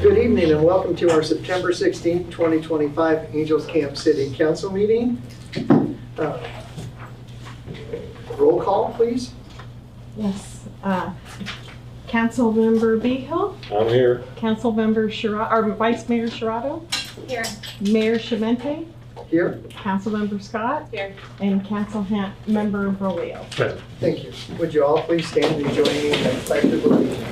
Good evening and welcome to our September 16, 2025 Angels Camp City Council meeting. Roll call, please. Yes. Councilmember Behill, I'm here. Councilmember Sherrod, or Vice Mayor Sherrod, Here. Mayor Shemente, Here. Councilmember Scott, Here. and Councilmember Brolio. Thank you. Would you all please stand and join me in the pledge of allegiance?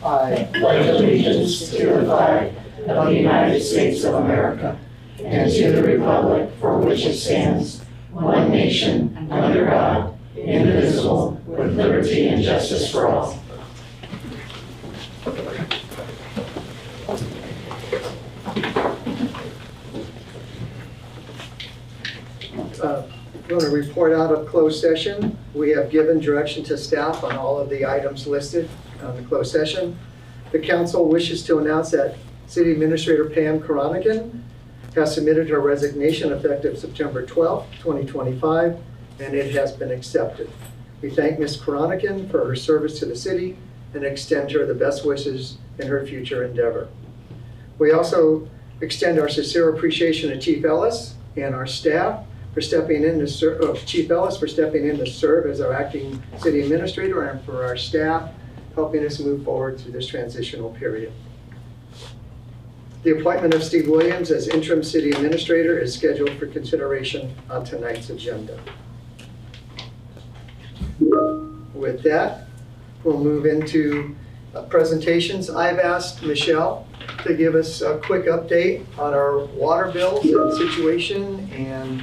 I pledge allegiance to the flag of the United States of America and to the republic for which it stands, one nation, under God, indivisible, with liberty and justice for all. I'm going to report out of closed session. We have given direction to staff on all of the items listed on the closed session. The council wishes to announce that City Administrator Pam Koronigan has submitted her resignation effective September 12, 2025, and it has been accepted. We thank Ms. Koronigan for her service to the city and extend her the best wishes in her future endeavor. We also extend our sincere appreciation to Chief Ellis and our staff for stepping in to serve, Chief Ellis for stepping in to serve as our acting city administrator, and for our staff helping us move forward through this transitional period. The appointment of Steve Williams as interim city administrator is scheduled for consideration on tonight's agenda. With that, we'll move into presentations. I've asked Michelle to give us a quick update on our water bills and situation, and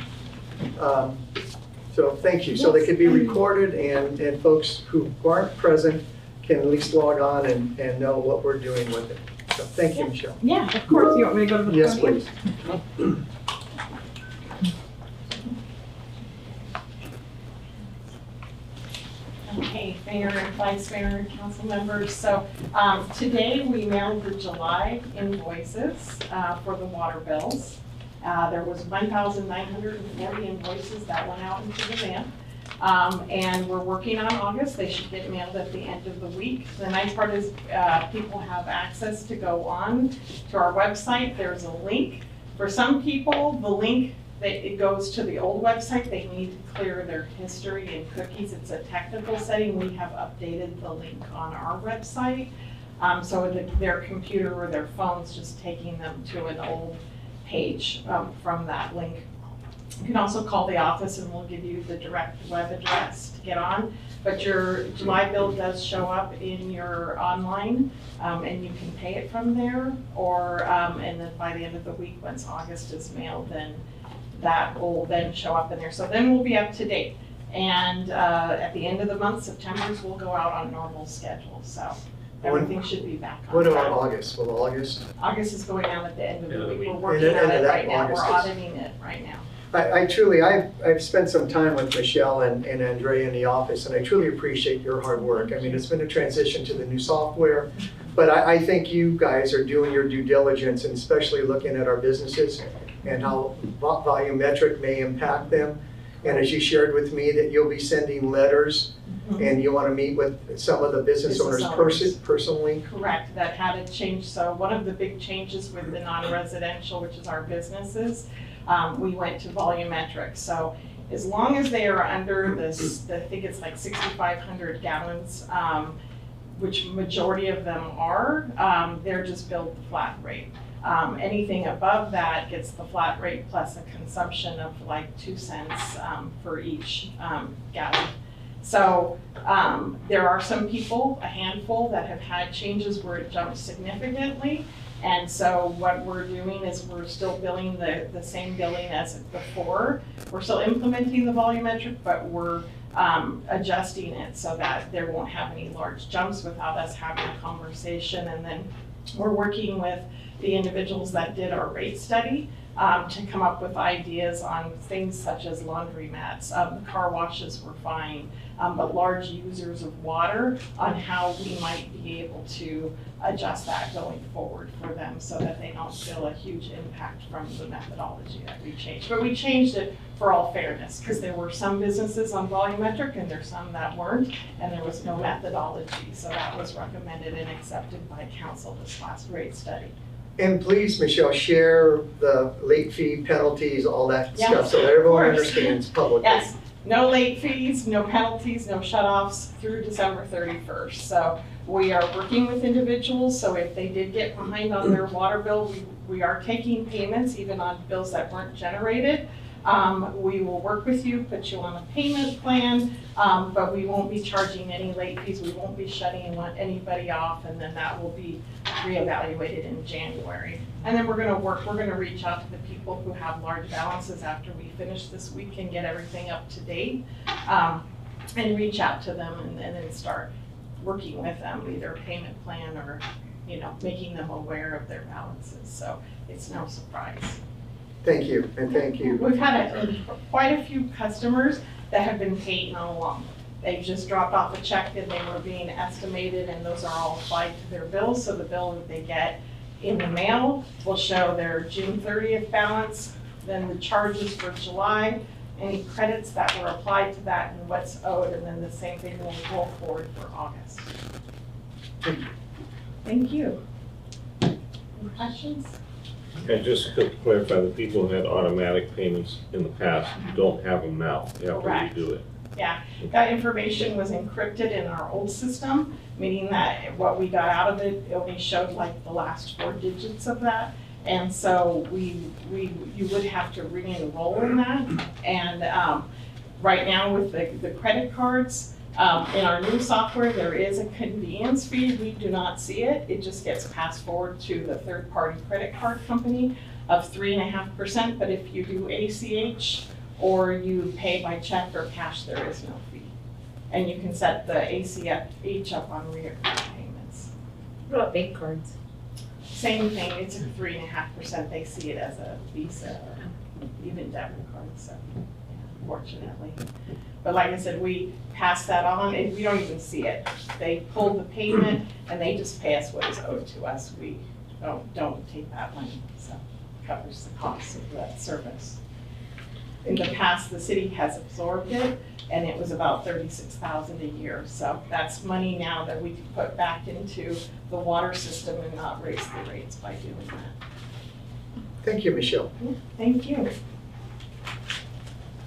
so thank you. So they could be recorded, and folks who aren't present can at least log on and know what we're doing with it. So thank you, Michelle. Yeah, of course. You want me to go to the Yes, podium? please. Okay, Mayor and Vice Mayor and council members. So today we mailed the July invoices for the water bills. There was 1,940 invoices that went out into the mail. And we're working on August. They should get mailed at the end of the week. The nice part is people have access to go on to our website. There's a link. For some people, the link, it goes to the old website. They need to clear their history and cookies. It's a technical setting. We have updated the link on our website. So their computer or their phone's just taking them to an old page from that link. You can also call the office and we'll give you the direct web address to get on. But your July bill does show up in your online and you can pay it from there. Or and then by the end of the week, once August is mailed, then that will then show up in there. So then we'll be up to date. And at the end of the month, September's will go out on normal schedule. So everything should be back on What track. about August? Will August? August is going out at the end of the week. We're And working on it right now. We're August is- auditing it right now. I truly, I've spent some time with Michelle and Andrea in the office, and I truly appreciate your hard work. I mean, it's been a transition to the new software, but I think you guys are doing your due diligence, and especially looking at our businesses and how volumetric may impact them. And as you shared with me that you'll be sending letters and you want to meet with some of the business owners personally. Correct, that had to change. So one of the big changes with the non-residential, which is our businesses, we went to volumetric. So as long as they are under this, I think it's like 6,500 gallons, which majority of them are, they're just billed the flat rate. Anything above that gets the flat rate plus a consumption of like 2 cents for each gallon. So there are some people, a handful, that have had changes where it jumped significantly. And so what we're doing is we're still billing the same billing as before. We're still implementing the volumetric, but we're adjusting it so that there won't have any large jumps without us having a conversation. And then we're working with the individuals that did our rate study to come up with ideas on things such as laundromats. The car washes were fine, but large users of water, on how we might be able to adjust that going forward for them so that they don't feel a huge impact from the methodology that we changed. But we changed it for all fairness, because there were some businesses on volumetric and there's some that weren't, and there was no methodology. So that was recommended and accepted by council this last rate study. And please, Michelle, share the late fee penalties, all that Yeah, stuff, so that everyone of course. understands publicly. Yes, no late fees, no penalties, no shut-offs through December 31st. So we are working with individuals, so if they did get behind on their water bill, we are taking payments even on bills that weren't generated. We will work with you, put you on a payment plan, but we won't be charging any late fees. We won't be shutting anybody off, and then that will be reevaluated in January. And then we're gonna reach out to the people who have large balances after we finish this week and get everything up to date, and reach out to them and then start working with them, either a payment plan or, making them aware of their balances. So it's no surprise. Thank you, and thank you. We've had quite a few customers that have been paid all along. They've just dropped off a check and they were being estimated, and those are all applied to their bills. So the bill that they get in the mail will show their June 30th balance, then the charges for July, any credits that were applied to that and what's owed, and then the same thing will roll forward for August. Thank you. Any questions? And just to clarify, the people who had automatic payments in the past don't have them now. You have to Correct. redo it. Yeah, that information was encrypted in our old system, meaning that what we got out of it only showed like the last 4 digits of that. And so you would have to re-enroll in that. And right now with the credit cards, in our new software, there is a convenience fee. We do not see it. It just gets passed forward to the third-party credit card company of 3.5%. But if you do ACH or you pay by check or cash, there is no fee. And you can set the ACH up on recurring payments. What about bank cards? Same thing, it's a 3.5%. They see it as a Visa or even debit card, so yeah, fortunately. But like I said, we pass that on and we don't even see it. They pull the payment and they just pay us what is owed to us. We don't take that money, so it covers the cost of that service. In the past, the city has absorbed it, and it was about $36,000 a year. So that's money now that we can put back into the water system and not raise the rates by doing that. Thank you, Michelle. Thank you.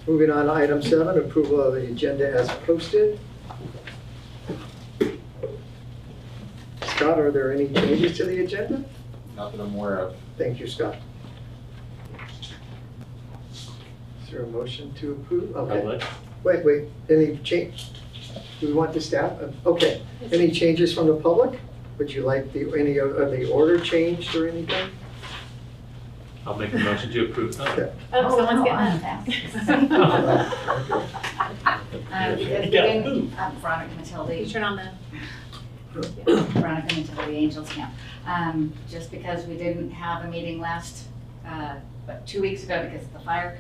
Moving on to item 7, approval of the agenda as posted. Scott, are there any changes to the agenda? Not that I'm aware of. Thank you, Scott. Is there a motion to approve? Okay. Wait, any change? Do we want the staff? Okay, any changes from the public? Would you like any of the order changed or anything? I'll make a motion to approve. Okay. Oh, someone's getting that Because we You gotta didn't, move. Veronica Matilde, Turn on the. Veronica Matilde, Angels Camp. Just because we didn't have a meeting last, 2 weeks ago because of the fire,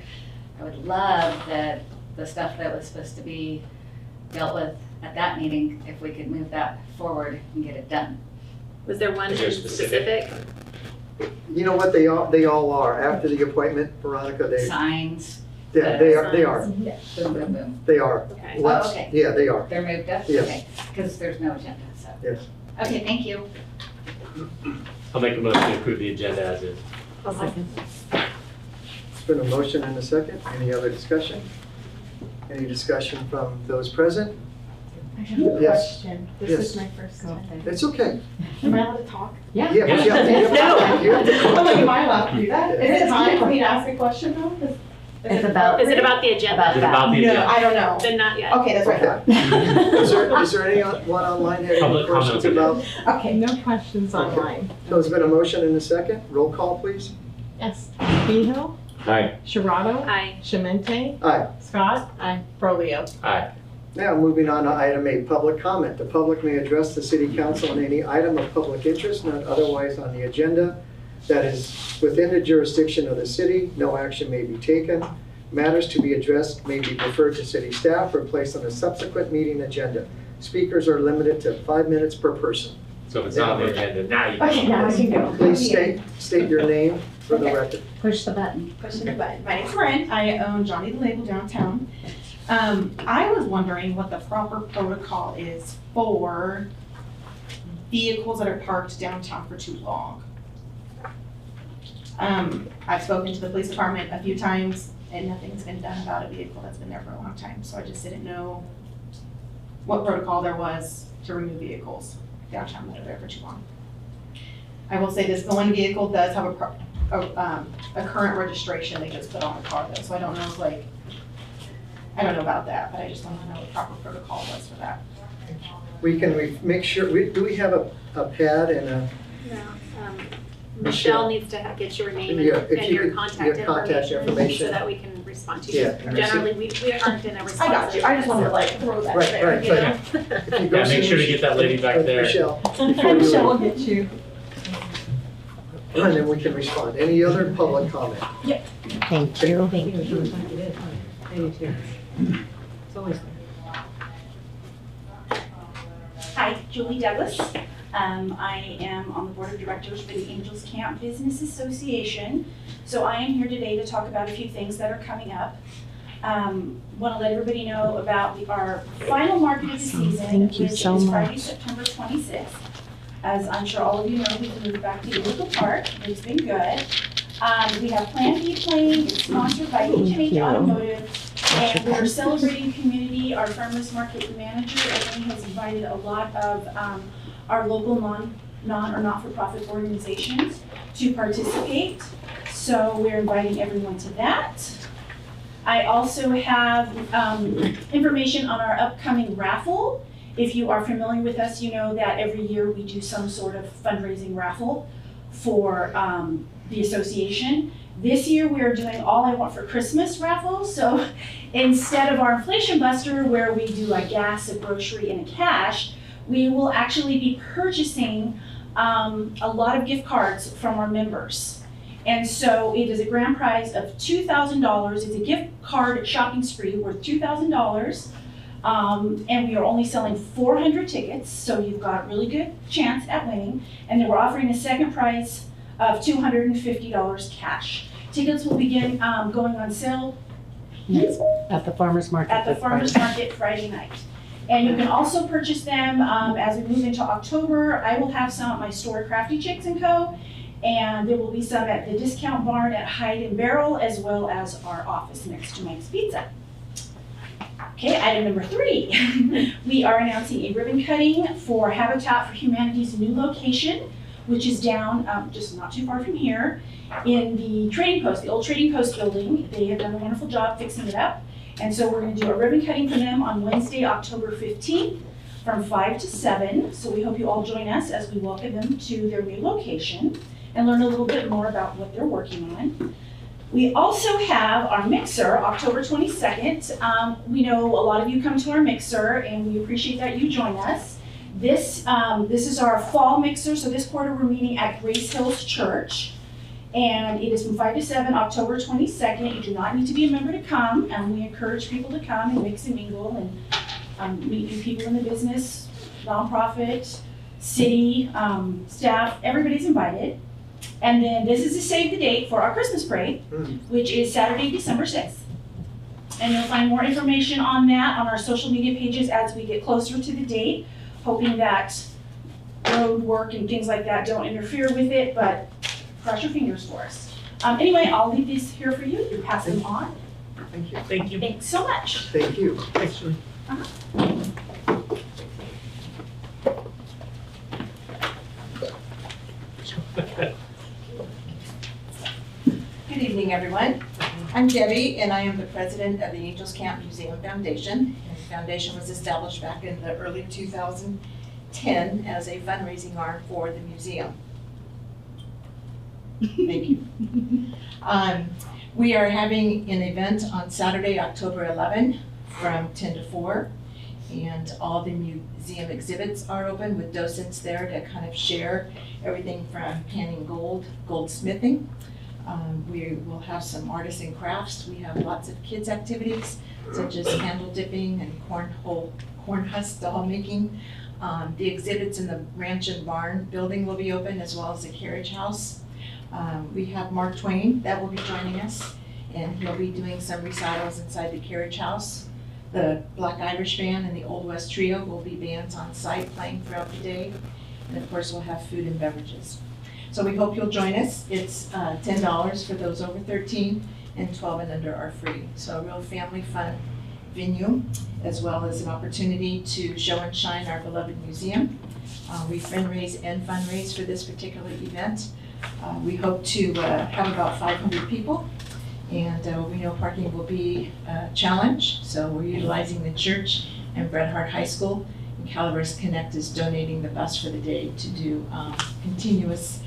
I would love that the stuff that was supposed to be dealt with at that meeting, if we could move that forward and get it done. Was there one Is there specific? You know what, they all are. After the appointment, Veronica, Signs, they are, boom, boom, boom. they are. Okay. Once- Oh, okay. Yeah, they are, They're moved up? Yes. Okay, because there's no agenda, so. yes. Okay, thank you. I'll make a motion to approve the agenda as is. I'll second. It's been a motion and a second. Any other discussion? Any discussion from those present? I have a Yes. question. This Yes. is my first time. It's okay. Am I allowed to talk? Yeah, but you have to- you have to- I'm like, am I allowed to do that? Is it time for me to Okay. ask a question though? It's about. Is it about the agenda? About Is it about the No, agenda? I don't know. Then not yet. Okay, that's right. Okay. Is there anyone online had any Public questions comment. about? Okay, no questions online. So there's been a motion and a second. Roll call, please. Yes. Behill, Aye. Sharado, Aye. Shemente, Aye. Scott. Aye. Frolio. Aye. Now, moving on to item 8, public comment. The public may address the city council on any item of public interest not otherwise on the agenda that is within the jurisdiction of the city. No action may be taken. Matters to be addressed may be referred to city staff or placed on a subsequent meeting agenda. Speakers are limited to 5 minutes per person. So if it's not on the agenda, now you can. Okay, now I can go. Please state your name for the record. Push the button. Pushing the button. My name's Corinne. I own Johnny the Label downtown. I was wondering what the proper protocol is for vehicles that are parked downtown for too long. I've spoken to the police department a few times and nothing's been done about a vehicle that's been there for a long time. So I just didn't know what protocol there was to remove vehicles downtown that are there for too long. I will say this one vehicle does have a current registration they just put on the car though, so I don't know if I don't know about that, but I just wanted to know what the proper protocol was for that. We make sure, do we have a pad and a? No, Michelle needs to get your name Yeah, if and you your could- contact your contact information. so that we can respond to Yeah, you. and Generally, we aren't in a response. I got you, I just wanted to throw that Right, there, right, you know? If you go Yeah, make see sure to get that lady back there. Michelle, Michelle will get you. and then we can respond. Any other public comment? Thank you. Hi, Julie Douglas. I am on the board of directors for the Angels Camp Business Association. So I am here today to talk about a few things that are coming up. Want to let everybody know about our final market of the season, Thank you which so is Friday, much. September 26th. As I'm sure all of you know, we've moved back to Eagle Park. It's been good. We have Plan B playing. It's sponsored by Thank you. Automotive. And we're celebrating community. Our farmers market manager, Elaine, has invited a lot of our local non or not-for-profit organizations to participate. So we're inviting everyone to that. I also have information on our upcoming raffle. If you are familiar with us, you know that every year we do some sort of fundraising raffle for the association. This year we are doing All I Want for Christmas raffle. So instead of our inflation buster where we do a gas, a grocery, and a cash, we will actually be purchasing a lot of gift cards from our members. And so it is a grand prize of $2,000. It's a gift card shopping spree worth $2,000. And we are only selling 400 tickets, so you've got a really good chance at winning. And then we're offering a second prize of $250 cash. Tickets will begin going on sale At the farmer's market. at the this farmer's Friday. market Friday night. And you can also purchase them as we move into October. I will have some at my store, Crafty Chicks & Co. And there will be some at the discount barn at Hide and Barrel, as well as our office next to Mike's Pizza. Okay, item number 3. We are announcing a ribbon cutting for Habitat for Humanity's new location, which is down just not too far from here in the Trading Post, the old Trading Post building. They have done a wonderful job fixing it up. And so we're going to do a ribbon cutting for them on Wednesday, October 15th from 5 to 7. So we hope you all join us as we welcome them to their new location and learn a little bit more about what they're working on. We also have our mixer, October 22nd. We know a lot of you come to our mixer and we appreciate that you join us. This is our fall mixer, so this quarter we're meeting at Grace Hills Church. And it is from 5 to 7, October 22nd. You do not need to be a member to come, and we encourage people to come and mix and mingle and meet new people in the business, nonprofit, city, staff, everybody's invited. And then this is to save the date for our Christmas parade, which is Saturday, December 6th. And you'll find more information on that on our social media pages as we get closer to the date, hoping that road work and things like that don't interfere with it, but cross your fingers for us. Anyway, I'll leave these here for you. You pass them on. Thank you. Thank you. Thanks so much. Thank you. Good evening, everyone. I'm Debbie, and I am the president of the Angels Camp Museum Foundation. And the foundation was established back in the early 2010 as a fundraising arm for the museum. Thank you. We are having an event on Saturday, October 11 from 10 to 4. And all the museum exhibits are open with docents there to kind of share everything from panning gold, goldsmithing. We will have some artists and crafts. We have lots of kids activities such as candle dipping and corn husk doll making. The exhibits in the ranch and barn building will be open, as well as the carriage house. We have Mark Twain that will be joining us, and he'll be doing some recitals inside the carriage house. The Black Irish Band and the Old West Trio will be bands on site playing throughout the day. And of course, we'll have food and beverages. So we hope you'll join us. It's $10 for those over 13, and 12 and under are free. So a real family fun venue, as well as an opportunity to show and shine our beloved museum. We fundraise and fundraise for this particular event. We hope to have about 500 people, and we know parking will be a challenge, so we're utilizing the church and Bret Harte High School. And Calaveras Connect is donating the bus for the day to do continuous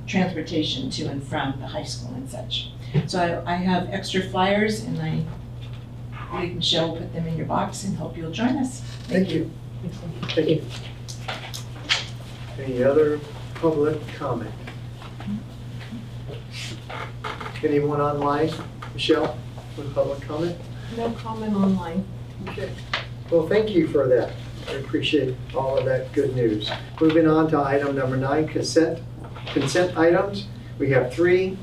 transportation to and from the high school and such. So I have extra flyers, and I believe Michelle will put them in your box, and hope you'll join us. Thank you. Thank you. Any other public comment? Anyone online? Michelle, with public comment? No comment online. Okay. Well, thank you for that. I appreciate all of that good news. Moving on to item number 9, consent items. We have 3.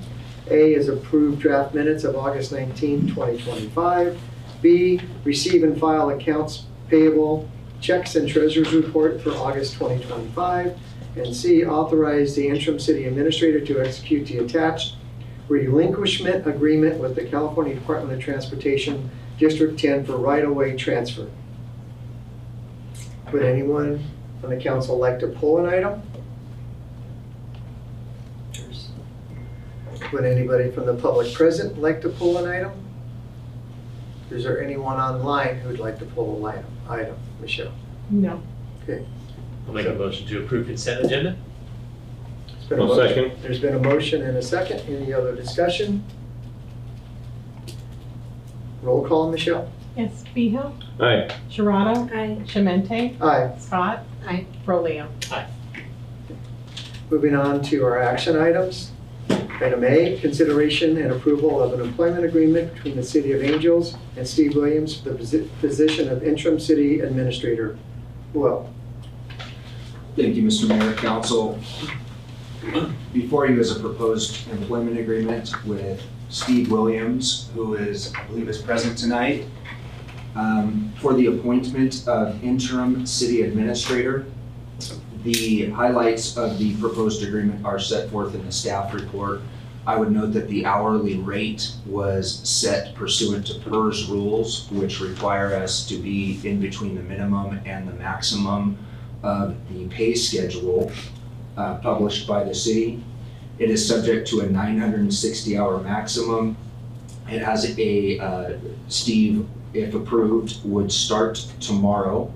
A is approved draft minutes of August 19, 2025. B, receive and file accounts payable, checks and treasurer's report for August 2025. And C, authorize the interim city administrator to execute the attached relinquishment agreement with the California Department of Transportation District 10 for right-of-way transfer. Would anyone on the council like to pull an item? Would anybody from the public present like to pull an item? Is there anyone online who would like to pull an item? Michelle? No. Okay. I'll make a motion to approve consent agenda. It's been a I'll motion. second. There's been a motion and a second. Any other discussion? Roll call, Michelle? Yes, Behill, Aye. Sharado, Aye. Shemente, Aye. Scott. Aye. Roleo. Moving on to our action items. Item A, consideration and approval of an employment agreement between the City of Angels and Steve Williams for the position of interim city administrator. Well, Thank you, Mr. Mayor, Council. Before you is a proposed employment agreement with Steve Williams, who is, I believe, is present tonight, for the appointment of interim city administrator. The highlights of the proposed agreement are set forth in the staff report. I would note that the hourly rate was set pursuant to PERS rules, which require us to be in between the minimum and the maximum of the pay schedule published by the city. It is subject to a 960-hour maximum. It has a, Steve, if approved, would start tomorrow,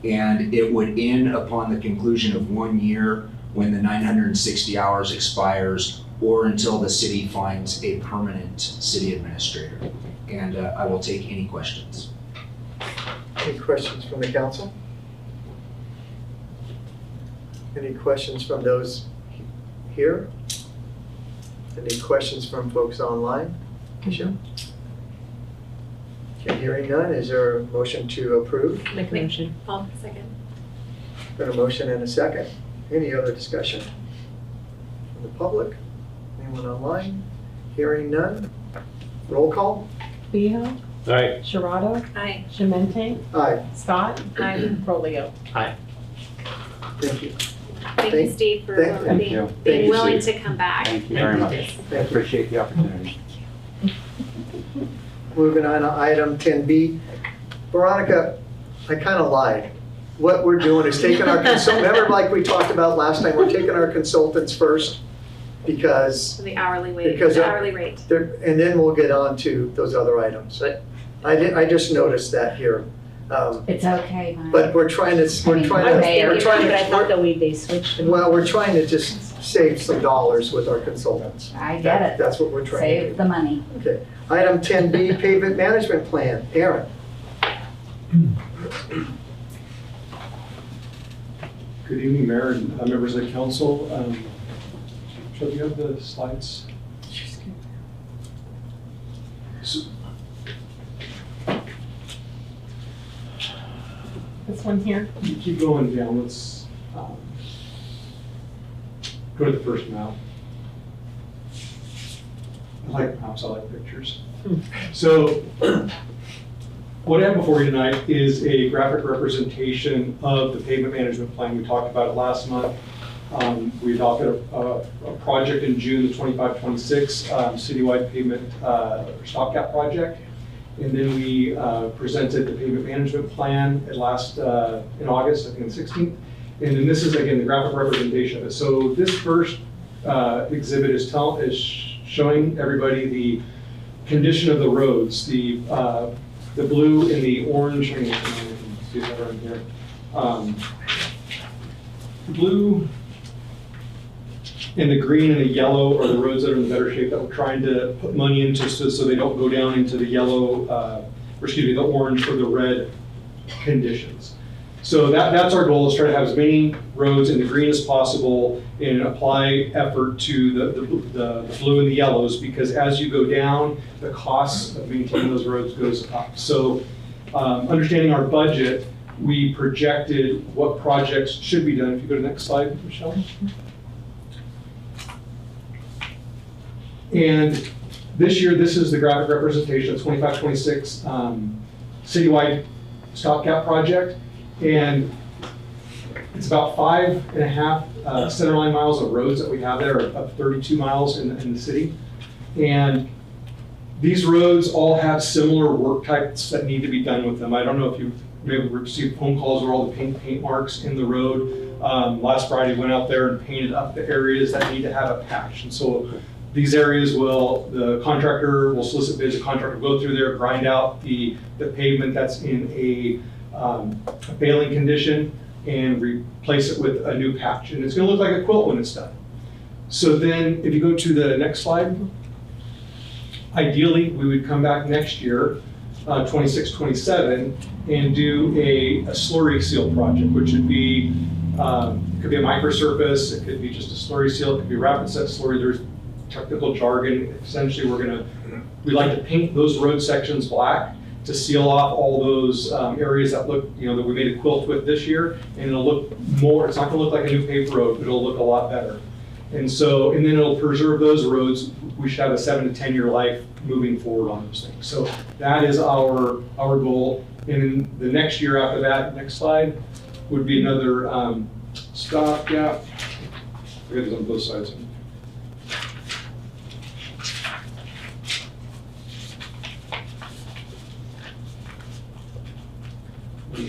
and it would end upon the conclusion of 1 year when the 960 hours expires, or until the city finds a permanent city administrator. And I will take any questions. any questions from the council? Any questions from those here? Any questions from folks online? Michelle? Okay, hearing none, is there a motion to approve? Make a motion. I'll second. Been a motion and a second. Any other discussion from the public? Anyone online? Hearing none. Roll call? Behill, Aye. Sharado, Aye. Shemente, Aye. Scott. Aye. Roleo. Thank you. Thank you, Steve, for Thank you. Thank being you, willing Steve. to come back. Thank you very much. I Thank you. appreciate the opportunity. Moving on to item 10B. Veronica, I kind of lied. What we're doing is taking our remember like we talked about last time, we're taking our consultants first because For the hourly wage, Because, the hourly rate. and then we'll get on to those other items. I just noticed that here. It's okay, Mike. But we're trying to, I'm we're trying but I thought to, that they switched them. well, we're trying to just save some dollars with our consultants. I get it. That's what we're trying to Save do. the money. Okay. Item 10B, pavement management plan. Aaron. Good evening, Mayor and members of the council. Shall we have the slides? So- This one here. You keep going down, let's go to the first map. I like maps, I like pictures. So what I have before you tonight is a graphic representation of the pavement management plan. We talked about it last month. We adopted a project in June, the 25-26 citywide pavement stopgap project. And then we presented the pavement management plan in August, I think the 16th. And then this is, again, the graphic representation of it. So this first exhibit is showing everybody the condition of the roads, the blue and the orange. I can see that right here. Blue and the green and the yellow are the roads that are in better shape that we're trying to put money into so they don't go down into the yellow, the orange or the red conditions. So that's our goal, is try to have as many roads in the green as possible and apply effort to the blue and the yellows, because as you go down, the costs of maintaining those roads goes up. So understanding our budget, we projected what projects should be done. If you go to the next slide, Michelle. And this year, this is the graphic representation of 25-26 citywide stopgap project. And it's about 5.5 centerline miles of roads that we have there, up 32 miles in the city. And these roads all have similar work types that need to be done with them. I don't know if you've maybe received phone calls where all the paint marks in the road. Last Friday, went out there and painted up the areas that need to have a patch. And so these areas the contractor will solicit bids, the contractor will go through there, grind out the pavement that's in a failing condition and replace it with a new patch. And it's gonna look like a quilt when it's done. So then if you go to the next slide, ideally we would come back next year, 26-27, and do a slurry seal project, which would be, it could be a microsurface, it could be just a slurry seal, it could be rapid set slurry. There's technical jargon. Essentially, we like to paint those road sections black to seal off all those areas that look, that we made a quilt with this year, and it'll look more, it's not gonna look like a new paved road, but it'll look a lot better. And then it'll preserve those roads. We should have a 7 to 10 year life moving forward on those things. So that is our goal. And then the next year after that, next slide, would be another stopgap. I got these on both sides.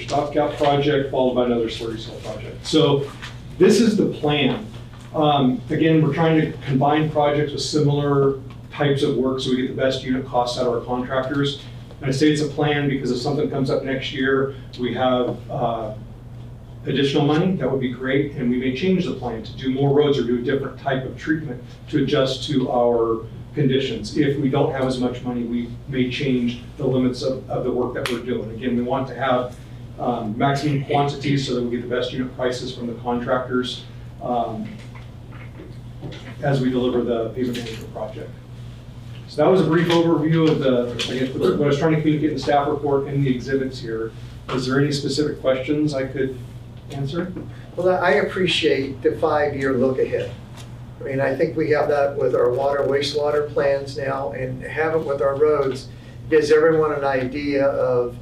Stopgap project followed by another slurry seal project. So this is the plan. Again, we're trying to combine projects with similar types of work so we get the best unit costs out of our contractors. And I say it's a plan because if something comes up next year, we have additional money, that would be great, and we may change the plan to do more roads or do a different type of treatment to adjust to our conditions. If we don't have as much money, we may change the limits of the work that we're doing. Again, we want to have maximum quantities so that we get the best unit prices from the contractors as we deliver the pavement management project. So that was a brief overview of what I was trying to communicate in the staff report and the exhibits here. Is there any specific questions I could answer? Well, I appreciate the 5-year look ahead. I mean, I think we have that with our water, wastewater plans now, and have it with our roads. Gives everyone an idea of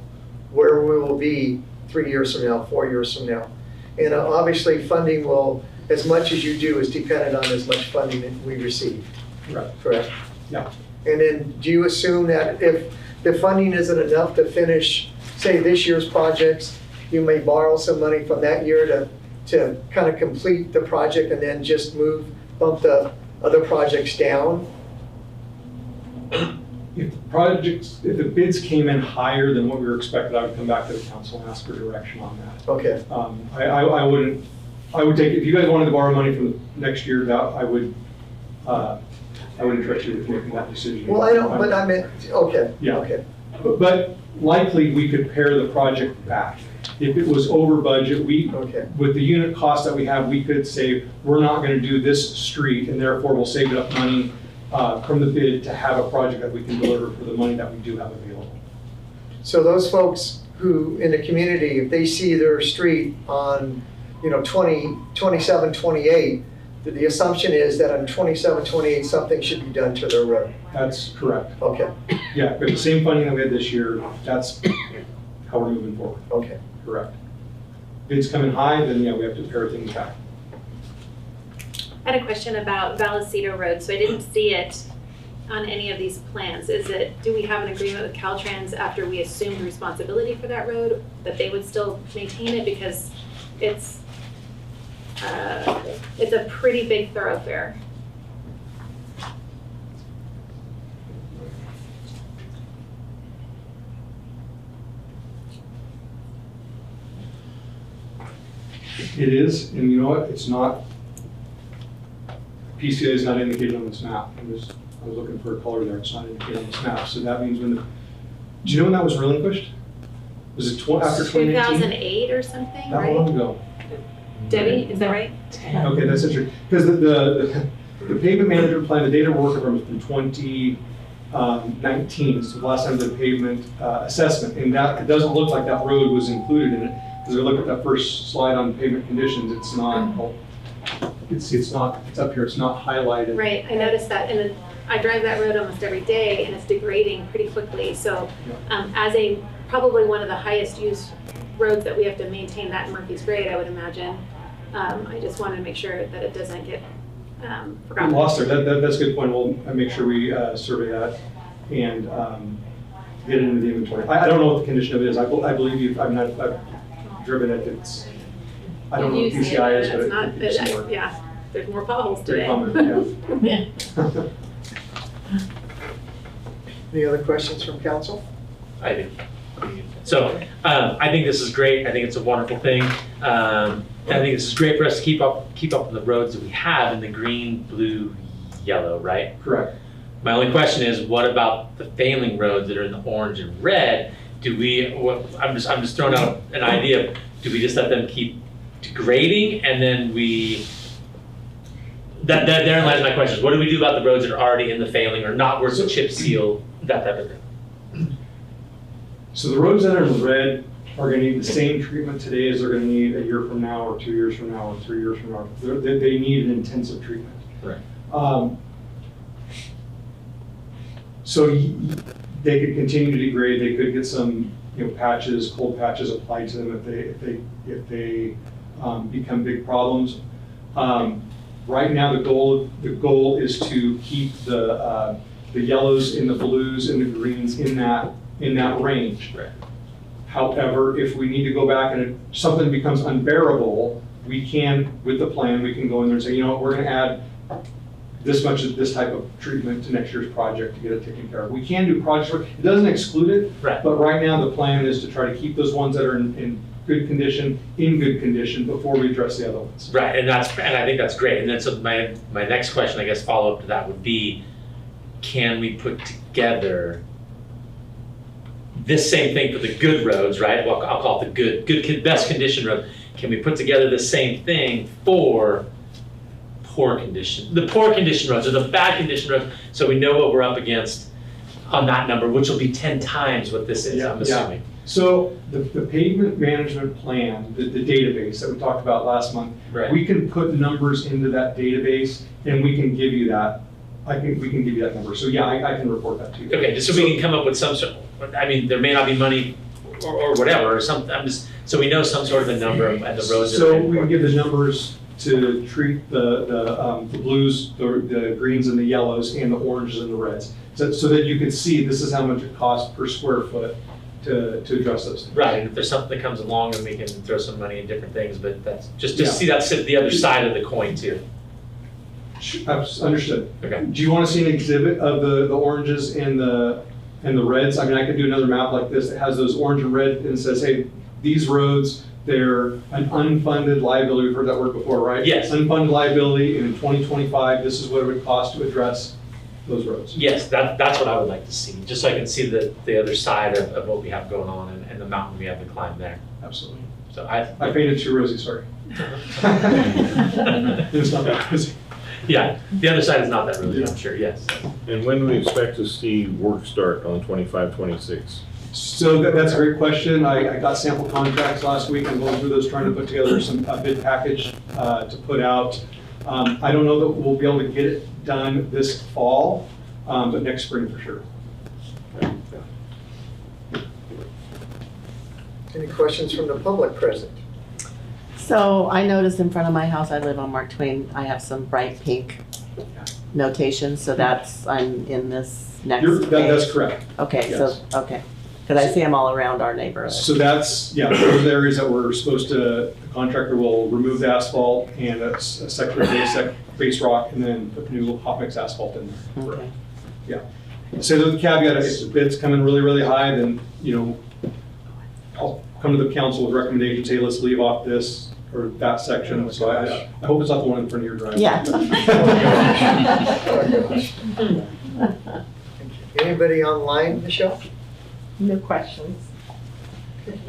where we will be 3 years from now, 4 years from now. And obviously funding will, as much as you do, is dependent on as much funding that we receive. Right. Correct? Yeah. And then do you assume that if the funding isn't enough to finish, say, this year's projects, you may borrow some money from that year to kind of complete the project and then just bump the other projects down? If the bids came in higher than what we were expected, I would come back to the council and ask for direction on that. Okay. I would take, if you guys wanted to borrow money from next year, that I would trust you with making that decision. Well, I don't, but I meant, okay. Yeah. Okay. But likely we could pare the project back. If it was over budget, with the unit cost that we have, we could say, we're not gonna do this street and therefore we'll save enough money from the bid to have a project that we can deliver for the money that we do have available. So those folks who in the community, if they see their street on, 27, 28, the assumption is that on 27, 28, something should be done to their road. That's correct. Okay, Yeah, but the same funding that we had this year, that's how we're moving forward. okay. Correct. If it's coming high, then yeah, we have to pare things back. I had a question about Vallecito Road, so I didn't see it on any of these plans. Do we have an agreement with Caltrans after we assumed responsibility for that road, that they would still maintain it? Because it's a pretty big thoroughfare. It is, and you know what, it's not, PCA is not indicated on this map. I was looking for a color there, it's not indicated on this map. So that means do you know when that was relinquished? Was it after 2018? 2008 or something, That right? long ago. Debbie, is that right? Okay, that's interesting. Because the pavement management plan, the data we're working from is from 2019, so the last time the pavement assessment, and that, it doesn't look like that road was included in it. Because we look at that first slide on pavement conditions, it's not, it's up here, it's not highlighted. Right, I noticed that, and I drive that road almost every day, and it's degrading pretty quickly. So as probably one of the highest used roads that we have to maintain that in Murphy's Grade, I would imagine. I just wanted to make sure that it doesn't get forgotten. Lost there, that's a good point. We'll make sure we survey that and get it into the inventory. I don't know what the condition of it is. I believe you, I've driven it, I don't know what PCI is, but it's more. Yeah, there's more potholes Very today. common, yeah. Any other questions from council? I do. So I think this is great. I think it's a wonderful thing. I think this is great for us to keep up on the roads that we have in the green, blue, yellow, right? Correct. My only question is, what about the failing roads that are in the orange and red? I'm just throwing out an idea. Do we just let them keep degrading and then therein lies my question. What do we do about the roads that are already in the failing or not worth the chip seal, that type of thing? So the roads that are in red are gonna need the same treatment today as they're gonna need a year from now, or 2 years from now, or 3 years from now. They need an intensive treatment. Right. So they could continue to degrade, they could get some, patches, cold patches applied to them if they become big problems. Right now, the goal is to keep the yellows and the blues and the greens in that range. Right. However, if we need to go back and something becomes unbearable, we can, with the plan, we can go in there and say, we're gonna add this much of this type of treatment to next year's project to get it taken care of. We can do projects where it doesn't exclude it, Right. but right now the plan is to try to keep those ones that are in good condition before we address the other ones. Right, and I think that's great. And then so my next question, I guess, follow up to that would be, can we put together this same thing for the good roads, right? Well, I'll call it the good, best condition road. Can we put together the same thing for the poor condition roads or the bad condition roads, so we know what we're up against on that number, which will be 10 times what this is, I'm assuming. So the pavement management plan, the database that we talked about last month, Right. we can put numbers into that database and we can give you that. We can give you that number. So yeah, I can report that to you. Okay, just so we can come up with some sort, there may not be money or whatever, or something, so we know some sort of a number and the roads. So we can give the numbers to treat the blues, the greens and the yellows, and the oranges and the reds. So that you can see this is how much it costs per square foot to address those things. Right, and if there's something that comes along, then we can throw some money in different things, but that's, just to see that the other side of the coin too. Understood. Okay. Do you want to see an exhibit of the oranges and the reds? I mean, I could do another map like this that has those orange and red and says, hey, these roads, they're an unfunded liability. We've heard that word before, right? Yes. Unfunded liability, and in 2025, this is what it would cost to address those roads. Yes, that's what I would like to see, just so I can see the other side of what we have going on and the mountain we have to climb there. Absolutely. So I painted too rosy, sorry. It's not that rosy. Yeah, the other side is not that rosy, I'm sure, yes. And when do we expect to see work start on 25, 26? So that's a great question. I got sample contracts last week. I'm going through those, trying to put together a bid package to put out. I don't know that we'll be able to get it done this fall, but next spring for sure. Any questions from the public present? So I noticed in front of my house, I live on Mark Twain, I have some bright pink notations, so I'm in this next page. That's correct. Okay, Yes. okay. Because I see them all around our neighborhood. So those areas that we're supposed to, the contractor will remove the asphalt and a section of base rock and then put new hot mix asphalt in there. Okay. Yeah. So the caveat, if the bid's coming really, really high, then, I'll come to the council with recommendations, hey, let's leave off this or that section. So I hope it's not the one in front of your driveway. Yeah. Anybody online, Michelle? No questions.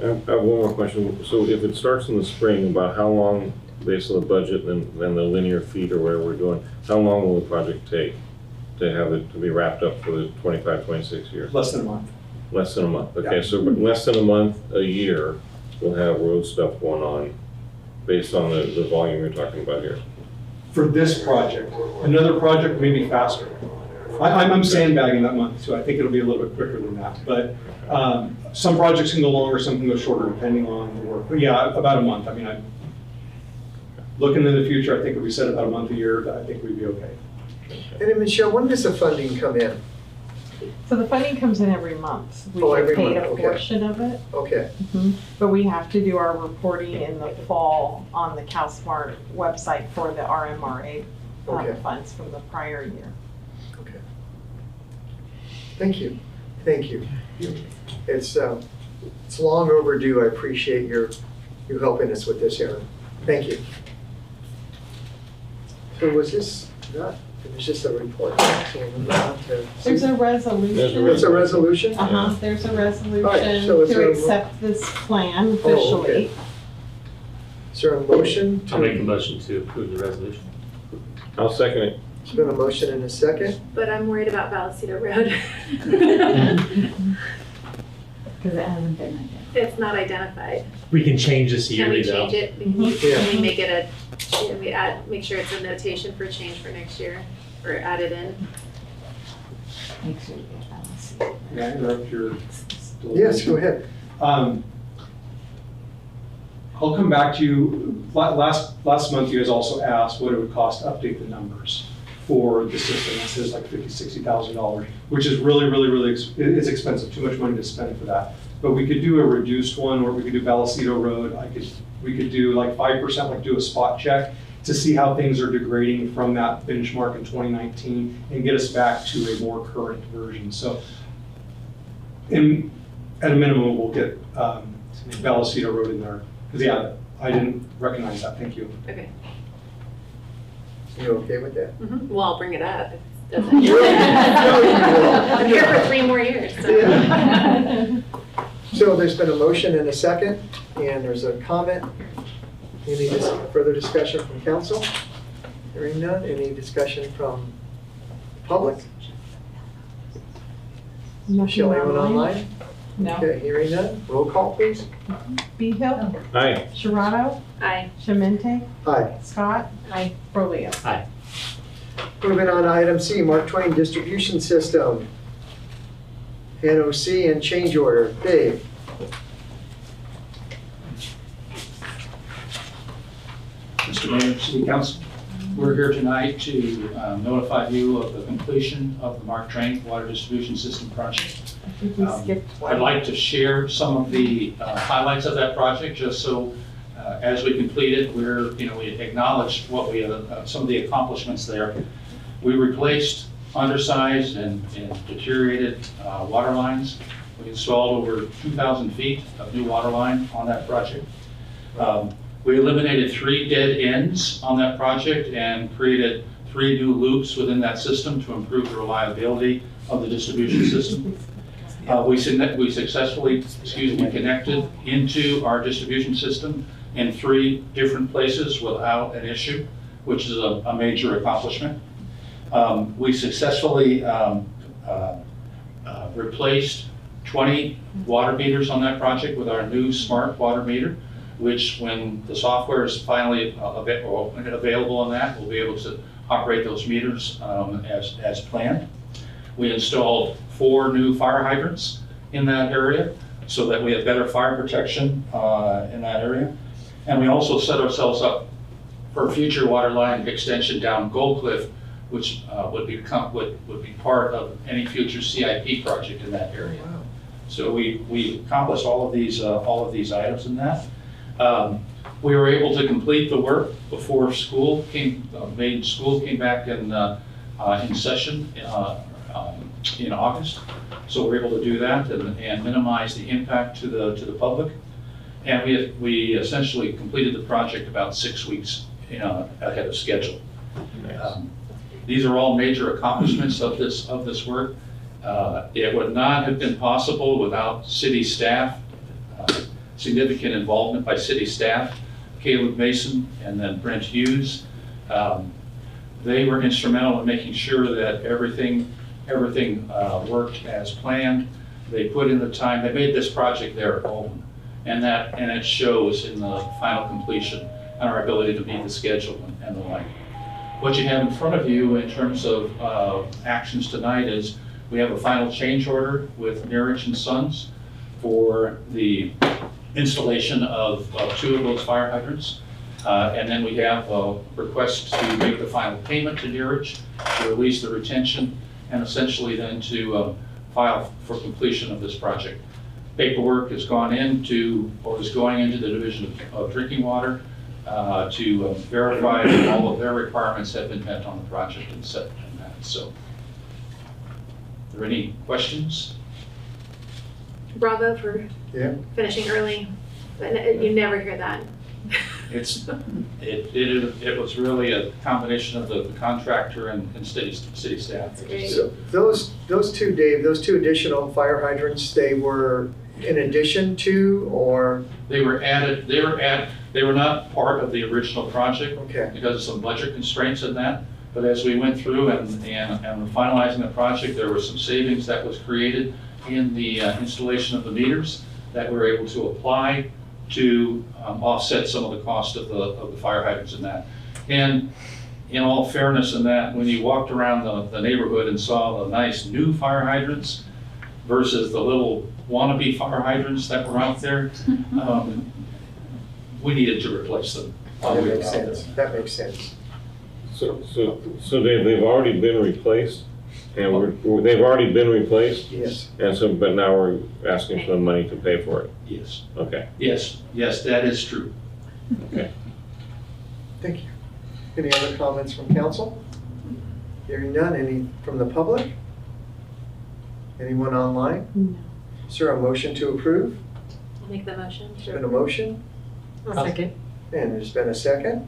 I have one more question. So if it starts in the spring, about how long, based on the budget and then the linear feet or whatever we're doing, how long will the project take to have it to be wrapped up for the 25, 26 years? Less than a month. Less than a month. Okay, so less than a month, a year, we'll have road stuff going on based on the volume you're talking about here. For this project, another project may be faster. I'm sandbagging that month, so I think it'll be a little bit quicker than that. But some projects can go longer, some can go shorter, depending on the work. But yeah, about a month. I mean, looking in the future, I think if we set about a month a year, I think we'd be okay. And then, Michelle, when does the funding come in? So the funding comes in every month. We Oh, get every paid month, a okay. portion of it. Okay, But we have to do our reporting in the fall on the CalSmart website for the RMRA Okay. funds from the prior year. okay. Thank you, thank you. It's long overdue. I appreciate you helping us with this, Aaron. Thank you. So was this not, it was just a report? So we'll move on to- There's a resolution. It's a resolution? There's a All right, resolution so is there to a- accept this plan Oh, officially. okay. Is there a motion to? I'll make a motion to approve the resolution. I'll second it. There's been a motion and a second. But I'm worried about Vallecito Road. Because it hasn't been identified. It's not identified. We can change this Can yearly we though. change it? Yeah. Can we make it can we make sure it's a notation for change for next year or add it in? Make sure you get balance. May I interrupt your? Yes, go ahead. I'll come back to you. Last month, you guys also asked what it would cost to update the numbers for the system. It says like $50,000, $60,000, which is really it's expensive, too much money to spend for that. But we could do a reduced one, or we could do Vallecito Road. We could do like 5%, like do a spot check to see how things are degrading from that benchmark in 2019 and get us back to a more current version. So at a minimum, we'll get Vallecito Road in there. Because yeah, I didn't recognize that, thank you. Okay. You okay with that? Well, I'll bring it up. If it doesn't. No, you will. I'm here for 3 more years. So. Yeah. So there's been a motion and a second, and there's a comment. Any further discussion from council? Hearing none. Any discussion from the public? Michelle, anyone online? No. Okay, hearing none. Roll call, please. Behill, Aye. Sharado, Aye. Shemente, Aye. Scott, Brolio. Aye. Moving on to item C, Mark Twain Distribution System. NOC and change order. Dave? Mr. Mayor, City Council, we're here tonight to notify you of the completion of the Mark Twain Water Distribution System project. I think we skipped one. I'd like to share some of the highlights of that project, just so as we complete it, we acknowledge what some of the accomplishments there. We replaced undersized and deteriorated water lines. We installed over 2,000 feet of new water line on that project. We eliminated 3 dead ends on that project and created 3 new loops within that system to improve the reliability of the distribution system. We successfully, connected into our distribution system in 3 different places without an issue, which is a major accomplishment. We successfully replaced 20 water meters on that project with our new smart water meter, which when the software is finally available on that, we'll be able to operate those meters as planned. We installed 4 new fire hydrants in that area so that we have better fire protection in that area. And we also set ourselves up for future water line extension down Gold Cliff, which would be part of any future CIP project in that area. Wow. So we accomplished all of these items in that. We were able to complete the work before school came back in session in August. So we're able to do that and minimize the impact to the public. And we essentially completed the project about 6 weeks ahead of schedule. These are all major accomplishments of this work. It would not have been possible without city staff, significant involvement by city staff, Caleb Mason and then Brent Hughes. They were instrumental in making sure that everything worked as planned. They put in the time, they made this project their own, and it shows in the final completion and our ability to meet the schedule and the like. What you have in front of you in terms of actions tonight is we have a final change order with Nearich and Sons for the installation of 2 of those fire hydrants. And then we have a request to make the final payment to Nearich to release the retention and essentially then to file for completion of this project. Paperwork has gone into, or is going into the Division of Drinking Water to verify that all of their requirements have been met on the project and set in that. So, are there any questions? Bravo for finishing early. But you never hear that. It was really a combination of the contractor and city staff. So those two, Dave, those 2 additional fire hydrants, they were in addition to, or? They were added, they were not part of the original project. Okay. Because of some budget constraints in that. But as we went through and finalizing the project, there were some savings that was created in the installation of the meters that we were able to apply to offset some of the cost of the fire hydrants in that. And in all fairness in that, when you walked around the neighborhood and saw the nice new fire hydrants versus the little wannabe fire hydrants that were out there, we needed to replace them. That makes sense. That makes sense. So they've already been replaced, and they've already been replaced? Yes. And so, but now we're asking for the money to pay for it? Yes. Okay. Yes, that is true. Okay. Thank you. Any other comments from council? Hearing none. Any from the public? Anyone online? No. Is there a motion to approve? I'll make the motion. There's been a motion, Second. and there's been a second.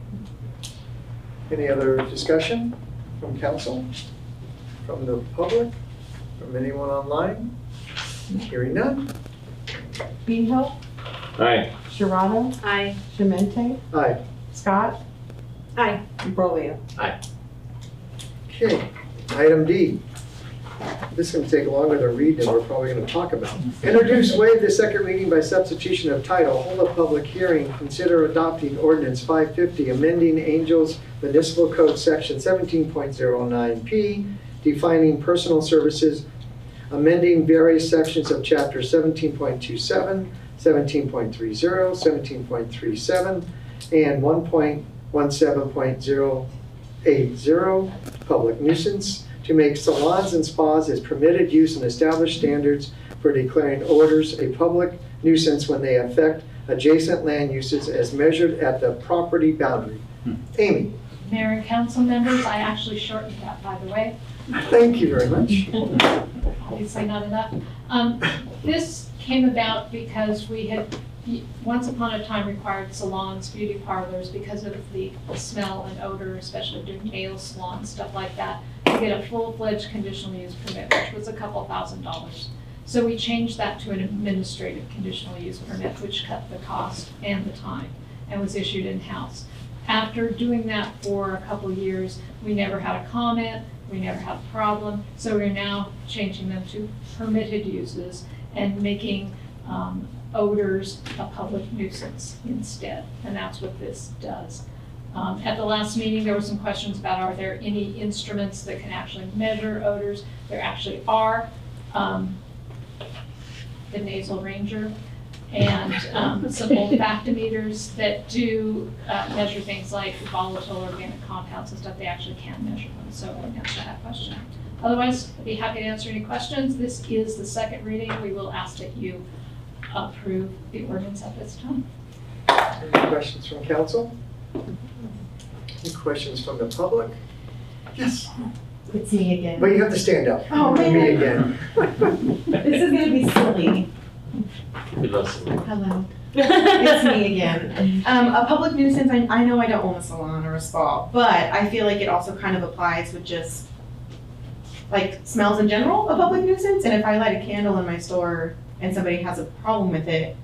Any other discussion from council? From the public? From anyone online? Hearing none? Beanhill, Aye. Sharada, Aye. Shemente, Aye. Scott, Aye. Brolio. Okay, item D. This is going to take longer to read than we're probably going to talk about. Introduce, waive the second reading by substitution of title, hold a public hearing, consider adopting ordinance 550, amending Angels Municipal Code Section 17.09P, defining personal services, amending various sections of Chapter 17.27, 17.30, 17.37, and 1.17.080, public nuisance, to make salons and spas as permitted use and establish standards for declaring odors a public nuisance when they affect adjacent land uses as measured at the property boundary. Amy. Mayor and council members, I actually shortened that, by the way. Thank you very much. Obviously not enough. This came about because we had once upon a time required salons, beauty parlors, because of the smell and odor, especially during nail salons, stuff like that, to get a full-fledged conditional use permit, which was a couple $1,000s. So we changed that to an administrative conditional use permit, which cut the cost and the time and was issued in-house. After doing that for a couple years, we never had a comment, we never had a problem, so we're now changing them to permitted uses. and making odors a public nuisance instead, and that's what this does. At the last meeting, there were some questions about are there any instruments that can actually measure odors? There actually are. The nasal ranger and some olfactometers that do measure things like volatile organic compounds and stuff. They actually can measure them, so I can answer that question. Otherwise, I'd be happy to answer any questions. This is the second reading. We will ask that you approve the ordinance at this time. Any questions from council? Any questions from the public? Yes. It's me again. But you have to stand up. Oh, man. Me again. This is gonna be silly. We love some. Hello. It's me again. A public nuisance, I know I don't own a salon or a spa, but I feel like it also kind of applies with just like smells in general, a public nuisance. And if I light a candle in my store and somebody has a problem with it,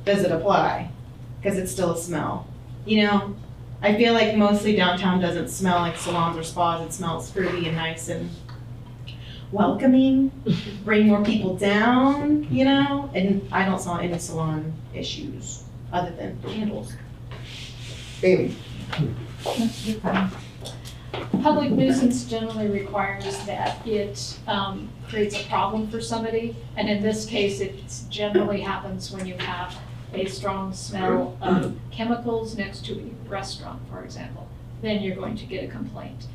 does it apply? Because it's still a smell. You know, I feel like mostly downtown doesn't smell like salons or spas. It smells fruity and nice and welcoming, bring more people down, you know? And I don't saw any salon issues other than candles. Amy? You're fine. Public nuisance generally requires that it creates a problem for somebody, and in this case, it generally happens when you have a strong smell of chemicals next to a restaurant, for example. Then you're going to get a complaint.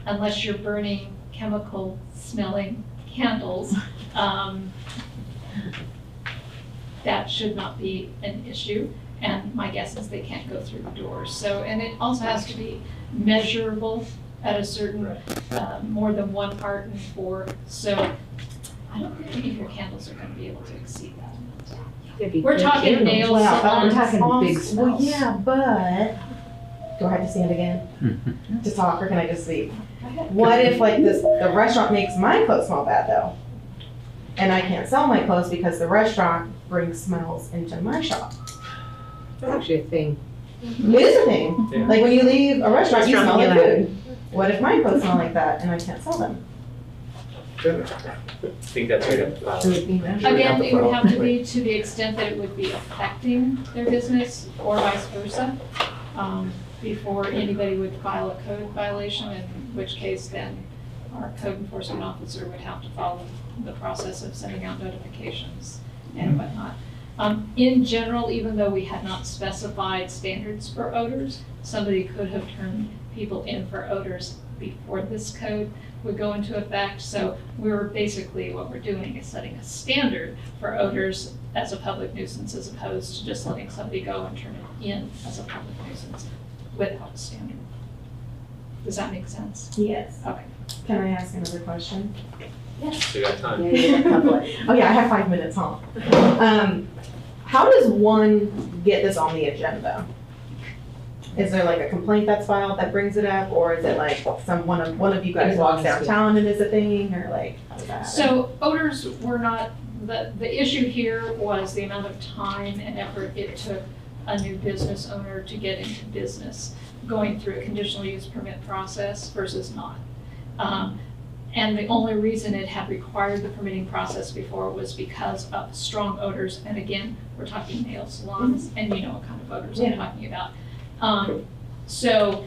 Unless you're burning chemical smelling candles, that should not be an issue. And my guess is they can't go through the doors. So, and it also has to be measurable at a certain, more than 1 part in 4. So I don't think any of your candles are gonna be able to exceed that. We're talking nails, Well, we're salons, talking big spas. smells. Well, yeah, but, do I have to stand again to talk, or can I just leave? What if like the restaurant makes my clothes smell bad though? And I can't sell my clothes because the restaurant brings smells into my shop? That's actually a thing. It is a thing. Yeah. Like when you leave a restaurant, you smell like Restaurant, food. What if my clothes smell like that and I can't sell them? I think that's right. Again, it would have to be to the extent that it would be affecting their business or vice versa, before anybody would file a code violation, in which case then our code enforcement officer would have to follow the process of sending out notifications and whatnot. In general, even though we had not specified standards for odors, somebody could have turned people in for odors before this code would go into effect. So we're basically, what we're doing is setting a standard for odors as a public nuisance, as opposed to just letting somebody go and turn it in as a public nuisance without a standard. Does that make sense? Yes. Okay. Can I ask another question? So you got time. Oh yeah, I have 5 minutes, huh? How does one get this on the agenda? Is there like a complaint that's filed that brings it up, or is it like one of you guys walks downtown and is a thing, or like how does that happen? So odors were not, the issue here was the amount of time and effort it took a new business owner to get into business, going through a conditional use permit process versus not. And the only reason it had required the permitting process before was because of strong odors. And again, we're talking nail salons, and you know what kind of odors I'm talking about. So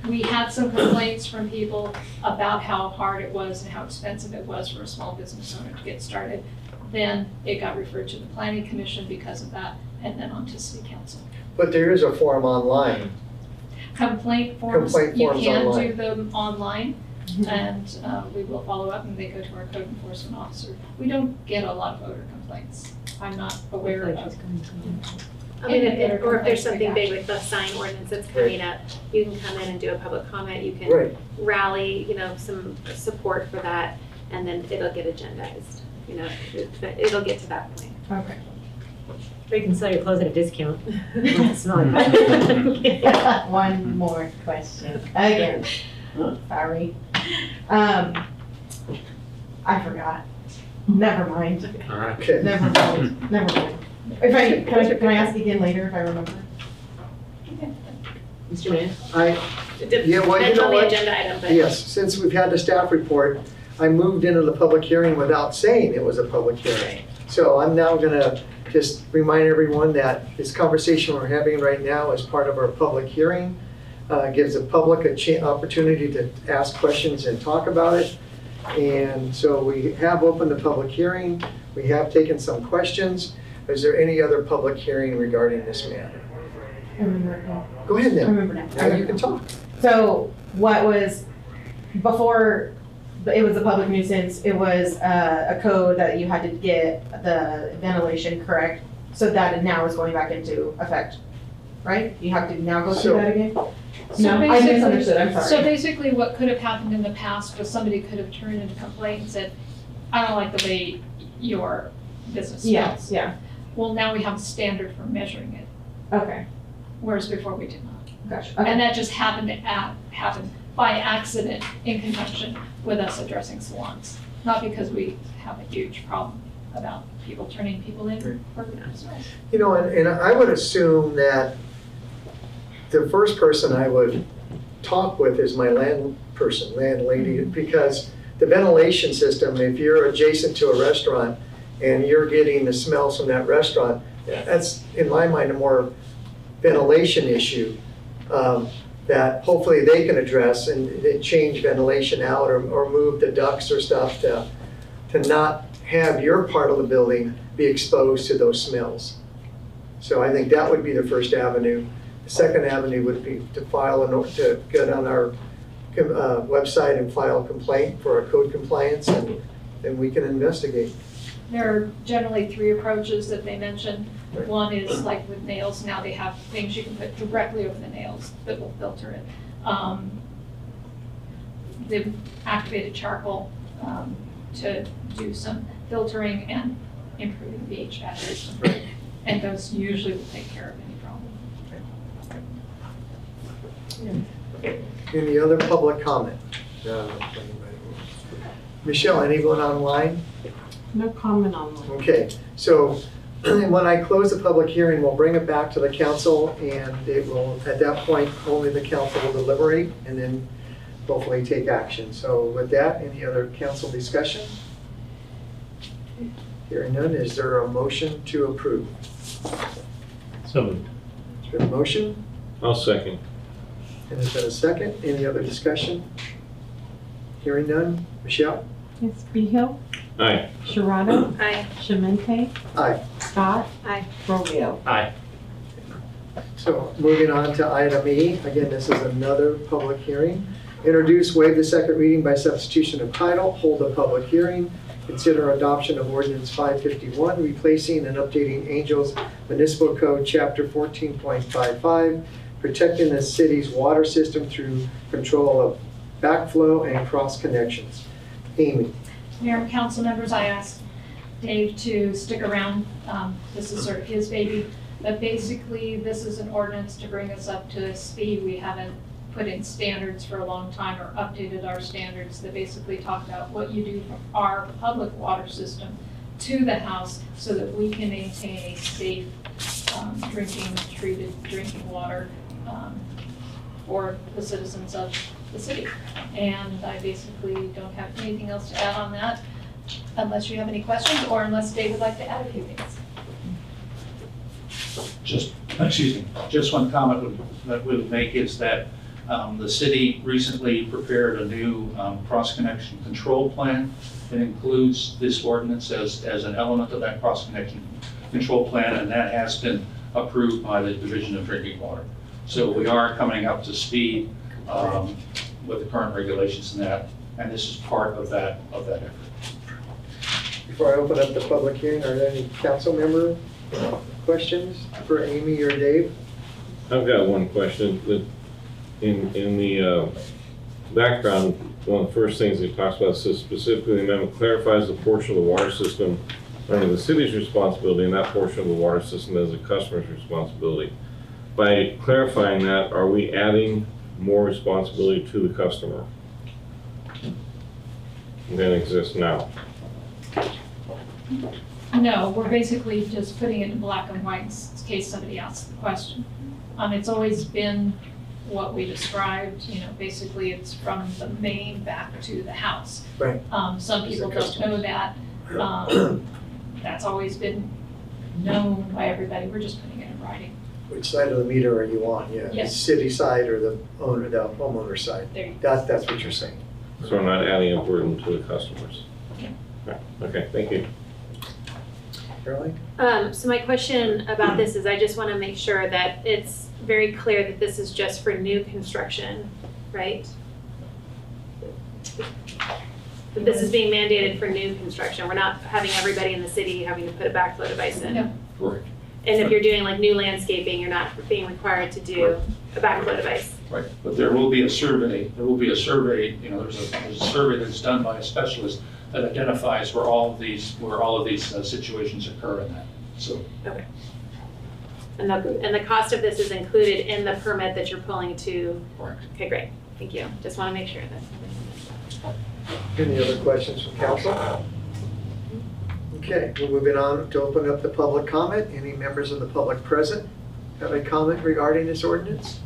we had some complaints from people about how hard it was and how expensive it was for a small business owner to get started. Then it got referred to the planning commission because of that, and then on to city council. But there is a form online. Complaint forms, Complaint you forms can online. do them online, and we will follow up, and they go to our code enforcement officer. We don't get a lot of odor complaints. I'm not aware of. I mean, or if there's something big like the sign ordinance that's coming up, you can come in and do a public comment, you can Right. rally, some support for that, and then it'll get agendized, it'll get to that point. Okay. Or you can sell your clothes at a discount. It's not like that. One more question again. Sorry. I forgot. Never mind. All right. Okay. Never mind. Never mind. Can I ask again later if I remember? Mr. Mayor? Yeah, well, you Depends know on the what? agenda item, but. Yes, since we've had the staff report, I moved into the public hearing without saying it was a public hearing. So I'm now gonna just remind everyone that this conversation we're having right now is part of our public hearing. Gives the public opportunity to ask questions and talk about it. And so we have opened the public hearing. We have taken some questions. Is there any other public hearing regarding this matter? I remember now. Go ahead I then. remember now. Now you can talk. So what was, before it was a public nuisance, it was a code that you had to get the ventilation correct. So that now is going back into effect, right? You have to now go through that again? So No, I basically- misunderstood, I'm So sorry. basically, what could have happened in the past was somebody could have turned in a complaint and said, I don't like the way your business smells. Yes, yeah, Well, now we have a standard for measuring it, okay, whereas before we did not. gotcha. And Okay. that just happened to happen by accident in conjunction with us addressing salons. Not because we have a huge problem about people turning people in for smells. You know, and I would assume that the first person I would talk with is my landlady, because the ventilation system, if you're adjacent to a restaurant and you're getting the smells from that restaurant, that's, in my mind, a more ventilation issue that hopefully they can address and they change ventilation out or move the ducts or stuff to not have your part of the building be exposed to those smells. So I think that would be the first avenue. The second avenue would be to to get on our website and file a complaint for a code compliance, and then we can investigate. There are generally three approaches that they mentioned. Right. One is like with nails, now they have things you can put directly over the nails that will filter it. They've activated charcoal to do some filtering and improving the HVAC system. And those usually will take care of any problem. Any other public comment? Michelle, anyone online? No comment online. Okay, so when I close the public hearing, we'll bring it back to the council, and it will, at that point, only the council will deliberate and then hopefully take action. So with that, any other council discussion? Hearing none, is there a motion to approve? So moved. Is there a motion? I'll second. And is there a second? Any other discussion? Hearing none, Michelle? Yes, Behill, Aye. Sharada, Aye. Shemente, Aye. Scott. Aye. Rovio. Aye. So moving on to item E, again, this is another public hearing. Introduce, waive the second reading by substitution of title, hold a public hearing, consider adoption of ordinance 551, replacing and updating Angels Municipal Code, Chapter 14.55, protecting the city's water system through control of backflow and cross connections. Amy. Mayor and council members, I asked Dave to stick around. This is sort of his baby. But basically, this is an ordinance to bring us up to speed. We haven't put in standards for a long time or updated our standards that basically talk about what you do from our public water system to the house so that we can maintain a safe treated drinking water for the citizens of the city. And I basically don't have anything else to add on that, unless you have any questions or unless Dave would like to add a few things. Just one comment that we'll make is that the city recently prepared a new cross-connection control plan. It includes this ordinance as an element of that cross-connection control plan, and that has been approved by the Division of Drinking Water. So we are coming up to speed with the current regulations and this is part of that effort. Before I open up the public hearing, are there any council member questions for Amy or Dave? I've got one question. In the background, one of the first things he talks about says specifically the amendment clarifies the portion of the water system under the city's responsibility and that portion of the water system as a customer's responsibility. By clarifying that, are we adding more responsibility to the customer than exists now? No, we're basically just putting it in black and white in case somebody asks the question. It's always been what we described, you know, basically it's from the main back to the house. Right. Some people don't know that. That's always been known by everybody. We're just putting it in writing. Which side of the meter are you on? Yeah, the Yes. city side or the owner, the homeowner side? There you go. That's what you're saying. So we're not adding a burden to the customers. Okay. Right. Okay, thank you. Caroline? So my question about this is I just want to make sure that it's very clear that this is just for new construction, right? That this is being mandated for new construction. We're not having everybody in the city having to put a backflow device in. No. Correct. And if you're doing like new landscaping, you're not being required to do a backflow device. Right, but there will be a survey, you know, there's a survey that's done by a specialist that identifies where all of these situations occur in that, so. Okay. And the cost of this is included in the permit that you're pulling to? Correct. Okay, great. Thank you. Just want to make sure that. Any other questions from council? Okay, we're moving on to open up the public comment. Any members of the public present have a comment regarding this ordinance?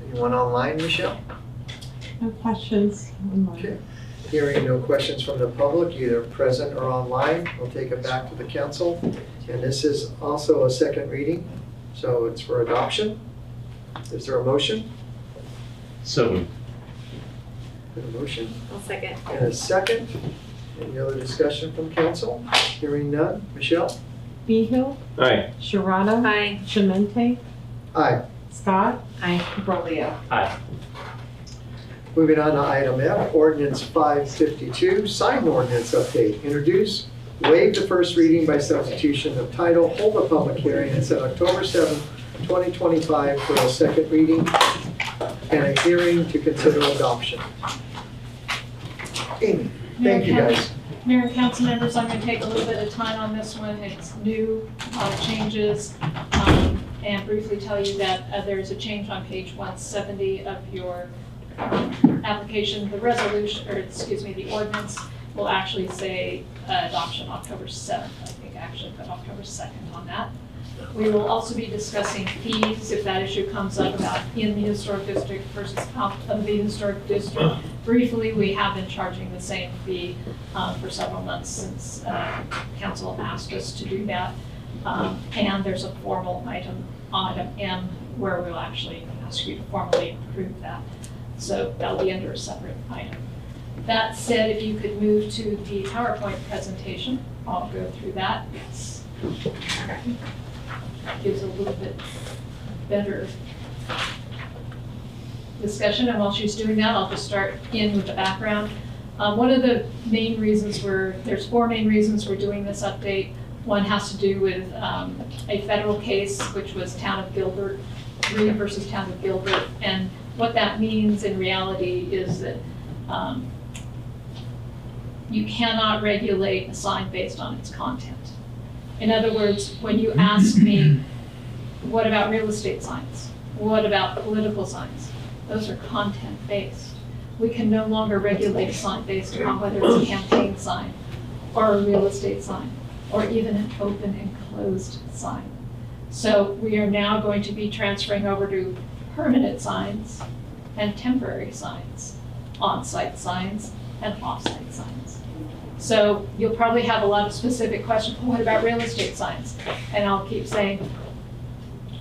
Anyone online, Michelle? No questions. Okay. Hearing no questions from the public, either present or online, we'll take it back to the council. And this is also a second reading, so it's for adoption. Is there a motion? So A motion I'll second. and a second. Any other discussion from council? Hearing none. Michelle? Behill, Aye. Sharada, Aye. Shemente, Aye. Scott, Aye. Brolio. Aye. Moving on to item F, ordinance 552, sign ordinance update. Introduce, waive the first reading by substitution of title, hold a public hearing, and set October 7, 2025 for a second reading and a hearing to consider adoption. Amy, thank you guys. Mayor and council members, I'm going to take a little bit of time on this one. It's new, a lot of changes, and briefly tell you that there's a change on page 170 of your application. The resolution, or excuse me, the ordinance will actually say adoption October 7th. I think I actually put October 2nd on that. We will also be discussing fees if that issue comes up about in the historic district versus out of the historic district. Briefly, we have been charging the same fee for several months since council asked us to do that. And there's a formal item M where we'll actually ask you to formally approve that. So that'll be under a separate item. That said, if you could move to the PowerPoint presentation, I'll go through that. Yes. Gives a little bit better discussion, and while she's doing that, I'll just start in with the background. One of the main reasons there's four main reasons we're doing this update. One has to do with a federal case, which was Town of Gilbert, Green versus Town of Gilbert, and what that means in reality is that you cannot regulate a sign based on its content. In other words, when you ask me, what about real estate signs? What about political signs? Those are content-based. We can no longer regulate a sign based on whether it's a campaign sign or a real estate sign or even an open and closed sign. So we are now going to be transferring over to permanent signs and temporary signs, on-site signs and off-site signs. So you'll probably have a lot of specific questions. What about real estate signs? And I'll keep saying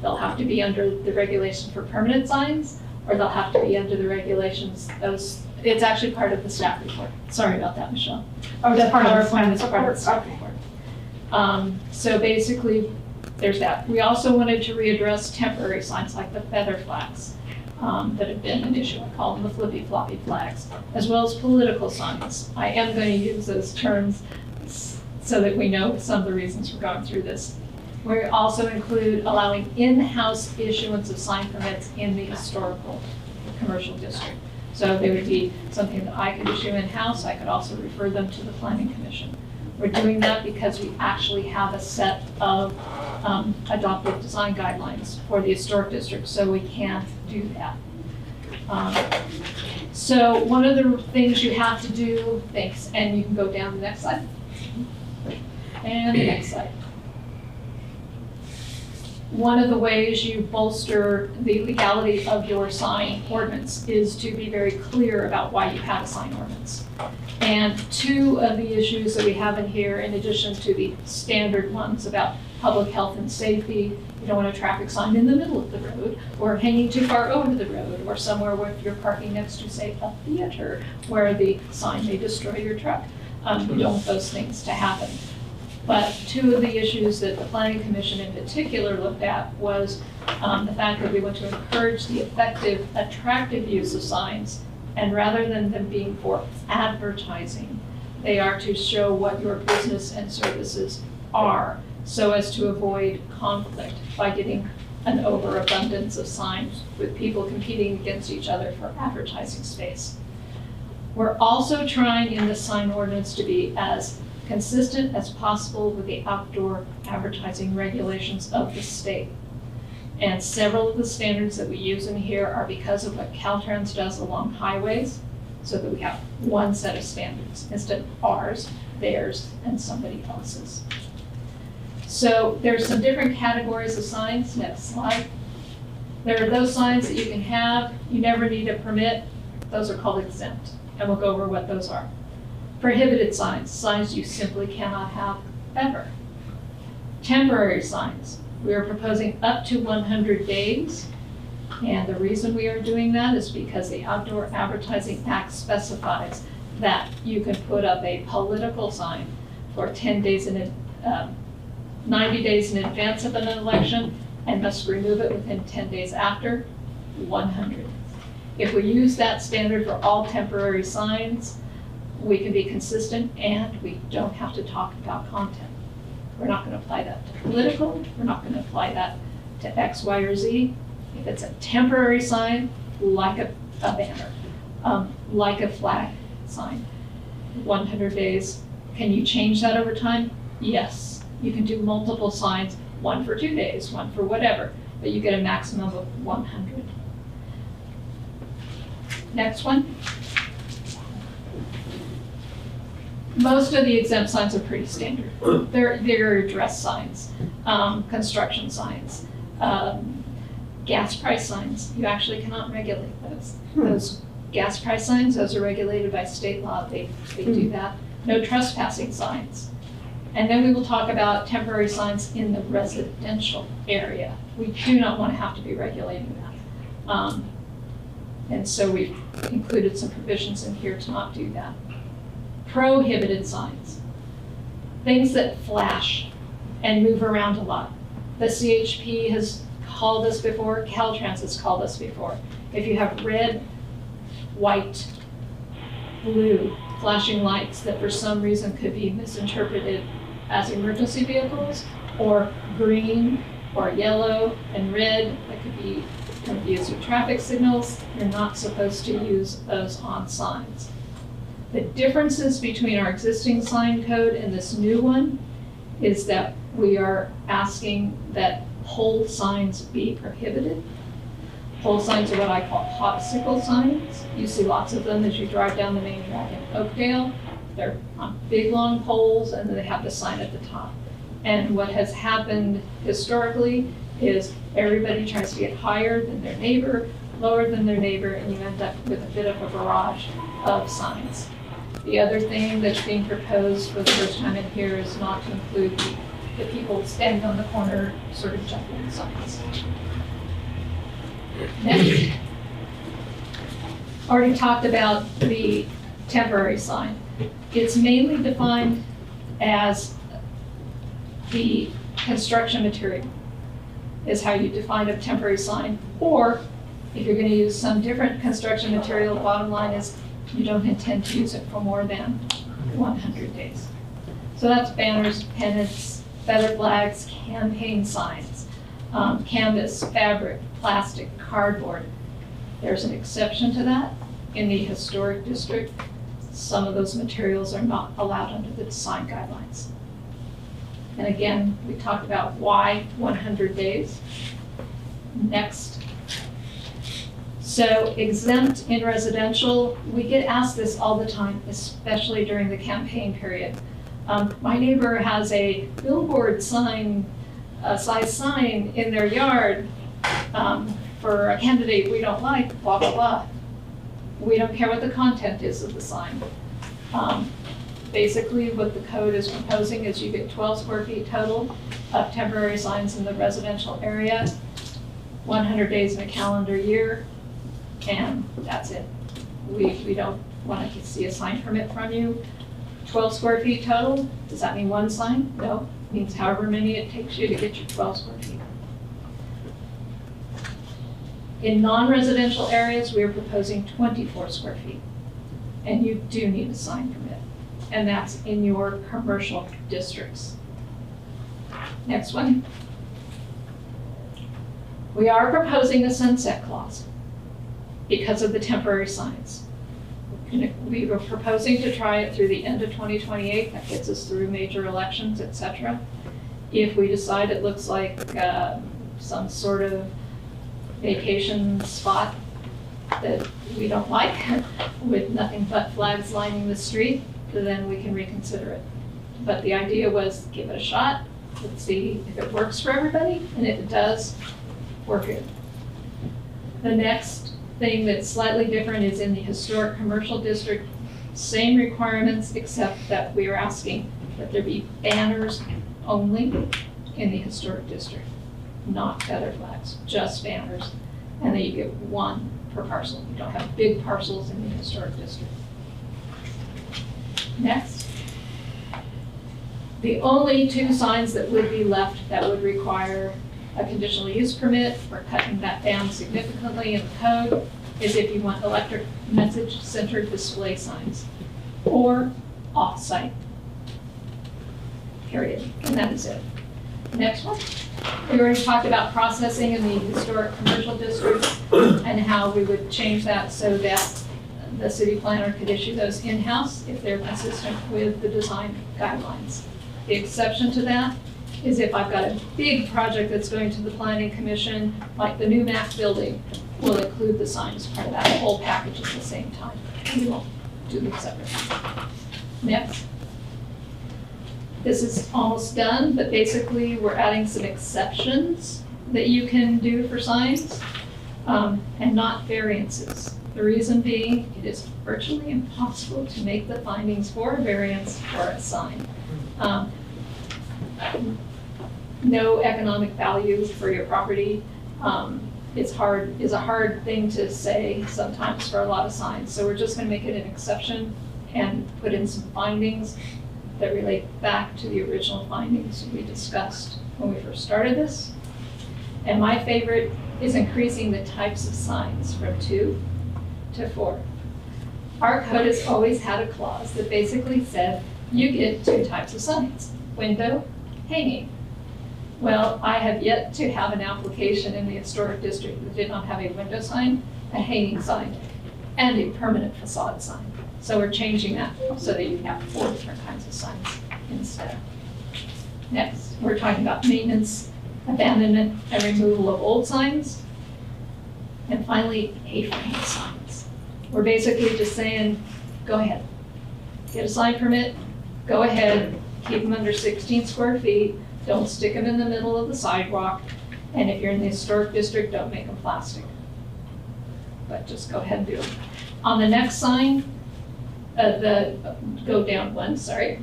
they'll have to be under the regulation for permanent signs, or they'll have to be under the regulations. It's actually part of the staff report. Sorry about that, Michelle. Oh, that's part of the PowerPoint is part of the staff report. So basically, there's that. We also wanted to readdress temporary signs like the feather flags that have been an issue. We call them the flippy floppy flags, as well as political signs. I am going to use those terms so that we know some of the reasons we're going through this. We also include allowing in-house issuance of sign permits in the historical commercial district. So they would be something that I could issue in-house. I could also refer them to the Planning Commission. We're doing that because we actually have a set of adopted design guidelines for the historic district, so we can do that. So one of the things you have to do, thanks, and you can go down the next slide. And the next slide. one of the ways you bolster the legality of your sign ordinance is to be very clear about why you have a sign ordinance. And two of the issues that we have in here, in addition to the standard ones about public health and safety, you don't want a traffic sign in the middle of the road, or hanging too far over the road, or somewhere where you're parking next to, say, a theater, where the sign may destroy your truck. You don't want those things to happen. But two of the issues that the Planning Commission in particular looked at was the fact that we want to encourage the effective, attractive use of signs, and rather than them being for advertising, they are to show what your business and services are, so as to avoid conflict by getting an overabundance of signs with people competing against each other for advertising space. We're also trying in the sign ordinance to be as consistent as possible with the outdoor advertising regulations of the state. And several of the standards that we use in here are because of what Caltrans does along highways, so that we have one set of standards instead of ours, theirs, and somebody else's. So there's some different categories of signs. Next slide. There are those signs that you can have, you never need a permit. Those are called exempt, and we'll go over what those are. Prohibited signs, signs you simply cannot have ever. Temporary signs, we are proposing up to 100 days. And the reason we are doing that is because the Outdoor Advertising Act specifies that you can put up a political sign for 10 days 90 days in advance of an election and must remove it within 10 days after. 100. If we use that standard for all temporary signs, we can be consistent and we don't have to talk about content. We're not going to apply that to political, we're not going to apply that to X, Y, or Z. If it's a temporary sign, like a banner, like a flag sign, 100 days. Can you change that over time? Yes. You can do multiple signs, one for 2 days, one for whatever, but you get a maximum of 100. Next one. Most of the exempt signs are pretty standard. They're address signs, construction signs, gas price signs. You actually cannot regulate those. Those gas price signs, those are regulated by state law. They do that. No trespassing signs. And then we will talk about temporary signs in the residential area. We do not want to have to be regulating that. And so we've included some provisions in here to not do that. Prohibited signs, things that flash and move around a lot. The CHP has called us before, Caltrans has called us before. If you have red, white, blue flashing lights that for some reason could be misinterpreted as emergency vehicles, or green or yellow and red that could be confused with traffic signals, you're not supposed to use those on signs. The differences between our existing sign code and this new one is that we are asking that pole signs be prohibited. Pole signs are what I call popsicle signs. You see lots of them as you drive down the main drag in Oakdale. They're on big long poles and then they have the sign at the top. And what has happened historically is everybody tries to get higher than their neighbor, lower than their neighbor, and you end up with a bit of a barrage of signs. The other thing that's being proposed for the first time in here is not to include the people standing on the corner sort of jumping signs. Next. Already talked about the temporary sign. It's mainly defined as the construction material is how you define a temporary sign. Or if you're going to use some different construction material, the bottom line is you don't intend to use it for more than 100 days. So that's banners, pennants, feather flags, campaign signs, canvas, fabric, plastic, cardboard. There's an exception to that. In the historic district, some of those materials are not allowed under the design guidelines. And again, we talked about why 100 days. Next. So exempt in residential, we get asked this all the time, especially during the campaign period. My neighbor has a billboard sign a size sign in their yard for a candidate we don't like, blah, blah, blah. We don't care what the content is of the sign. Basically, what the code is proposing is you get 12 square feet total of temporary signs in the residential area, 100 days in a calendar year, and that's it. We don't want to see a sign permit from you. 12 square feet total, does that mean one sign? No, it means however many it takes you to get your 12 square feet. In non-residential areas, we are proposing 24 square feet, and you do need a sign permit, and that's in your commercial districts. Next one. We are proposing a sunset clause because of the temporary signs. We were proposing to try it through the end of 2028. That gets us through major elections, etc. If we decide it looks like some sort of vacation spot that we don't like, with nothing but flags lining the street, then we can reconsider it. But the idea was give it a shot. Let's see if it works for everybody, and if it does, we're good. The next thing that's slightly different is in the historic commercial district. Same requirements, except that we are asking that there be banners only in the historic district, not feather flags, just banners. And then you get one per parcel. You don't have big parcels in the historic district. Next. The only two signs that would be left that would require a conditional use permit, we're cutting that down significantly in the code, is if you want electric message centered display signs or off-site, period, and that is it. Next one. We already talked about processing in the historic commercial districts and how we would change that so that the city planner could issue those in-house if they're consistent with the design guidelines. The exception to that is if I've got a big project that's going to the planning commission, like the new Mac building, we'll include the sign as part of that whole package at the same time. We won't do them separately. Next. This is almost done, but basically we're adding some exceptions that you can do for signs and not variances. The reason being, it is virtually impossible to make the findings for a variance for a sign. No economic value for your property. Is a hard thing to say sometimes for a lot of signs. So we're just going to make it an exception and put in some findings that relate back to the original findings we discussed when we first started this. And my favorite is increasing the types of signs from 2 to 4. Our code has always had a clause that basically said you get 2 types of signs, window, hanging. Well, I have yet to have an application in the historic district that did not have a window sign, a hanging sign, and a permanent facade sign. So we're changing that so that you can have 4 different kinds of signs instead. Next, we're talking about maintenance, abandonment, and removal of old signs. And finally, A-frame signs. We're basically just saying, go ahead, get a sign permit, go ahead, keep them under 16 square feet, don't stick them in the middle of the sidewalk, and if you're in the historic district, don't make them plastic. But just go ahead and do it. On the next sign, go down one, sorry.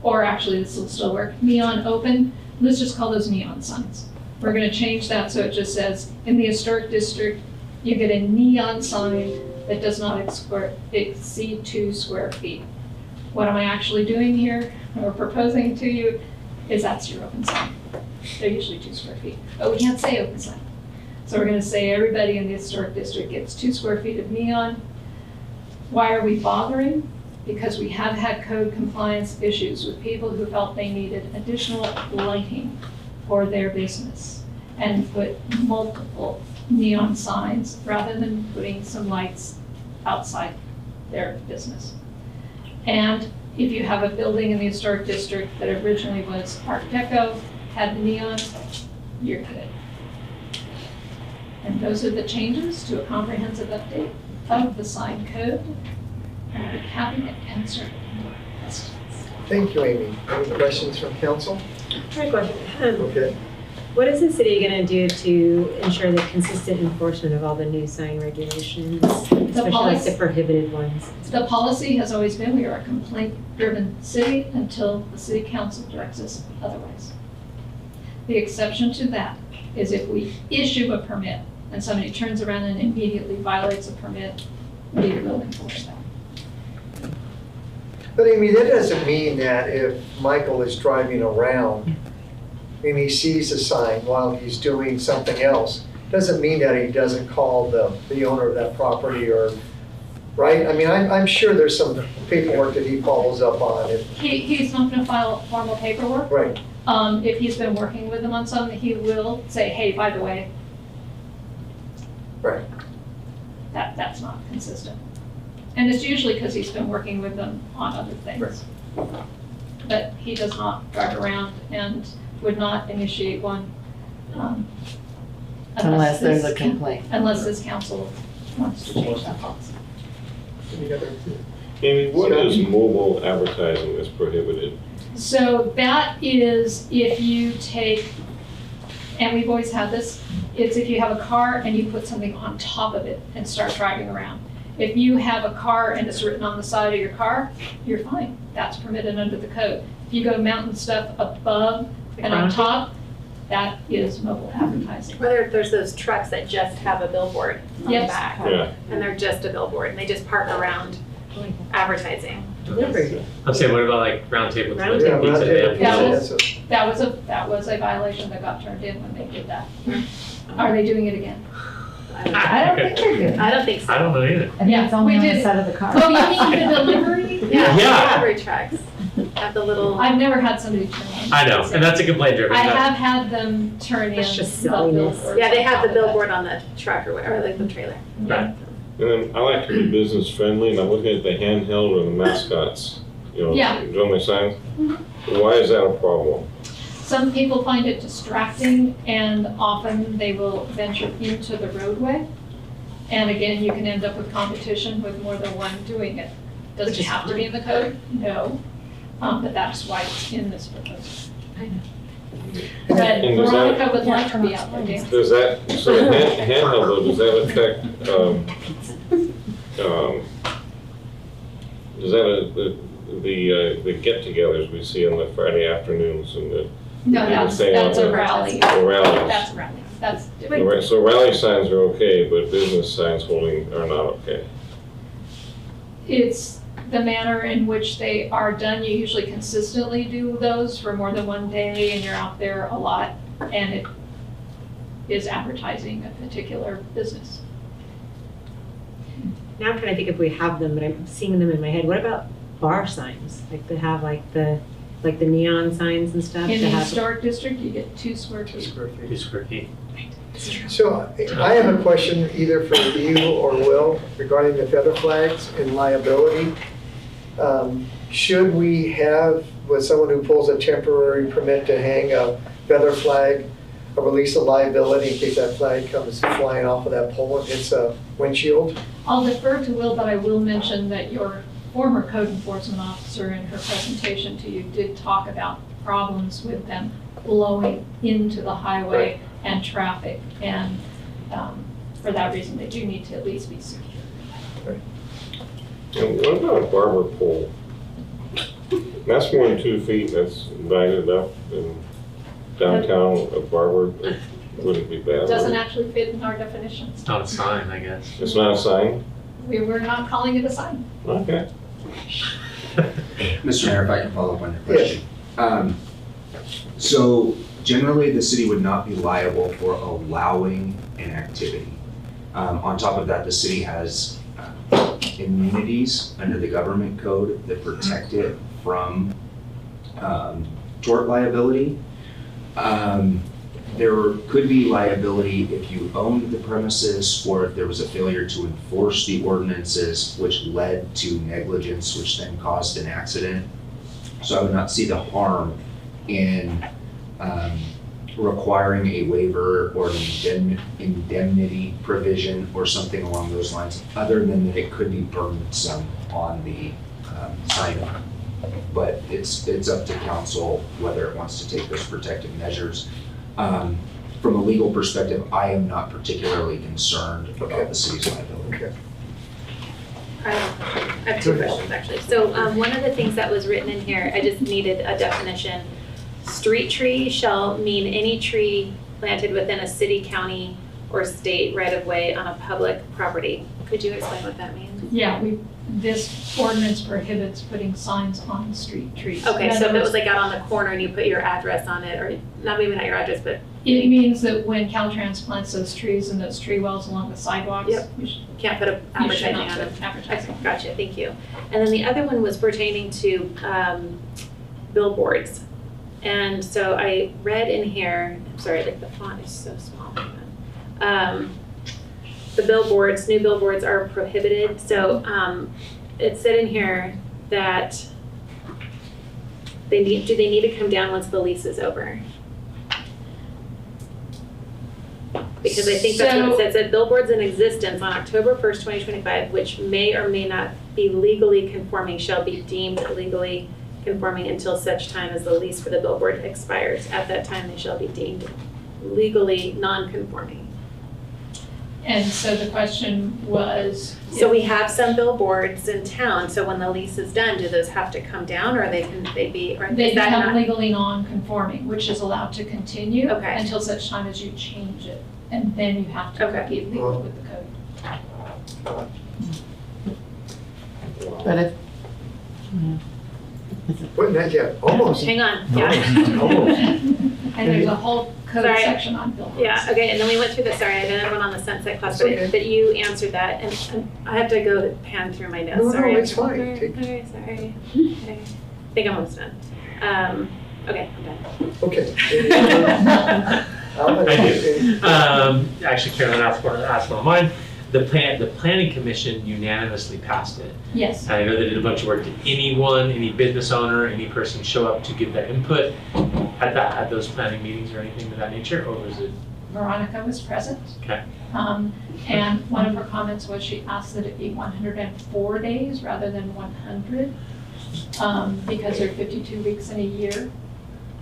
Or actually, this will still work. Neon open, let's just call those neon signs. We're gonna change that so it just says, in the historic district, you get a neon sign that does not exceed 2 square feet. What am I actually doing here, or proposing to you, is that's your open sign. They're usually 2 square feet, but we can't say open sign. So we're gonna say everybody in the historic district gets 2 square feet of neon. Why are we bothering? Because we have had code compliance issues with people who felt they needed additional lighting for their business and put multiple neon signs rather than putting some lights outside their business. And if you have a building in the historic district that originally was Art Deco, had the neon, you're good. And those are the changes to a comprehensive update of the sign code. And I'd be happy to answer any questions. Thank you, Amy. Any questions from council? My question, Okay. what is the city gonna do to ensure the consistent enforcement of all the new sign regulations, especially like the policy- prohibited ones? The policy has always been, we are a complaint-driven city until the city council directs us otherwise. The exception to that is if we issue a permit and somebody turns around and immediately violates a permit, we will enforce that. But I mean, that doesn't mean that if Michael is driving around and he sees a sign while he's doing something else, doesn't mean that he doesn't call the owner of that property or, right? I mean, I'm sure there's some paperwork that he follows up on. He's not gonna file formal paperwork. Right. If he's been working with them on something, he will say, hey, by the way. Right. That's not consistent. And it's usually because he's been working with them on other things. But he does not drive around and would not initiate one. Unless there's a this complaint. Unless this council wants to change that policy. Amy, what is mobile advertising that's prohibited? So that is if you take, and we've always had this, it's if you have a car and you put something on top of it and start driving around. If you have a car and it's written on the side of your car, you're fine. That's permitted under the code. If you go mounting stuff above and on top, that is mobile advertising. Whether there's those trucks that just have a billboard on the Yes. back. Yeah. And they're just a billboard and they just park around advertising. I'm saying, what about like Round Table Round Pizza? Table. Pizza Day? That was a violation that got turned in when they did that. Are they doing it again? I don't think they're good. I don't think so. I don't know either. I think it's only we on the did. side of the car. Oh, you mean the delivery? Yeah, Yeah. delivery trucks have the little. I've never had somebody turn in. I know, and that's a complaint driven. I have had them turn in. That's just the silliness. billboards Yeah, they on have top the of it. billboard on the truck or whatever, like the trailer. Right. And then I like to be business friendly, and I'm looking at the handheld or the mascots, you know, Yeah. on the signs. Why is that a problem? Some people find it distracting and often they will venture into the roadway. And again, you can end up with competition with more than one doing it. Does it have to be in the code? No. But that's why it's in this proposal. But And does that- Veronica would like to be out there dancing. Does that, so the handheld though, does that affect, does that, the get-togethers we see on the Friday afternoons and the. No, people that's staying out a there? rally. The rallies. That's a rally. That's different. Right, so rally signs are okay, but business signs holding are not okay. It's the manner in which they are done. You usually consistently do those for more than one day and you're out there a lot and it is advertising a particular business. Now I'm trying to think if we have them, but I'm seeing them in my head. What about bar signs? Like they have like the neon signs and stuff? In to the have- historic district, you get 2 square feet. 2 square feet. So I have a question either for you or Will regarding the feather flags and liability. Should we have, with someone who pulls a temporary permit to hang a feather flag, a release of liability in case that flag comes flying off of that pole and hits a windshield? I'll defer to Will, but I will mention that your former code enforcement officer in her presentation to you did talk about problems with them blowing into the highway and traffic. And for that reason, they do need to at least be secure. And what about a barber pole? That's more than 2 feet, that's divided up in downtown, a barber wouldn't be bad. It doesn't actually fit in our definitions. It's not a sign, I guess. It's not a sign? We're not calling it a sign. Okay. Mr. Mayor, if I can follow up on your question. So generally, the city would not be liable for allowing an activity. On top of that, the city has immunities under the government code that protect it from tort liability. There could be liability if you owned the premises or if there was a failure to enforce the ordinances which led to negligence, which then caused an accident. So I would not see the harm in requiring a waiver or an indemnity provision or something along those lines, other than that it could be burdensome on the sign owner. but it's up to council whether it wants to take those protective measures. From a legal perspective, I am not particularly concerned about the city's liability. Okay. I have two questions actually. So one of the things that was written in here, I just needed a definition. Street tree shall mean any tree planted within a city, county, or state right of way on a public property. Could you explain what that means? Yeah, this ordinance prohibits putting signs on street trees. Okay, so if it was like out on the corner and you put your address on it, or not maybe not your address, but. It means that when Caltrans plants those trees and those tree wells along the sidewalks. Yep. Can't put advertising on them. Advertising. Okay, gotcha, thank you. And then the other one was pertaining to billboards. And so I read in here, I'm sorry, like the font is so small. The billboards, new billboards are prohibited. So it said in here that do they need to come down once the lease is over? Because I think that's what it says, that billboards in existence on October 1st, 2025, which may or may not be legally conforming, shall be deemed legally conforming until such time as the lease for the billboard expires. At that time, they shall be deemed legally non-conforming. And so the question was. So we have some billboards in town, so when the lease is done, do those have to come down, or they become legally non-conforming, which is allowed to continue Okay. until such time as you change it. And then you have to be legal with the code. But if, Wait, not yet, almost. Hang on, yeah. Almost. And there's a whole code Sorry. section on billboards. Yeah, okay, and then we went through this, sorry, I didn't run on the sunset class, but you answered that, and I have to go pan through my notes, No, sorry. it's fine. Okay, sorry. Okay. I think I'm almost done. Okay, I'm done. Okay. I do. Actually, Carolyn asked one of mine. The planning commission unanimously passed it. Yes. And I know they did a bunch of work. Did anyone, any business owner, any person show up to give their input at those planning meetings or anything of that nature, or was it? Veronica was present. Okay. And one of her comments was she asked that it be 104 days rather than 100, because there are 52 weeks in a year.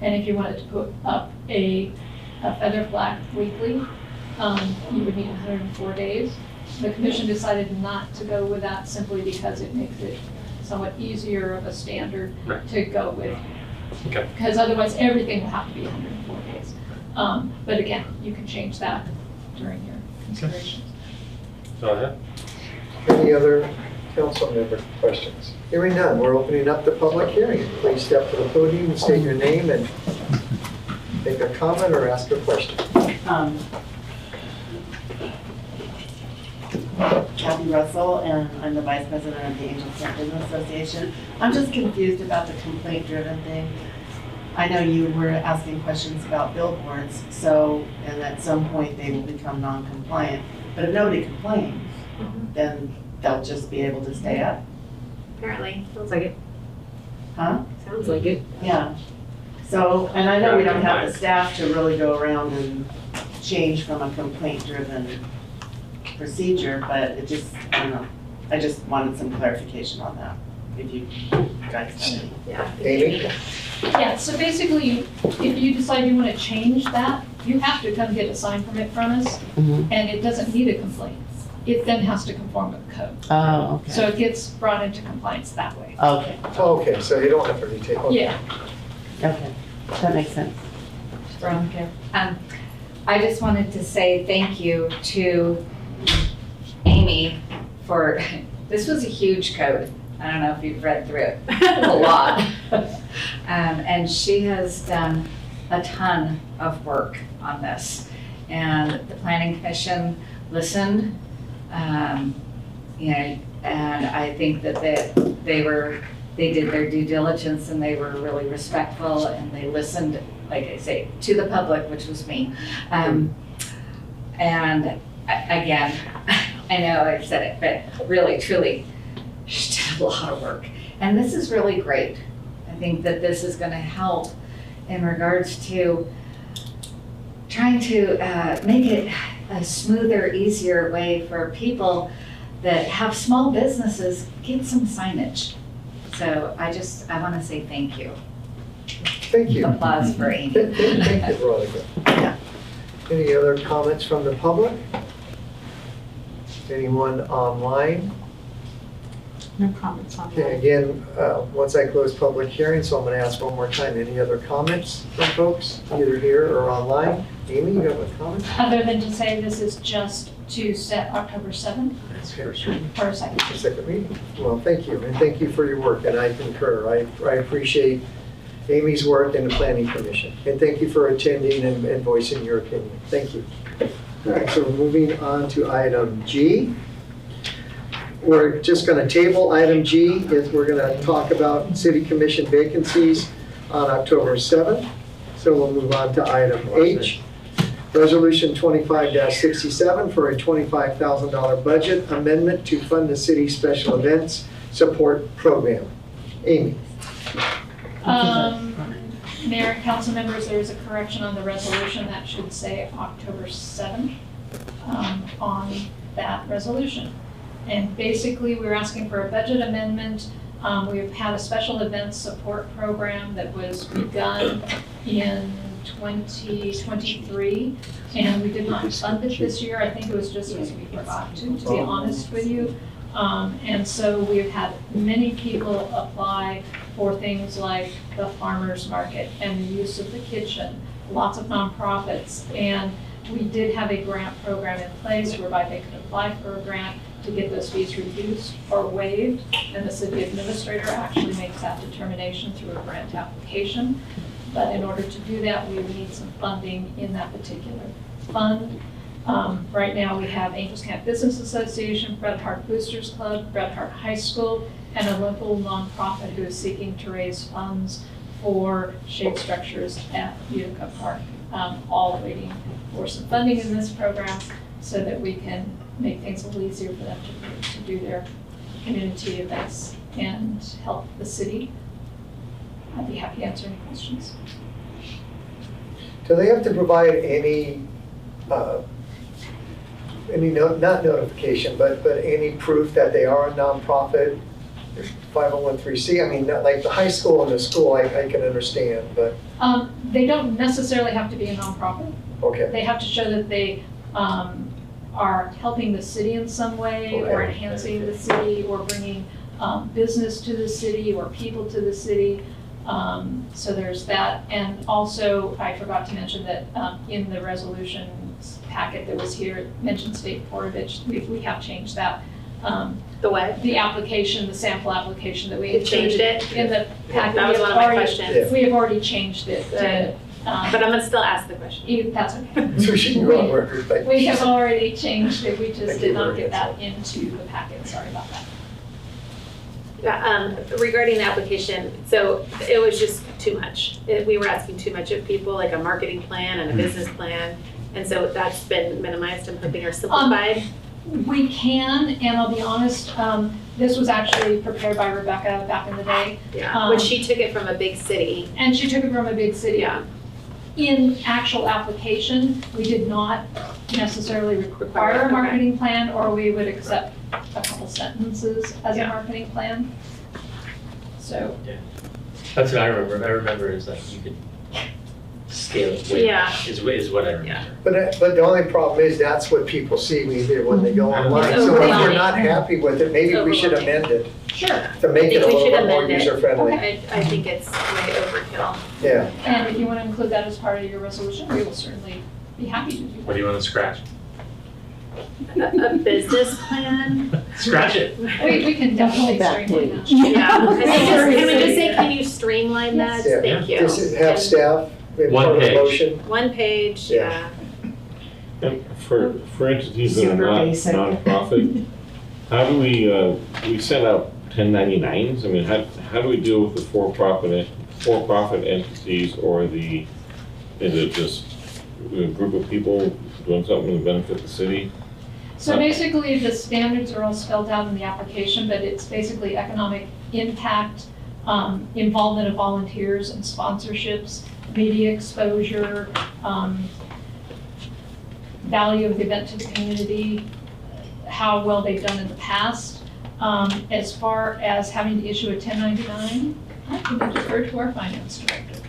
And if you wanted to put up a feather flag weekly, you would need 104 days. The commission decided not to go with that simply because it makes it somewhat easier of a standard to go with. Okay. Because otherwise everything will have to be 104 days. But again, you can change that during your considerations. Go ahead. Any other council member questions? Hearing none, we're opening up the public hearing. Please step to the podium and state your name and make a comment or ask a question. Kathy Russell, and I'm the vice president of the Angels Camp Business Association. I'm just confused about the complaint-driven thing. I know you were asking questions about billboards, and at some point they will become non-compliant. But if nobody complains, then they'll just be able to stay up. Apparently, sounds like it. Huh? Sounds like it. Yeah. So, and I know we don't have the staff to really go around and change from a complaint-driven procedure, but it just, I don't know. I just wanted some clarification on that, if you guys have any. Yeah. Amy? Yeah, so basically, if you decide you want to change that, you have to come get a sign permit from us, and it doesn't need a complaint. It then has to conform with the code. Oh, okay. So it gets brought into compliance that way. Okay. Okay, so you don't have to retake. Okay. Yeah. Okay, that makes sense. Veronica. I just wanted to say thank you to Amy for, this was a huge code. I don't know if you've read through it, a lot. And she has done a ton of work on this. And the Planning Commission listened, and I think that they did their due diligence, and they were really respectful, and they listened, like I say, to the public, which was me. And again, I know I've said it, but really, truly, she did a lot of work. And this is really great. I think that this is going to help in regards to trying to make it a smoother, easier way for people that have small businesses get some signage. So I want to say thank you. Thank you. Applause for Amy. Thank you, Veronica. Yeah. Any other comments from the public? Anyone online? No comments on Okay, that. again, once I close public hearing, so I'm going to ask one more time, any other comments from folks, either here or online? Amy, you have a comment? Other than to say this is just to set October 7th for a second. The second meeting. Well, thank you, and thank you for your work, and I concur. I appreciate Amy's work and the Planning Commission, and thank you for attending and voicing your opinion. Thank you. All right, so we're moving on to item G. We're just going to table item G. We're going to talk about city commission vacancies on October 7th. So we'll move on to item H. Resolution 25-67 for a $25,000 budget amendment to fund the city special events support program. Amy. Mayor and council members, there is a correction on the resolution that should say October 7th on that resolution. And basically, we're asking for a budget amendment. We've had a special events support program that was begun in 2023, and we did not fund it this year. I think it was just because we forgot to be honest with you. And so we've had many people apply for things like the farmer's market and the use of the kitchen, lots of nonprofits. And we did have a grant program in place whereby they could apply for a grant to get those fees reduced or waived. And the city administrator actually makes that determination through a grant application. But in order to do that, we would need some funding in that particular fund. Right now, we have Angels Camp Business Association, Bret Harte Boosters Club, Bret Harte High School, and a local nonprofit who is seeking to raise funds for shade structures at Utica Park, all waiting for some funding in this program so that we can make things a little easier for them to do their community events and help the city. I'd be happy to answer any questions. Do they have to provide any not notification, but any proof that they are a nonprofit? There's 501(c)(3). I mean, not like the high school and the school, I can understand, but. They don't necessarily have to be a nonprofit. Okay. They have to show that they are helping the city in some way, or enhancing the city, or bringing business to the city, or people to the city. So there's that. And also, I forgot to mention that in the resolution packet that was here, it mentioned state portage. We have changed that. The what? The application, the sample application that we You've changed it? in the packet. That was one of my questions. We have already changed it. Good. But I'm gonna still ask the question. That's okay. So she can go on record, but. We have already changed it. We just Thank did you not very get much. that into the packet. Sorry about that. Regarding the application, so it was just too much. We were asking too much of people, like a marketing plan and a business plan. And so that's been minimized and hoping or simplified. We can, and I'll be honest, this was actually prepared by Rebecca back in the day. Yeah, when she took it from a big city. And she took it from a big city. Yeah. In actual application, we did not necessarily require a marketing plan, or we would accept a couple sentences as a marketing plan. So. Yeah. That's what I remember. I remember is that you could scale it way back, is what I remember. Yeah. But the only problem is that's what people see when they go online. So if we're not happy with it, maybe we should amend it Sure. to make it a little bit more user friendly. I think it's way overkill. Yeah. And if you want to include that as part of your resolution, we will certainly be happy to do that. What do you want to scratch? A business plan? Scratch it. We can definitely streamline that. Yeah. Can we just say, can you streamline that? Yeah. Thank you. Just have staff in One part of the page. motion. One page, Yeah. And for entities that are Super not basic. nonprofit, how do we send out 1099s? I mean, how do we deal with the for-profit entities, or is it just a group of people doing something to benefit the city? So basically, the standards are all spelled out in the application, but it's basically economic impact, involvement of volunteers and sponsorships, media exposure, value of the event to the community, how well they've done in the past. As far as having to issue a 1099, I can defer to our finance director.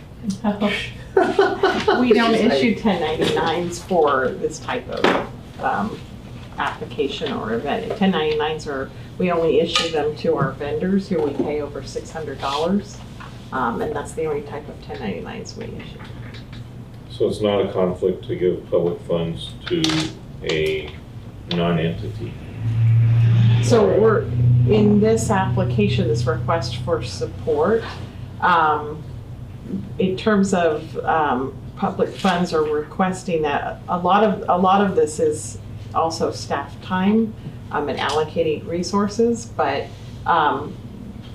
We don't issue 1099s for this type of application or event. 1099s are, we only issue them to our vendors who we pay over $600. And that's the only type of 1099s we issue. So it's not a conflict to give public funds to a non-entity? So we're, in this application, this request for support, in terms of public funds are requesting that a lot of this is also staff time and allocating resources, but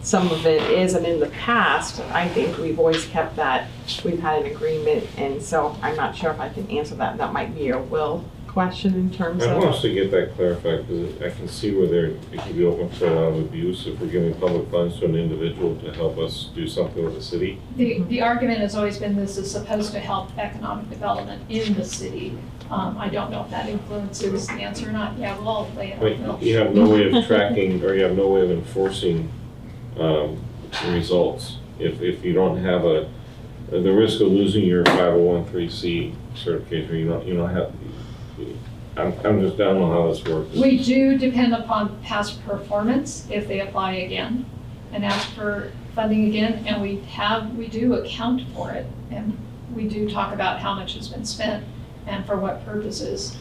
some of it is, and in the past, I think we've always kept that, we've had an agreement, and so I'm not sure if I can answer that. That might be a will question in terms I of. want us to get that clarified, because I can see where it could be open to a lot of abuse if we're giving public funds to an individual to help us do something with the city. The argument has always been this is supposed to help economic development in the city. I don't know if that influences the answer or not. Yeah, we'll all lay it But out. you have no way of tracking, or you have no way of enforcing results. If you don't have the risk of losing your 501(c) certification, you don't have, I'm just, I don't know how this works. We do depend upon past performance if they apply again and ask for funding again, and we do account for it, and we do talk about how much has been spent and for what purposes.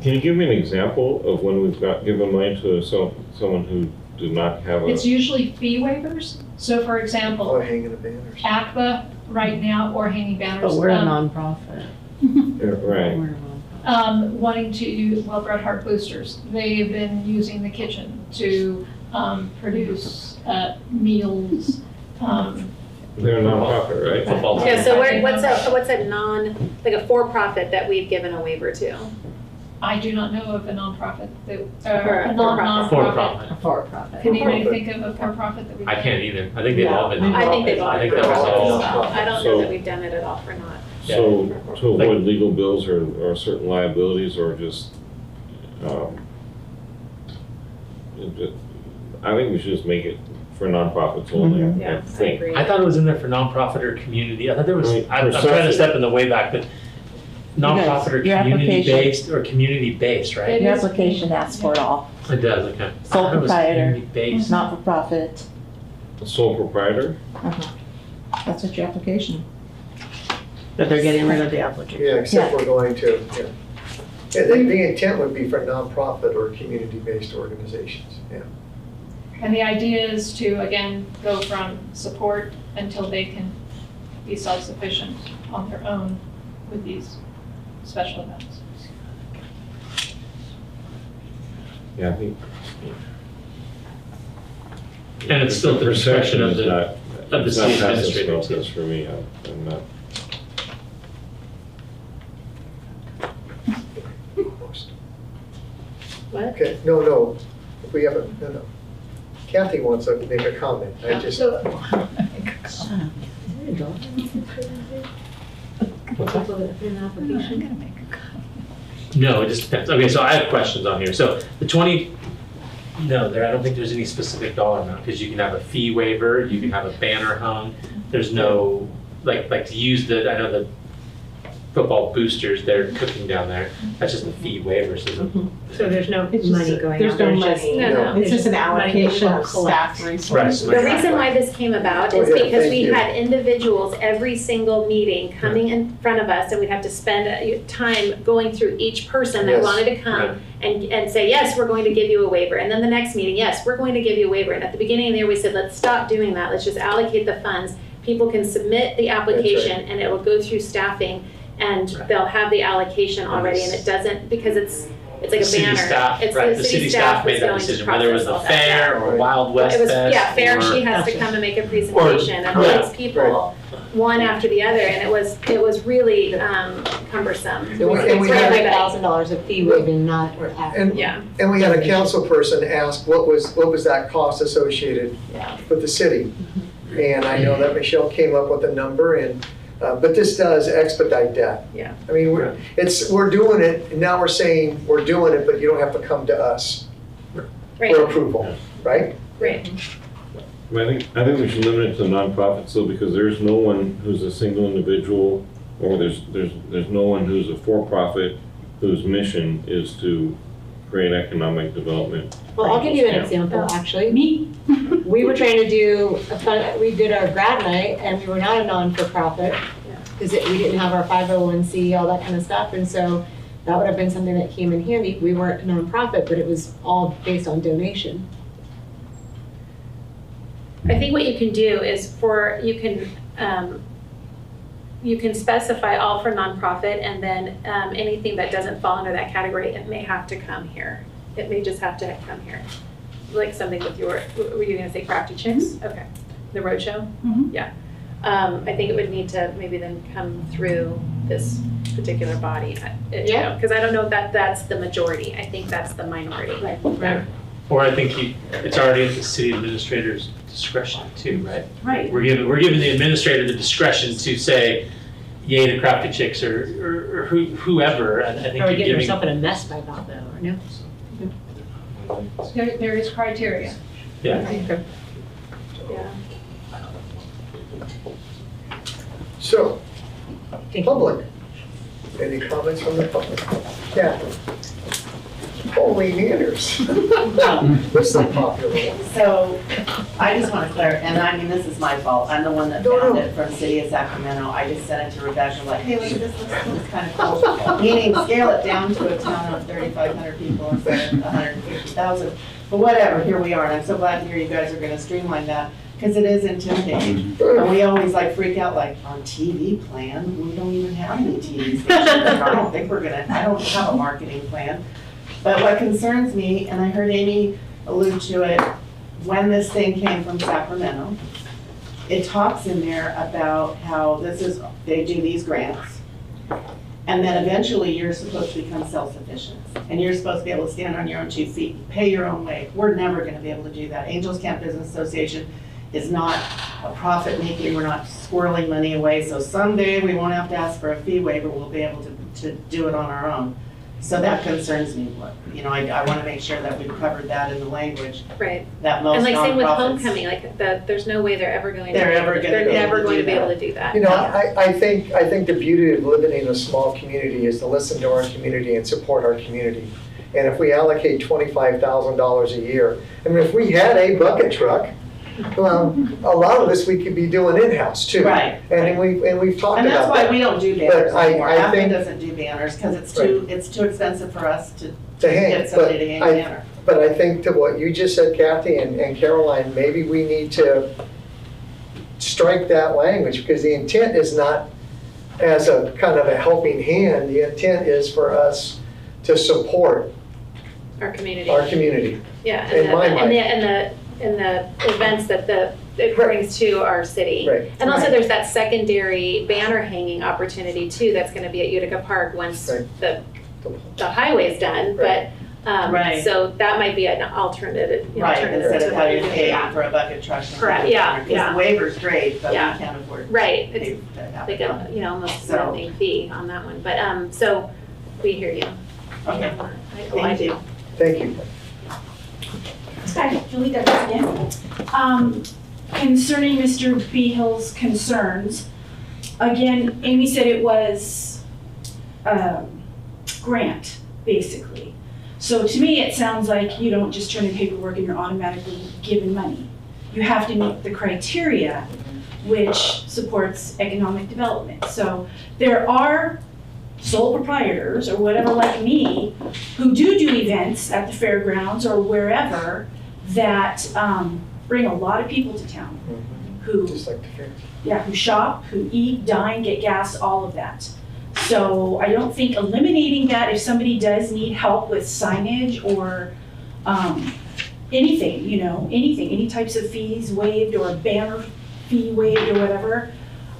Can you give me an example of when we've given money to someone who did not have a? It's usually fee waivers. So for example, Or hanging the banners. ACPA right now, or hanging banners. But we're a nonprofit. Right. Wanting to use, well, Bret Hart Boosters, they've been using the kitchen to produce meals. They're a nonprofit, right? Football team. Yeah, so what's a non, like a for-profit that we've given a waiver to? I do not know of a nonprofit that, Or a a non-nonprofit. For-profit. A for-profit. Can anybody think of a for-profit that we? I can't either. I think they've all been. I think they've all. I think that was all. I don't know that we've done it at all for not. So to avoid legal bills or certain liabilities, or just, I think we should just make it for nonprofits only. Yeah, I think. agree. I thought it was in there for nonprofit or community. I thought there was, I mean, I'm for trying to some- step in the way back, but nonprofit or your community-based, or community-based, right? Your application asks for it all. It does, okay. I Sole thought it was proprietor. community-based. Not for profit. A sole proprietor? That's what your application. But they're getting rid of the application. Yeah, except we're going to, yeah. The intent would be for nonprofit or community-based organizations, yeah. And the idea is to, again, go from support until they can be self-sufficient on their own with these special events. Yeah, I think. And it's still the discretion of Perception the, is of the it's not city passive administrator too. focus for me. I'm not. What? Okay, no, if we haven't, no. Kathy wants to make a comment, I just. No, it just depends. Okay, so I have questions on here. So the 20, no, I don't think there's any specific dollar amount, because you can have a fee waiver, you can have a banner hung. There's no, like to use I know the football boosters, they're cooking down there. That's just a fee waiver, so So there's no It's just- money going there's out, no there's money. just. No. It's just an money allocation that of we'll collect. staff resources. Right. The reason why this came about is Oh, yeah, because thank we you. had individuals every single meeting coming in front of us, and we'd have to spend time going through each person that Yes. wanted to come and say, yes, we're going to give you a waiver. And then the next meeting, yes, we're going to give you a waiver. And at the beginning of the year, we said, let's stop doing that. Let's just allocate the funds. People can submit the application and it will go through staffing, and they'll have the allocation already, and it doesn't, because it's like the a city banner. staff, It's right, the city staff that's made that going to decision, whether it was process the all that, fair or Wild West It was, Fest. yeah, fair, she or- has to come and make a presentation, and all yeah. these people, one after the other, and it was really cumbersome. And we for had- everybody. $1,000 of fee waiving, not half. And, Yeah. and we had a council person ask, what was that cost associated Yeah. with the city? And I know that Michelle came up with a number, and, but this does expedite that. Yeah. I mean, we're doing it, and now we're saying we're doing it, but you don't have to come to us. Right, for approval, right? right. I think we should limit it to nonprofits though, because there's no one who's a single individual, or there's no one who's a for-profit whose mission is to create economic development. Well, I'll give you an example, actually. Me? We were trying to do, we did our grad night, and we were not a non-for-profit, because we didn't have our 501c, all that kind of stuff, and so that would have been something that came in handy. We weren't a nonprofit, but it was all based on donation. I think what you can do is you can specify all for nonprofit, and then anything that doesn't fall under that category, it may have to come here. It may just have to come here. Like something with were you gonna say crafty chicks? Mm-hmm. Okay, the roadshow? Mhm. Yeah. I think it would need to maybe then come through this particular body. Yeah. Because I don't know if that's the majority. I think that's the minority. Right. Or I think it's already at the city administrator's discretion too, right? Right. We're giving the administrator the discretion to say, yay to crafty chicks or whoever, and I think Are we you're getting giving. yourself in a mess by that though, or no? There is criteria. Yeah. Yeah. So, public, any comments from the public? Yeah. Holy manners. This is a popular one. So, I just want to clarify, and I mean, this is my fault, I'm the one that found it from City of Sacramento, I just sent it to Rebecca, like, hey, look at this looks kind of cool. Meaning, scale it down to a town of 3,500 people instead of 150,000. But whatever, here we are, and I'm so glad to hear you guys are gonna streamline that, because it is intimidating. And we always like freak out, like, on TV plan, we don't even have any TV stations, I don't think I don't have a marketing plan. But what concerns me, and I heard Amy allude to it, when this thing came from Sacramento, it talks in there about how they do these grants, and then eventually you're supposed to become self-sufficient. And you're supposed to be able to stand on your own 2 feet, pay your own way. We're never gonna be able to do that. Angels Camp Business Association is not a profit making, we're not squirreling money away, so someday we won't have to ask for a fee waiver, we'll be able to do it on our own. So that concerns me, I wanna make sure that we've covered that in the language. Right. That most And like same with nonprofits- homecoming, like there's no way they're ever going to. They're never going to be able to do that. I think the beauty of living in a small community is to listen to our community and support our community. And if we allocate $25,000 a year, I mean, if we had a bucket truck, well, a lot of this we could be doing in-house too. Right. And we've talked about that. And that's why we don't do banners But anymore. I Apple think- doesn't do banners because it's too expensive for us to hang, get somebody to hang a banner. But I think to what you just said, Kathy and Caroline, maybe we need to strike that language, because the intent is not as a kind of a helping hand. The intent is for us to support Our community. our community. Yeah, in my mind. and the events that it brings to our city. Right. And also Right. there's that secondary banner hanging opportunity too, that's gonna be at Utica Park once Right. the highway's done, Right. but, Right. so that might be an alternative, Right, instead to of what you're having to doing. pay Yeah. for a bucket truck. and Correct, a yeah, banner, 'cause yeah. the waiver's great, but we Yeah. can't afford to Right, pay it's to have like it. a, almost So- nothing fee on that one, but, so, we hear you. Okay, I do. Thank you. Hi, Julie Douglas again. Concerning Mr. Behill's concerns, again, Amy said it was grant, basically. So to me, it sounds like you don't just turn in paperwork and you're automatically given money. You have to meet the criteria which supports economic development. So there are sole proprietors or whatever like me who do events at the fairgrounds or wherever that bring a lot of people to town who, Just like the fair. who shop, who eat, dine, get gas, all of that. So I don't think eliminating that, if somebody does need help with signage or anything, any types of fees waived or a banner fee waived or whatever,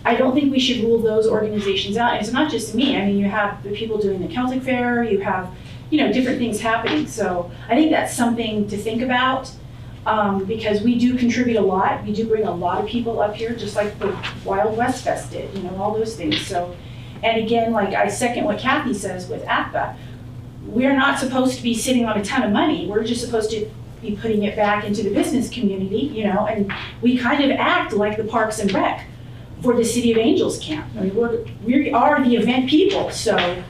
I don't think we should rule those organizations out. And it's not just me. I mean, you have the people doing the Celtic Fair, you have, different things happening. So I think that's something to think about because we do contribute a lot. We do bring a lot of people up here, just like the Wild West Fest did, all those things. So, and again, like I second what Kathy says with APA. We're not supposed to be sitting on a ton of money. We're just supposed to be putting it back into the business community, you know, and we kind of act like the Parks and Rec for the City of Angels Camp. I mean, we are the event people, so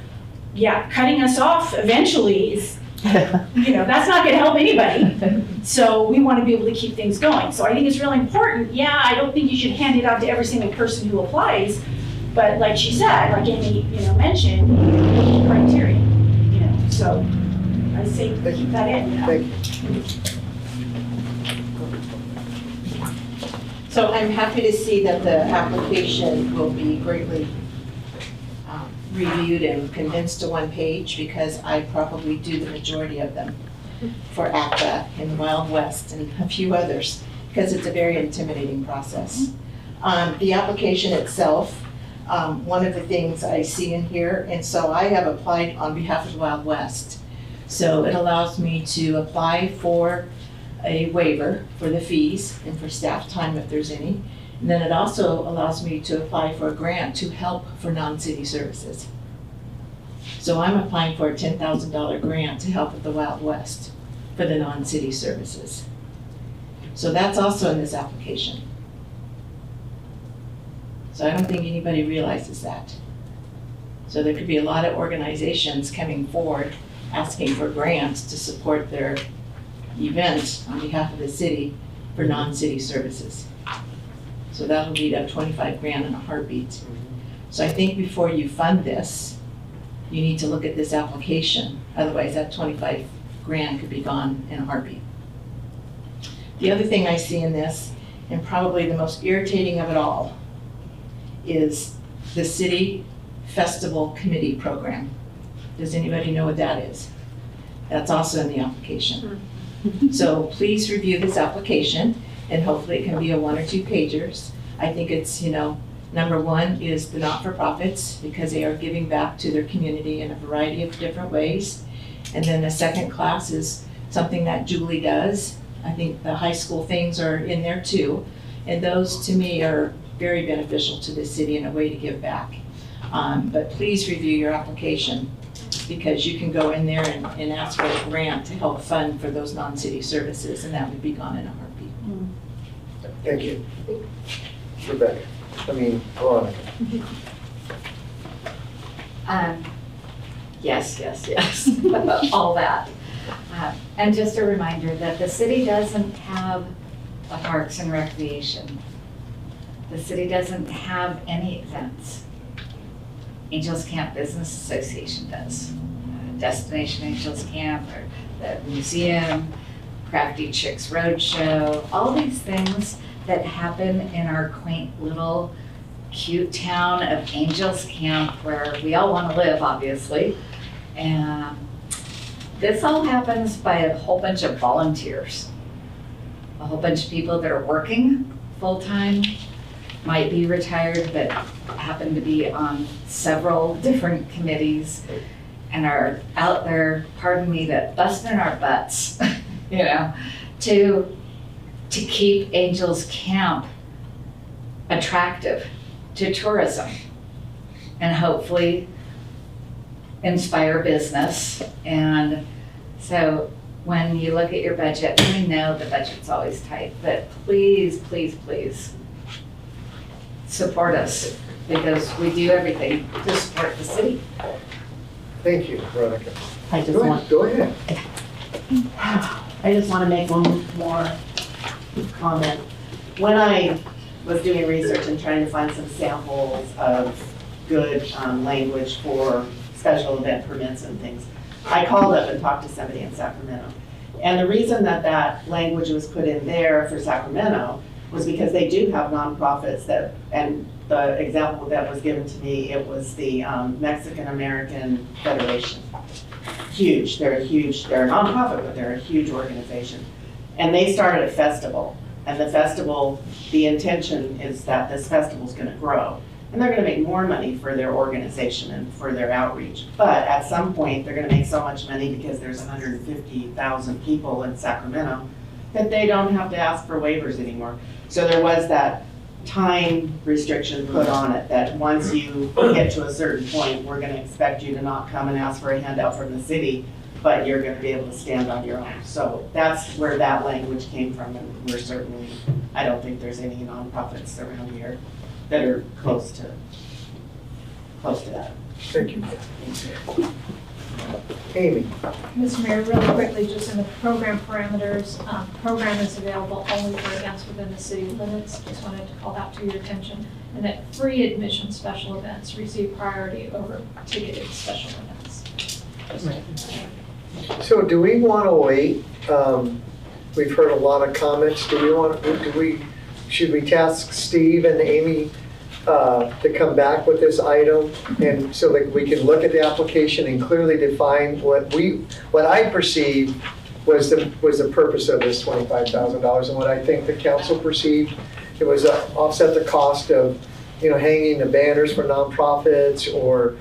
yeah, cutting us off eventually is, you know, that's not gonna help anybody. So we wanna be able to keep things going. So I think it's really important. Yeah, I don't think you should hand it out to every single person who applies, but like she said, like Amy, you know, mentioned, the criteria, you know, so I say keep that in. Thank you. So I'm happy to see that the application will be greatly reviewed and condensed to one page, because I probably do the majority of them for ACTA and Wild West and a few others, because it's a very intimidating process. The application itself, one of the things I see in here, and so I have applied on behalf of Wild West. So it allows me to apply for a waiver for the fees and for staff time if there's any. And then it also allows me to apply for a grant to help for non-city services. So I'm applying for a $10,000 grant to help with the Wild West for the non-city services. So that's also in this application. So I don't think anybody realizes that. So there could be a lot of organizations coming forward asking for grants to support their event on behalf of the city for non-city services. So that'll eat up 25 grand in a heartbeat. So I think before you fund this, you need to look at this application. Otherwise that 25 grand could be gone in a heartbeat. The other thing I see in this, and probably the most irritating of it all, is the City Festival Committee Program. Does anybody know what that is? That's also in the application. So please review this application, and hopefully it can be a 1 or 2 pagers. I think it's, you know, number one is the not-for-profits, because they are giving back to their community in a variety of different ways. And then the second class is something that Jubilee does. I think the high school things are in there too. And those to me are very beneficial to the city in a way to give back. But please review your application, because you can go in there and ask for a grant to help fund for those non-city services, and that would be gone in a heartbeat. Thank you. Rebecca, Veronica. Yes, all that. And just a reminder that the city doesn't have a Parks and Recreation. The city doesn't have any events. Angels Camp Business Association does. Destination Angels Camp, or the museum, Crafty Chicks Roadshow, all these things that happen in our quaint little cute town of Angels Camp, where we all want to live, obviously. And this all happens by a whole bunch of volunteers. A whole bunch of people that are working full-time, might be retired, but happen to be on several different committees and are out there, pardon me, but busting our butts, you know, to keep Angels Camp attractive to tourism and hopefully inspire business. And so when you look at your budget, we know the budget's always tight, but please, please, please support us, because we do everything to support the city. Thank you, Veronica. Go ahead. I just want to make one more comment. When I was doing research and trying to find some samples of good language for special event permits and things, I called up and talked to somebody in Sacramento. And the reason that that language was put in there for Sacramento was because they do have nonprofits that, and the example that was given to me, it was the Mexican American Federation. Huge, they're a nonprofit, but they're a huge organization. And they started a festival, and the festival, the intention is that this festival is gonna grow. And they're gonna make more money for their organization and for their outreach. But at some point, they're gonna make so much money because there's 150,000 people in Sacramento that they don't have to ask for waivers anymore. So there was that time restriction put on it, that once you get to a certain point, we're gonna expect you to not come and ask for a handout from the city but you're gonna be able to stand on your own. So that's where that language came from, and we're certainly, I don't think there's any nonprofits around here that are close to that. Thank you. Amy? Mr. Mayor, really quickly, just in the program parameters, program is available only for events within the city limits. Just wanted to call that to your attention. And that free admission special events receive priority over ticketed special events. So do we want to wait? We've heard a lot of comments. Should we task Steve and Amy to come back with this item, and so that we can look at the application and clearly define what I perceived was the purpose of this $25,000, and what I think the council perceived, it was offset the cost of, hanging the banners for nonprofits or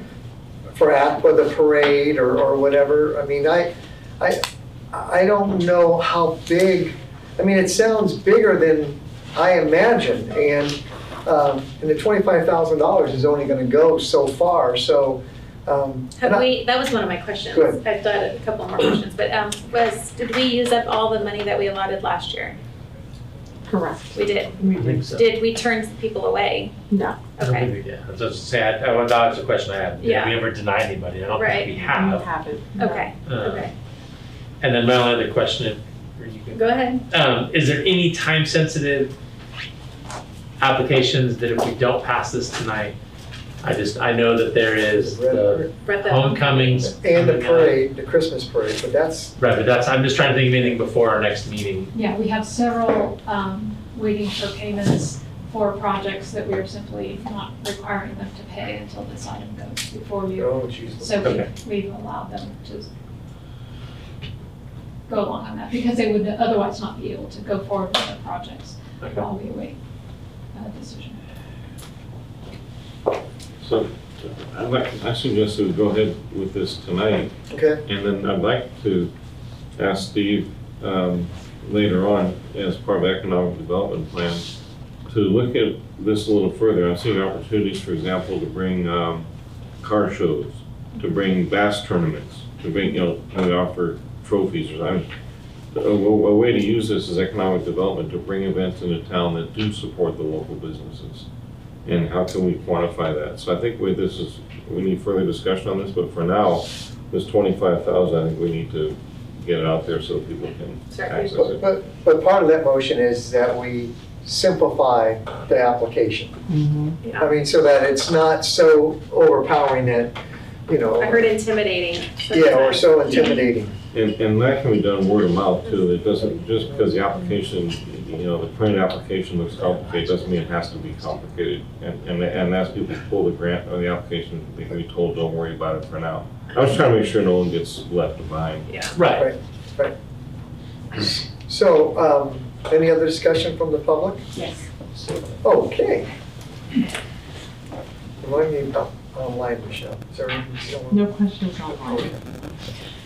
for the parade or whatever. I mean, I don't know how big. I mean, it sounds bigger than I imagined, and the $25,000 is only going to go so far. So, that was one of my questions. Good. I've got a couple more questions, but did we use up all the money that we allotted last year? Correct. We did. We think so. Did we turn people away? No. I don't Okay. think we did. I was just saying, that was a question I had. Yeah. Did we ever deny anybody? I don't think we have. We haven't. Okay. Okay. And then my only other question, or you can Go ahead. is there any time-sensitive applications that if we don't pass this tonight, I know that there is the homecomings. And the parade, the Christmas parade, but that's. Right, but I'm just trying to think of anything before our next meeting. Yeah, we have several waiting for payments for projects that we are simply not requiring them to pay until this item goes before you. Oh, jeez. So Okay. we've allowed them to go along on that because they would otherwise not be able to go forward with their projects while we await a decision. So I suggest we go ahead with this tonight. Okay. And then I'd like to ask Steve later on, as part of the economic development plan, to look at this a little further. I'm seeing opportunities, for example, to bring car shows, to bring bass tournaments, to bring, and we offer trophies or something. A way to use this is economic development, to bring events into town that do support the local businesses. And how can we quantify that? So I think we need further discussion on this, but for now, this $25,000, I think we need to get it out there so that people can access it. But part of that motion is that we simplify the application. Yeah. I mean, so that it's not so overpowering that, I heard intimidating. yeah, or so intimidating. And that can be done word of mouth too. It doesn't, just because the application, the printed application looks complicated, doesn't mean it has to be complicated. And as people pull the grant or the application, they can be told, don't worry about it for now. I was trying to make sure no one gets left behind. Yeah. Right. Right. So, any other discussion from the public? Yes. Okay. Remind me about online, Michelle. Is there anything still on? No questions online.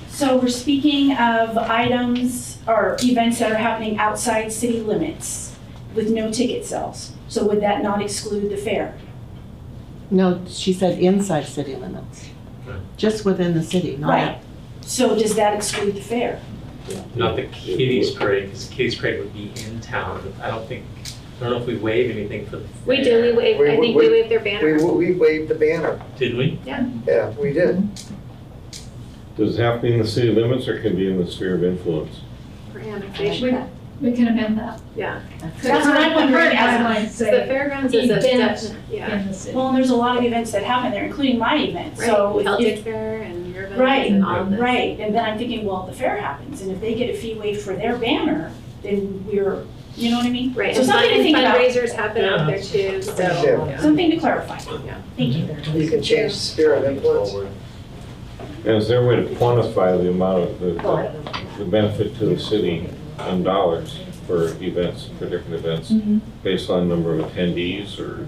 So we're speaking of items or events that are happening outside city limits with no ticket sales. So would that not exclude the fair? No, she said inside city limits, just within the city, not. Right. So does that exclude the fair? Not the Kitty's Parade, because Kitty's Parade would be in town. I don't know if we waive anything for the fair. We do. I think we waived their banner. We waived the banner. Did we? Yeah. Yeah, we did. Does it have to be in the city limits or can it be in the sphere of influence? For annexation. We can amend that. Yeah. That's what I'm wondering. Guidelines The say fairgrounds is a event definite, yeah. in the city. Well, and there's a lot of events that happen there, including my event. So Celtic Fair and your events Right, and all of this. right. And then I'm thinking, well, the fair happens, and if they get a fee waived for their banner, then we're, you know what I mean? Right, So and something to think about. fundraisers happen out there too, so. Yeah. Something to clarify. Yeah. Thank you. You can change the sphere of influence. And is there a way to quantify the amount of the benefit to the city in dollars for events, for different events, based on the number of attendees, or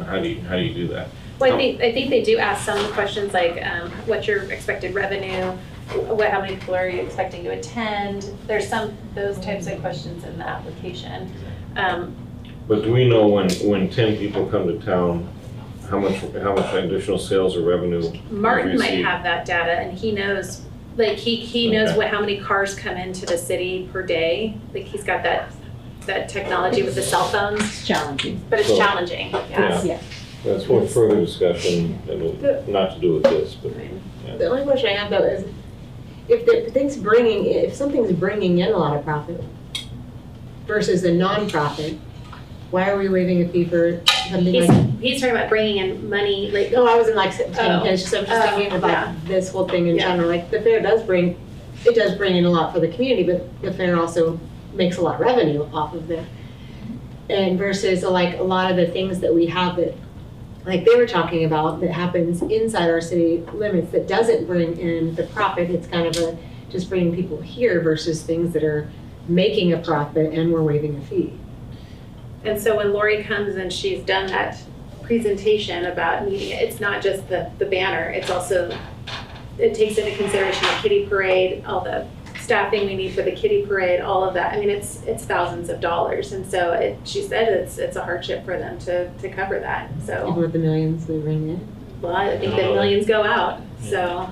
how do you do that? Well, I think they do ask some of the questions like, what's your expected revenue? How many people are you expecting to attend? There's those types of questions in the application. But do we know when 10 people come to town, how much additional sales or revenue? Martin is might received? have that data, and he knows Like he knows Okay. how many cars come into the city per day. Like he's got that technology with the cell phones, It's challenging. but it's So- challenging. Yeah. Yeah. That's for further discussion, and not to do with this, but. The only question I have though is, if something's bringing in a lot of profit versus a nonprofit, why are we waiving a fee for something like? He's talking about bringing in money, like. No, I wasn't like saying, Oh. I'm just thinking about Yeah. this whole thing in Yeah. general. Like the fair does bring in a lot for the community, but the fair also makes a lot of revenue off of it. And versus like a lot of the things that we have that, like they were talking about, that happens inside our city limits that doesn't bring in the profit. It's kind of just bringing people here versus things that are making a profit and we're waiving a fee. And so when Lori comes and she's done that presentation about media, it's not just the banner, it's also, it takes into consideration the kiddie parade, all the staffing we need for the kiddie parade, all of that. I mean, it's thousands of dollars. And so she said it's a hardship for them to cover that, so. Even with the millions they bring in. Well, I think that millions go out. So,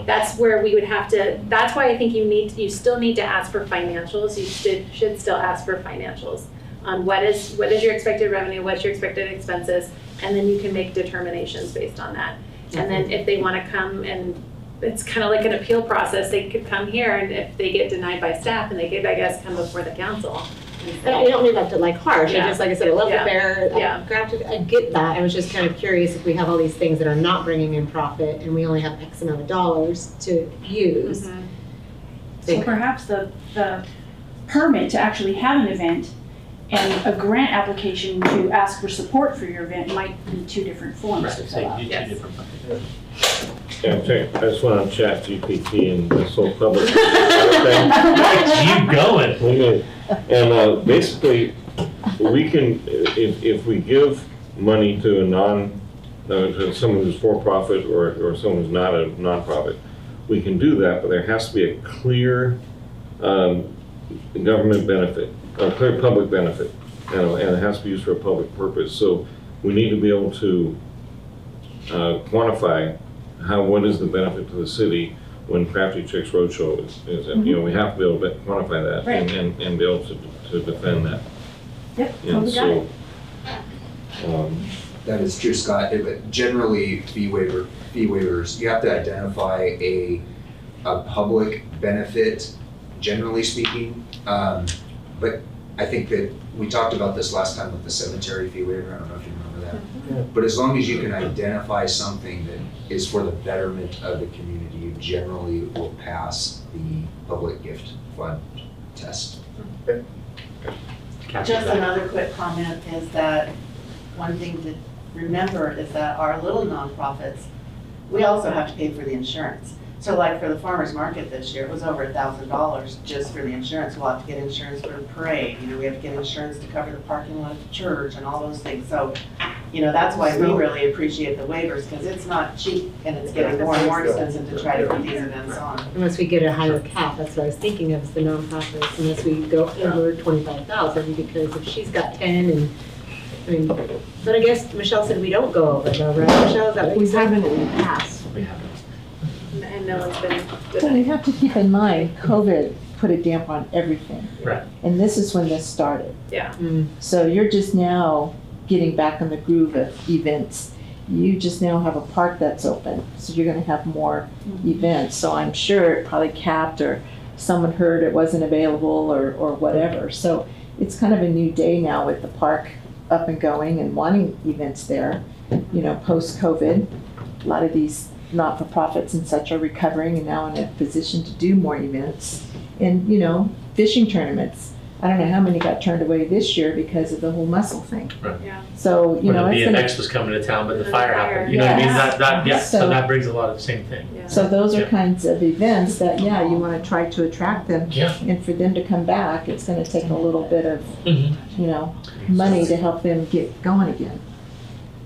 that's where we would have to, that's why I think you still need to ask for financials. You should still ask for financials on what is your expected revenue, what's your expected expenses, and then you can make determinations based on that. And then if they want to come, and it's kind of like an appeal process, they could come here, and if they get denied by staff, and they could, I guess, come before the council. And I don't mean that to like harsh, I Yeah. just, like I said, I love the Yeah. fair, Yeah. I get that, I was just kind of curious if we have all these things that are not bringing in profit and we only have X amount of dollars to use. So perhaps the permit to actually have an event and a grant application to ask for support for your event might be two different forms to fill out. Two different Yeah, check, I just went on Chat GPT and this whole public. Keep going. Okay. And basically, we can, if we give money to to someone who's for-profit or someone who's not a nonprofit, we can do that, but there has to be a clear government benefit, a clear public benefit, and it has to be used for a public purpose. So we need to be able to quantify what is the benefit to the city when Crafty Chicks Roadshow is we have to be able to quantify that Right. and be able to defend that. Yep, And totally got it. so, That is true, Scott. Generally, fee waivers, you have to identify a public benefit, generally speaking. But I think that we talked about this last time with the cemetery fee waiver. I don't know if you remember that. But as long as you can identify something that is for the betterment of the community, you generally will pass the public gift fund test. Just another quick comment is that one thing to remember is that our little nonprofits, we also have to pay for the insurance. So like for the farmer's market this year, it was over $1,000 just for the insurance. We'll have to get insurance for the parade. We have to get insurance to cover the parking lot of the church and all those things. So, that's why we really appreciate the waivers, because it's not cheap and it's getting more and more expensive to try to put these events on. Unless we get a higher cap, that's what I was thinking of, is the nonprofits, unless we go over 25,000, because if she's got 10 but I guess Michelle said we don't go over though, right, Michelle? Is that what you We said? haven't in the past. We haven't. And no one's been But we have to keep in mind, COVID put a damp on everything. Right. And this is when this started. Yeah. So you're just now getting back in the groove of events. You just now have a park that's open, so you're gonna have more events. So I'm sure it probably capped, or someone heard it wasn't available, or whatever. So it's kind of a new day now with the park up and going and wanting events there, post-COVID. A lot of these not-for-profits and such are recovering and now in a position to do more events. And, fishing tournaments. I don't know how many got turned away this year because of the whole mussel thing. Right. Yeah. So, When the it's gonna, BMX was coming to town, but the fire happened. You know what I mean? Yes. So So- that brings a lot of the same thing. so those are Yeah. kinds of events that, you want to try to attract them. Yeah. And for them to come back, it's going to take a little bit of, Mm-hmm. money to help them get going again.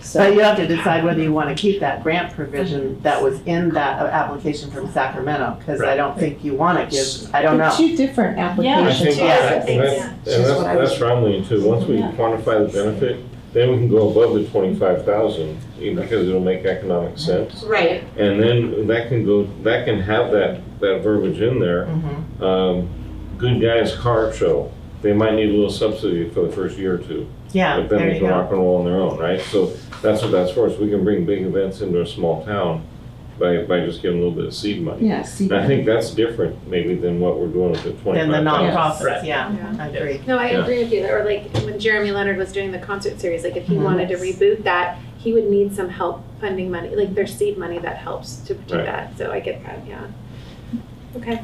So. But you have to decide whether you want to keep that grant provision that was in that application from Sacramento, because I don't think you want to give, I don't They're know. two different I applications. think, Yeah, and that's where I'm leaning too. Once we quantify the benefit, then we can go above the 25,000, because it'll make economic sense. Right. And then that can have that verbiage in there. Good guys car show, they might need a little subsidy for the first year or two. Yeah, But then there they you can go. rock and roll on their own, right? So that's what that's for, so we can bring big events into a small town by just giving a little bit of seed money. Yeah, seed And I think money. that's different maybe than what we're doing with the 25,000. Than the Right. nonprofits, yeah, I agree. No, I Yeah. agree with you, or like when Jeremy Leonard was doing the concert series, like if he wanted to reboot that, he would need some help funding money, like there's seed money that helps to do Right. that, so I get that, yeah. Okay.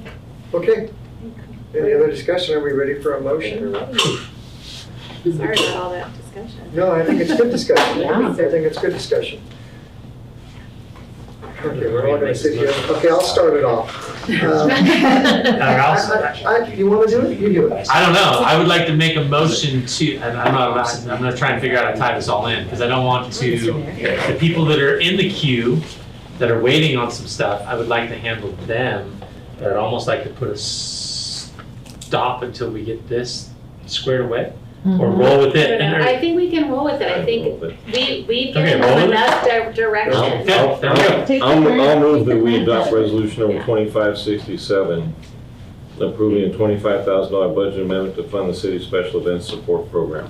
Okay. Any other discussion? Are we ready for a motion? Sorry about all that discussion. No, I think it's good discussion. Yeah. I think it's good discussion. Okay, we're all gonna sit here. Okay, I'll start it off. You wanna do it? You do it. I don't know. I would like to make a motion to, and I'm gonna try and figure out how to tie this all in, because I don't want to, the people that are in the queue, that are waiting on some stuff, I would like to handle them. But I'd almost like to put a stop until we get this squared away, or roll with it. And I think we can roll with it, I think we've given roll them with it. enough direction. Okay, there we go. I'll move that we adopt resolution number 2567, approving a $25,000 budget amendment to fund the city's special events support program.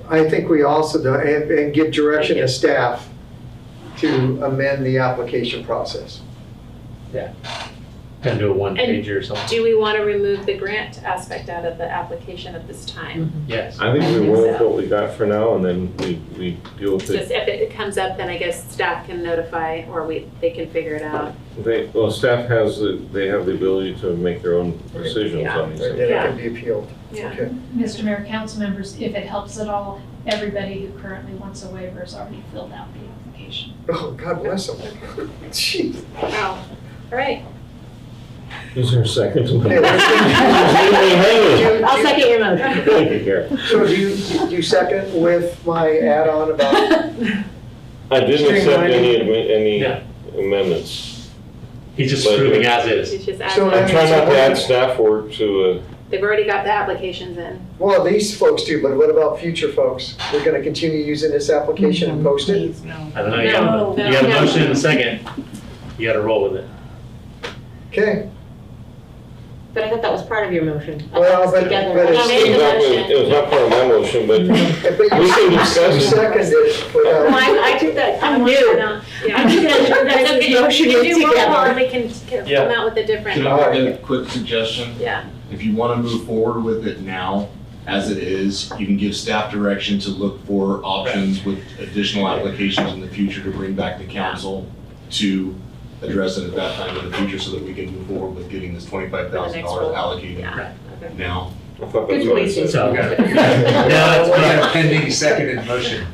I think we also, and give direction to staff to amend the application process. Kind of do a one-pager or something. Do we want to remove the grant aspect out of the application at this time? Yes. I think we think roll so. with what we got for now, and then we deal with Just it. if it comes up, then I guess staff can notify, or they can figure it out. Well, staff they have the ability to make their own decisions on these And things. then it can be appealed. Yeah. Okay. Mr. Mayor, council members, if it helps at all, everybody who currently wants a waiver has already filled out the application. Oh, God bless them. Jeez. Wow. All right. Is there a second to Hey, my? I'll second your motion. Thank you, Karen. So do you second with my add-on about, I didn't accept any Yeah. amendments. He's just But- approving as is. It's just So I'm trying not to add staff work to, they've already got the applications in. well, these folks do, but what about future folks? We're gonna continue using this application and post it? I don't know, you got a motion in a second. You gotta roll with it. Okay. But I thought that was part of your motion. I Well, thought it was but- together. but it's- I made the motion. it was not part of my motion, but But we can you discuss it. seconded No, without, I took that, I'm new. No, yeah. I took that That's okay. motion You do roll call and together. we can come out with a different. Can I make a quick suggestion? Yeah. If you want to move forward with it now, as it is, you can give staff direction to look for options with additional applications in the future to bring back to council to address it at that time in the future so that we can move forward with getting this $25,000 allocated Yeah. Okay. now. I thought that's Good what I choices. said. So, We that's have a pending seconded motion.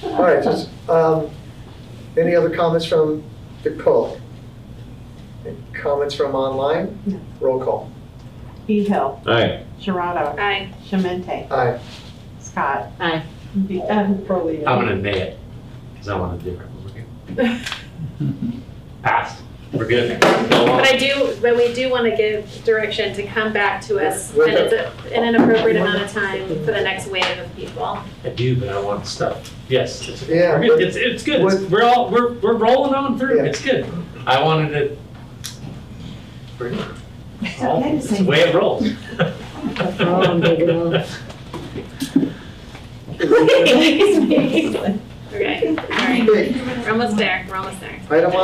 all right, just, any other comments from the public? Any comments from online? No. Roll call. Hill, Aye. Sharado, Aye. Shemente, Aye. Scott, Aye. Prolina. I'm gonna nay it, because I want a different one. Passed. We're good. Go on. But we do want to give direction to come back to us With when it's in an appropriate amount of time for the next wave of people. I do, but I want stuff. Yes, it's, Yeah, we're good. It's good. with- We're rolling on through. Yeah. It's good. I wanted to bring it. It's okay to It's say the way it rolls. Oh, big enough. Okay, all right. Okay. We're almost there, we're almost there. Item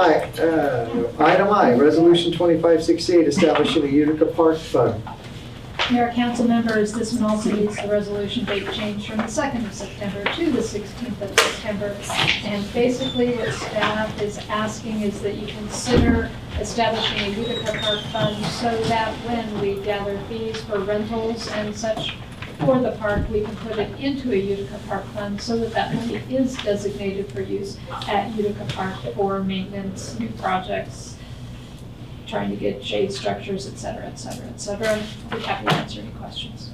I, Resolution 2568, establishing a Utica Park Fund. Mayor, council members, this one also needs the resolution date changed from the 2nd of September to the 16th of September. And basically what staff is asking is that you consider establishing a Utica Park Fund so that when we gather fees for rentals and such for the park, we can put it into a Utica Park Fund so that that money is designated for use at Utica Park for maintenance, new projects, trying to get shade structures, et cetera, et cetera, et cetera. We'd be happy to answer any questions.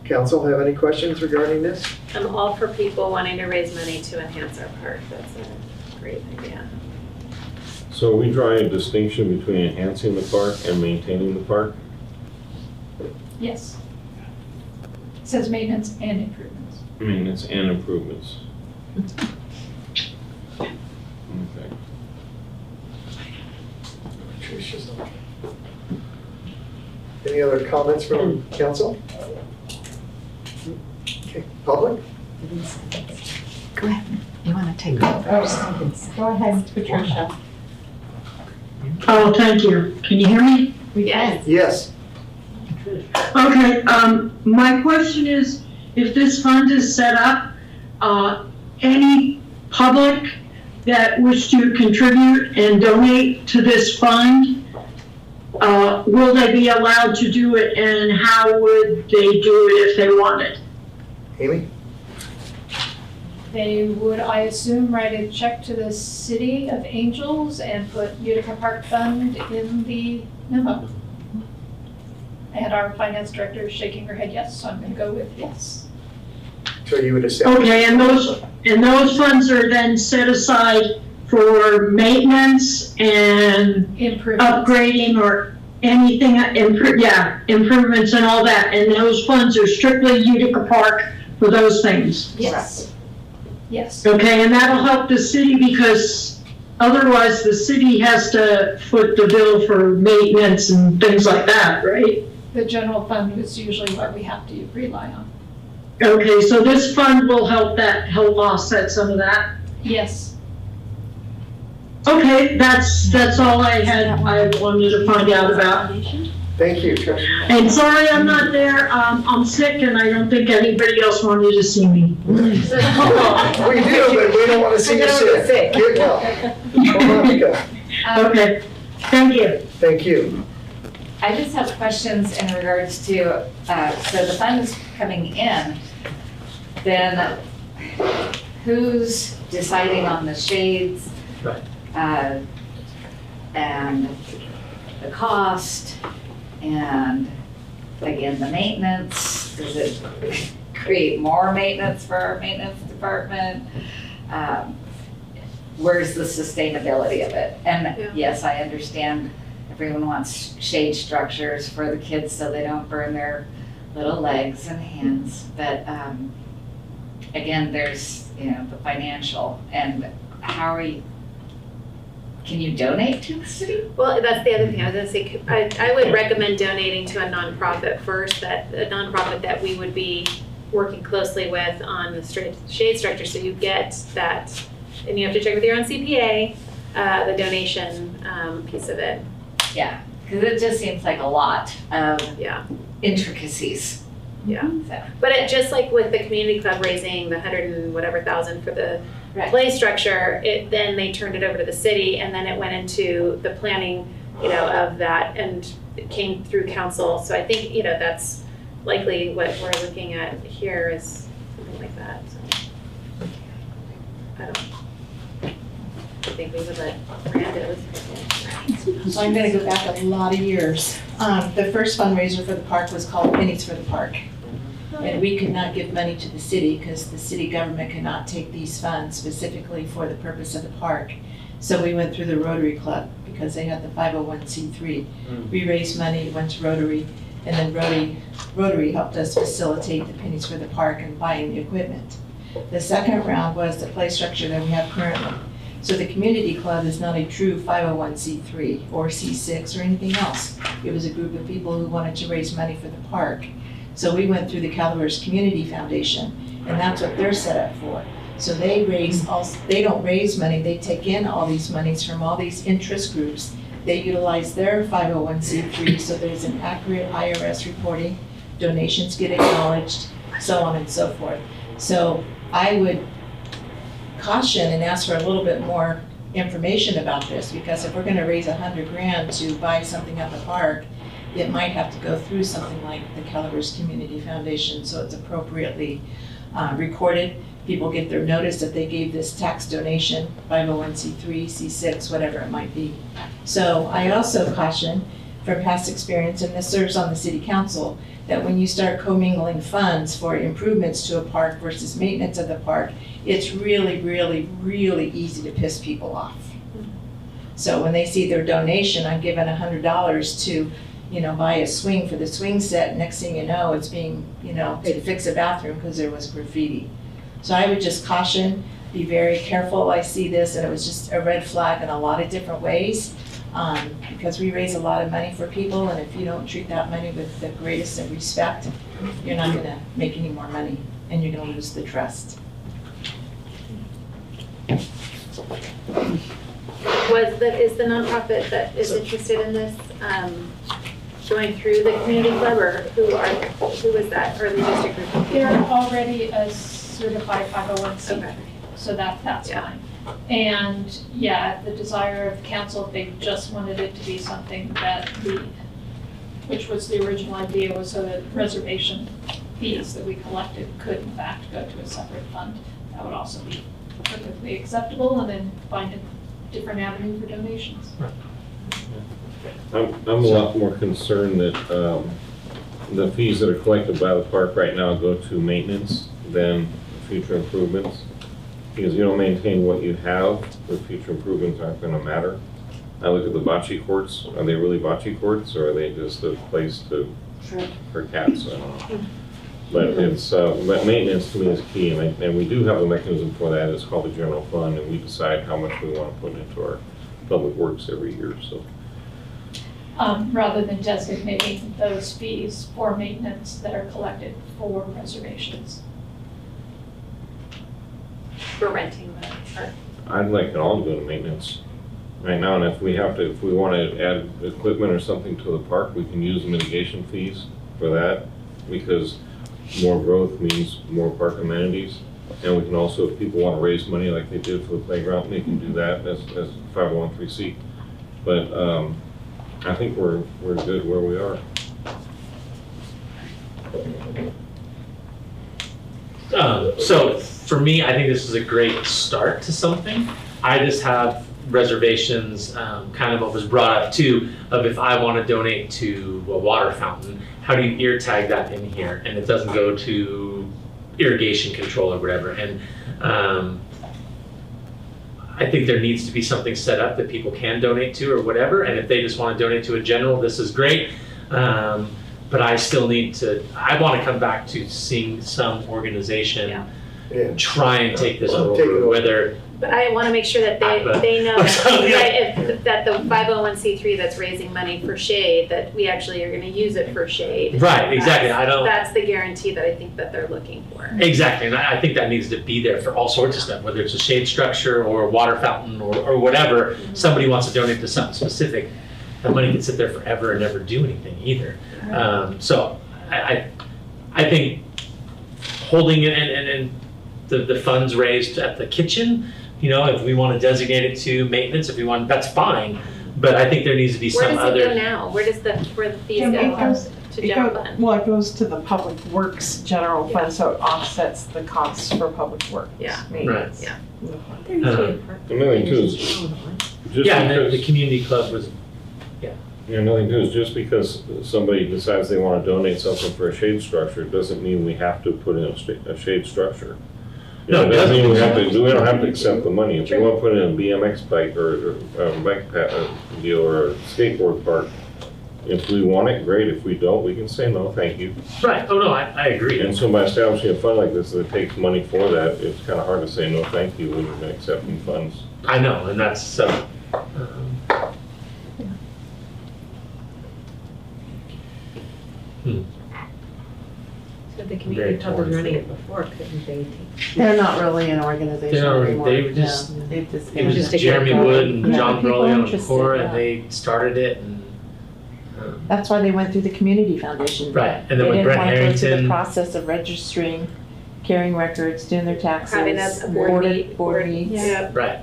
Council have any questions regarding this? I'm all for people wanting to raise money to enhance our park, that's a great idea. So are we drawing a distinction between enhancing the park and maintaining the park? Yes. says maintenance and improvements. Maintenance and improvements. Okay. Any other comments from council? Okay, public? Go ahead. You want to take over? Go ahead, Patricia. Oh, thank you. Can you hear me? Yes. Yes. Okay, my question is, if this fund is set up, any public that wish to contribute and donate to this fund, will they be allowed to do it, and how would they do it if they wanted? Amy? They would, I assume, write a check to the City of Angels and put Utica Park Fund in the memo. And our finance director is shaking her head yes, so I'm gonna go with yes. So you would accept? Okay, and those funds are then set aside for maintenance and upgrading or anything, improvements and all that, and those funds are strictly Utica Park for those things? Yes. Yes. Okay, and that'll help the city because otherwise the city has to foot the bill for maintenance and things like that, right? The general fund is usually what we have to rely on. Okay, so this fund will help offset some of that? Yes. Okay, that's all I wanted to find out about. Thank you. And sorry I'm not there, I'm sick and I don't think anybody else wanted to see me. We do, but we don't want to see you sick. Get well. Monica. Okay, thank you. Thank you. I just have questions in regards to, so the fund is coming in, then who's deciding on the shades? Right. And the cost, and again, the maintenance, does it create more maintenance for our maintenance department? Where's the sustainability of it? And yes, I understand everyone wants shade structures for the kids so they don't burn their little legs and hands, but again, there's, the financial, and how are you, can you donate to the city? Well, that's the other thing. I was gonna say, I would recommend donating to a nonprofit first, a nonprofit that we would be working closely with on the shade structure, so you get that, and you have to check with your own CPA, the donation piece of it. Yeah, because it just seems like a lot of intricacies. Yeah, So, but just like with the community club raising the 100 and whatever thousand for the play structure, then they turned it over to the city, and then it went into the planning, of that, and it came through council. So I think, that's likely what we're looking at here is something like that. So I think we would let Brandon. So I'm gonna go back a lot of years. The first fundraiser for the park was called Pennies for the Park. And we could not give money to the city because the city government could not take these funds specifically for the purpose of the park. So we went through the Rotary Club because they had the 501c3. We raised money, went to Rotary, and then Rotary helped us facilitate the Pennies for the Park and buying the equipment. The second round was the play structure that we have currently. So the community club is not a true 501c3 or C6 or anything else. It was a group of people who wanted to raise money for the park. So we went through the Calaveras Community Foundation, and that's what they're set up for. So they don't raise money, they take in all these monies from all these interest groups. They utilize their 501c3, so there's an accurate IRS reporting, donations get acknowledged, so on and so forth. So I would caution and ask for a little bit more information about this, because if we're gonna raise $100,000 to buy something at the park, it might have to go through something like the Calaveras Community Foundation, so it's appropriately recorded. People get their notice that they gave this tax donation, 501c3, C6, whatever it might be. So I also caution from past experience, and this serves on the city council, that when you start commingling funds for improvements to a park versus maintenance of the park, it's really, really, really easy to piss people off. So when they see their donation, I'm giving $100 to, buy a swing for the swing set, next thing you know, it's being, to fix a bathroom because there was graffiti. So I would just caution, be very careful. I see this and it was just a red flag in a lot of different ways. Because we raise a lot of money for people, and if you don't treat that money with the greatest of respect, you're not gonna make any more money, and you're gonna lose the trust. Is the nonprofit that is interested in this, going through the community club, or who is that early district group? They're already a certified 501c3, Okay. so that's fine. And yeah, the desire of council, they just wanted it to be something that which was the original idea, was so that reservation fees that we collected could in fact go to a separate fund. That would also be perfectly acceptable, and then find a different avenue for donations. I'm a lot more concerned that the fees that are collected by the park right now go to maintenance than future improvements. Because you don't maintain what you have, the future improvements aren't gonna matter. I look at the bocce courts, are they really bocce courts, or are they just a place for cats? I don't know. But it's, but maintenance to me is key, and we do have a mechanism for that. It's called the general fund, and we decide how much we wanna put into our public works every year, so. Rather than designating those fees for maintenance that are collected for reservations. For renting the park. I'd like it all to go to maintenance right now, and if we want to add equipment or something to the park, we can use mitigation fees for that, because more growth means more park amenities. And we can also, if people want to raise money like they did for the playground, they can do that as 501(c)(3). But I think we're good where we are. So for me, I think this is a great start to something. I just have reservations, kind of what was brought up too, of if I want to donate to a water fountain, how do you ear tag that in here? And it doesn't go to irrigation control or whatever. And I think there needs to be something set up that people can donate to or whatever. And if they just want to donate to a general, this is great. But I still need to, I want to come back to seeing some organization try and take this over, whether. But I want to make sure that they know that the 501c3 that's raising money for shade, that we actually are going to use it for shade. Right, exactly. That's the guarantee that I think that they're looking for. Exactly, and I think that needs to be there for all sorts of stuff, whether it's a shade structure or a water fountain or whatever. Somebody wants to donate to something specific, the money can sit there forever and never do anything either. So I think holding it and the funds raised at the kitchen, if we want to designate it to maintenance, if we want, that's fine. But I think there needs to be some other. Where does it go now? Where the fees go? To general fund? Well, it goes to the public works general fund, so it offsets the costs for public works. Maintenance. Yeah. Another thing too is just because the community club was. Another thing too is just because somebody decides they want to donate something for a shade structure doesn't mean we have to put in a shade structure. No, it doesn't mean we don't have to accept the money. If we want to put in a BMX bike or a bike deal or a skateboard park, if we want it, great. If we don't, we can say no, thank you. Right. Oh no, I agree. And so by establishing a fund like this that takes money for that, it's kind of hard to say no, thank you when you've been accepting funds. I know, and that's so. So the community club was running it before, couldn't they? They're not really an organization anymore. They just, No, they've just it was just Jeremy Wood and John Broglio and Cora, and they started it. And That's why they went through the community foundation. right, and then with Brent They didn't want to go through the Harrington. process of registering, carrying records, doing their taxes. Having a board meet. meets. Yeah. Right.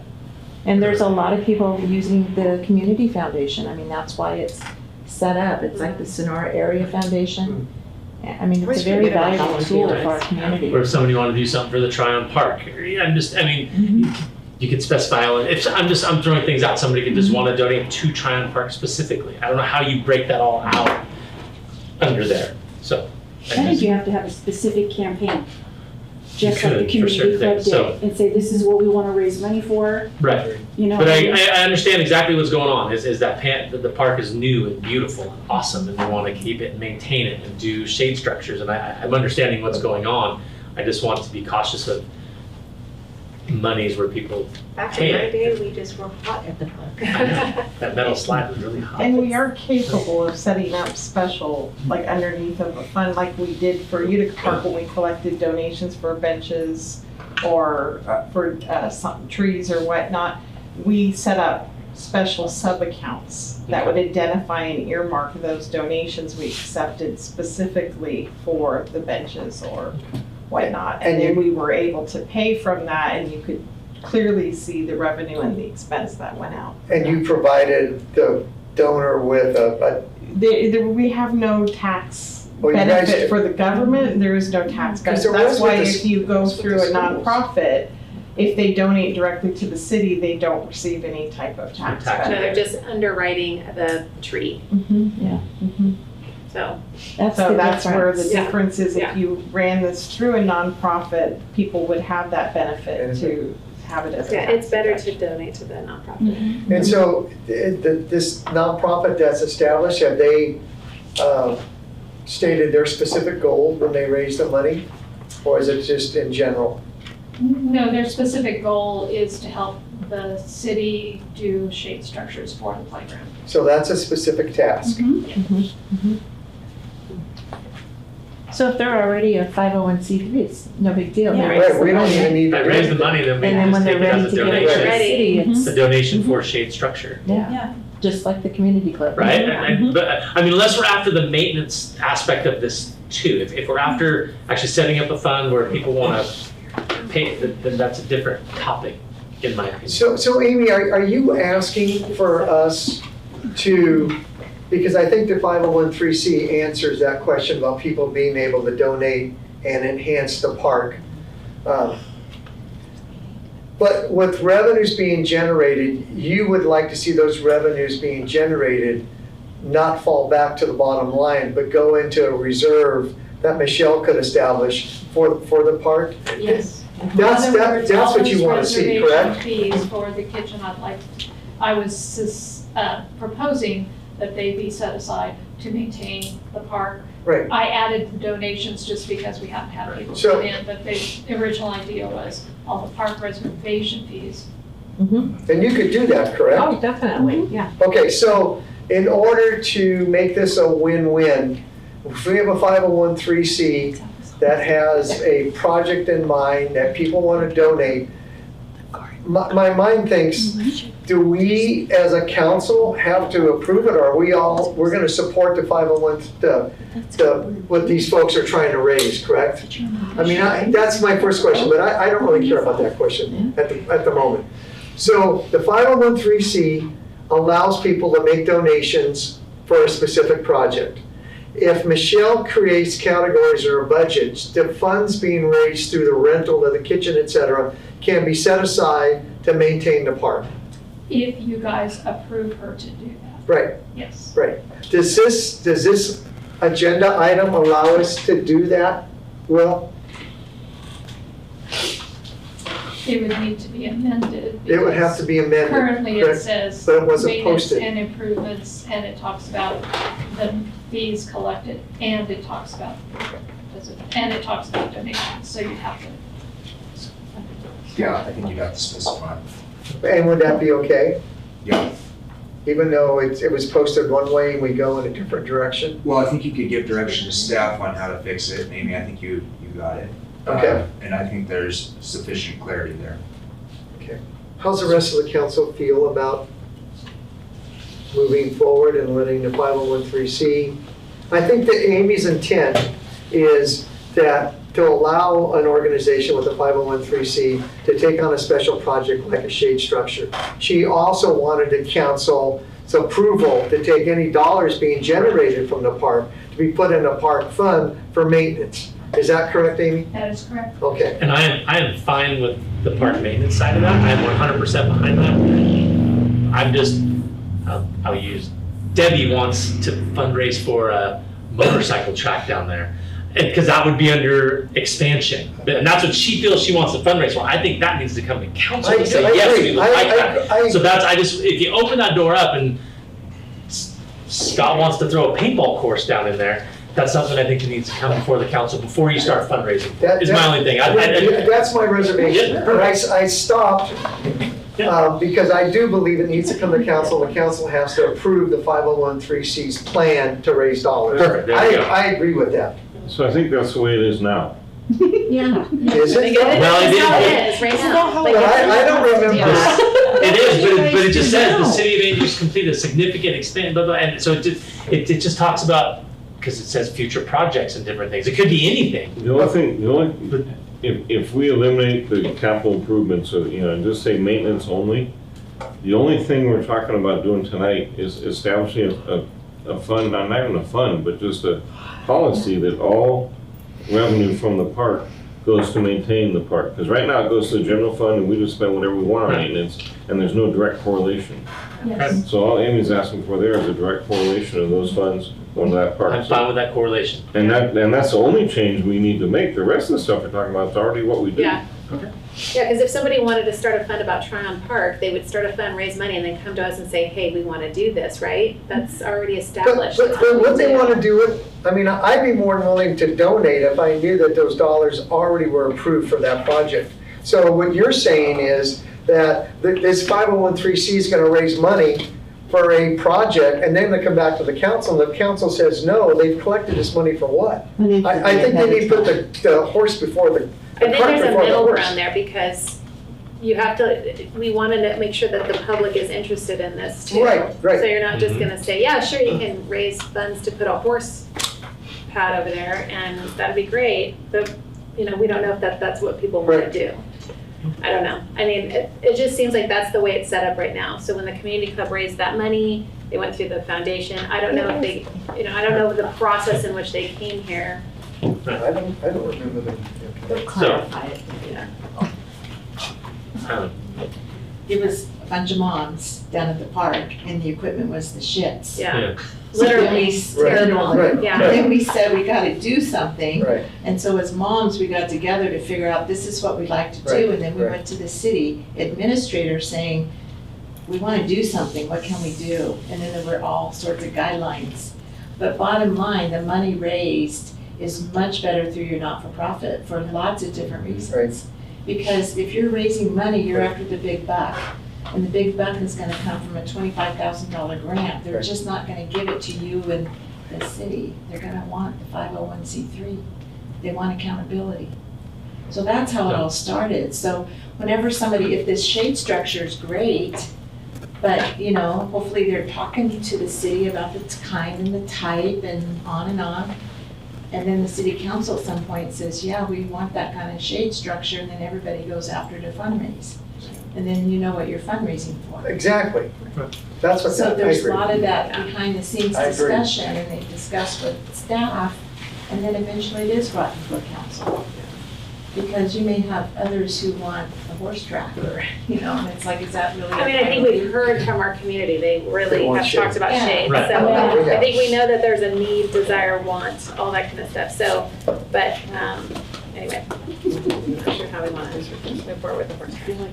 And there's a lot of people using the community foundation. I mean, that's why it's set up. It's like the Sonora Area Foundation. I mean, it's a very valuable tool for our community. Or if somebody wanted to do something for the Tryon Park, you could specify. I'm throwing things out. Somebody could just want to donate to Tryon Park specifically. I don't know how you break that all out under there. So I think you have to have a specific campaign, just like the could, for community certain club things. did, So- and say, this is what we want to raise money for. right. You know. But I understand exactly what's going on, is that the park is new and beautiful and awesome, and we want to keep it and maintain it and do shade structures, and I'm understanding what's going on. I just want to be cautious of monies where people Back pay in my it. day, we just were hot at the park. That metal slide was really hot. And we are capable of setting up special, like underneath of a fund, like we did for Utica Park when we collected donations for benches or for some trees or whatnot. We set up special sub-accounts that would identify and earmark those donations we accepted specifically for the benches or whatnot. And then we were able to pay from that, and you could clearly see the revenue and the expense that went out. And you provided the donor with We have no tax Well, you guys- benefit for the government. There is no tax benefit. there was That's why with the- if you go with the through a schools. nonprofit, if they donate directly to the city, they don't receive any type of tax No, they're benefit. just underwriting the tree, Yeah. so. So that's where the Yeah. difference is. Yeah. If you ran this through a nonprofit, people would have that benefit to have it as a Yeah, tax it's better deduction. to donate to the nonprofit. And so this nonprofit that's established, have they stated their specific goal when they raise the money? Or is it just in general? No, their specific goal is to help the city do shade structures for the playground. So that's a specific task. So if they're already a 501c3, it's no big deal. They Yeah. raise Right, the we don't money. even need I to. raise the money, then we And then just when take they're it ready as a to give it to the donation. city, It's it's, a donation for shade structure, yeah, just like the community club. right? But I mean, unless we're after the maintenance aspect of this too, if we're after actually setting up a fund where people want to pay, then that's a different topic, in my opinion. So Amy, are you asking for us to, because I think the 501(c) answers that question about people being able to donate and enhance the park. But with revenues being generated, you would like to see those revenues being generated not fall back to the bottom line, but go into a reserve that Michelle could establish for the park? Yes. That's In other words, what all you those want to see, reservation correct? fees for the kitchen, I was proposing that they be set aside to maintain the park. Right. I added the donations just because we haven't had people So- come in, but the original idea was all the park reservation fees. And you could do that, correct? Oh, definitely, yeah. Okay, so in order to make this a win-win, if we have a 501(c) that has a project in mind that people want to donate, my mind thinks, do we as a council have to approve it, or are we're going to support the 501, what these folks are trying to raise, correct? I mean, that's my first question, but I don't really care about that question at the moment. So the 501(c) allows people to make donations for a specific project. If Michelle creates categories or budgets, the funds being raised through the rental of the kitchen, et cetera, can be set aside to maintain the park. If you guys approve her to do that, Right, yes. right. Does this agenda item allow us to do that, Will? It would need to be amended. It would have to be amended. Currently, it correct? says But it wasn't maintenance posted. and improvements, and it talks about the fees collected, and it talks about, donations, so you have to. Yeah, I think you'd have to specify. And would that be okay? Yeah. Even though it was posted one way and we go in a different direction? Well, I think you could give direction to staff on how to fix it. Amy, I think you got it. Okay. And I think there's sufficient clarity there. Okay. How's the rest of the council feel about moving forward and letting the 501(c)? I think that Amy's intent is that to allow an organization with a 501(c) to take on a special project like a shade structure. She also wanted the council's approval to take any dollars being generated from the park to be put in a park fund for maintenance. Is that correct, Amy? That is correct. Okay. And I am fine with the park maintenance side of that. I am 100% behind that. I'm just, I'll use, Debbie wants to fundraise for a motorcycle track down there. because that would be under expansion. And that's what she feels she wants to fundraise for. I think that needs to come to council to say, yes, we would like that. So that's, if you open that door up and Scott wants to throw a paintball course down in there, that's something I think that needs to come before the council before you start fundraising. Is my only thing. That's my reservation. I stopped because I do believe it needs to come to council. The council has to approve the 501(c)(3)'s plan to raise dollars. Perfect. There you go. I agree with that. So I think that's the way it is now. Yeah. Is it? Well, it is right now. But I don't remember. It is, but it just says the city of Angels completed a significant expansion, blah, blah, and so it just talks about, because it says future projects and different things. It could be anything. If we eliminate the capital improvements, or, and just say maintenance only, the only thing we're talking about doing tonight is establishing a fund, not even a fund, but just a policy that all revenue from the park goes to maintain the park. Because right now it goes to the general fund and we just spend whatever we want on maintenance, and there's no direct correlation. Yes. So all Amy's asking for there is a direct correlation of those funds on that park. I'm fine with that correlation. And that's the only change we need to make. The rest of the stuff we're talking about is already what we do. Yeah. Okay. Yeah, because if somebody wanted to start a fund about Tryon Park, they would start a fund, raise money, and then come to us and say, hey, we want to do this, right? That's already established. But what they want to do it, I mean, I'd be more than willing to donate if I knew that those dollars already were approved for that project. So what you're saying is that this 501(c)(3) is going to raise money for a project, and then they come back to the council, and the council says, no, they've collected this money for what? I think they need to put the horse before the I think cart there's a before the middle horse. ground there, because you have to, we want to make sure that the public is interested in this too. Right. So you're not just gonna say, yeah, sure, you can raise funds to put a horse pad over there, and that'd be great, but, we don't know if that's what people want to do. I don't know. I mean, it just seems like that's the way it's set up right now. So when the community club raised that money, they went through the foundation. I don't know if they, I don't know the process in which they came here. I don't remember the. They'll clarify it. It was a bunch of moms down at the park, and the equipment was the shits. Yeah. Literally terrible. Right. Yeah. Then we said we gotta do something. Right. And so as moms, we got together to figure out this is what we'd like to do. Right. And then we went to the city administrator saying, we wanna do something, what can we do? And then there were all sorts of guidelines. But bottom line, the money raised is much better through your not-for-profit for lots of different reasons. Because if you're raising money, you're after the big buck. And the big buck is gonna come from a $25,000 grant. They're just not gonna give it to you and the city. They're gonna want the 501(c)(3). They want accountability. So that's how it all started. So whenever somebody, if this shade structure is great, but hopefully they're talking to the city about the kind and the type and on. And then the city council at some point says, yeah, we want that kind of shade structure, and then everybody goes after to fundraise. And then you know what you're fundraising for. Exactly. That's what. So I there's a agree. lot of that behind the scenes I agree. discussion, and they discuss with staff, and then eventually it is brought before council. Because you may have others who want a horse track, or, and it's like, is that really? I mean, I think we've heard from our community, they really want have shade. talked about Yeah. shade. Right. So Yeah. I think we know that there's a need, desire, want, all that kind of stuff. So, but anyway, I'm not sure how we want to move forward with the horse track.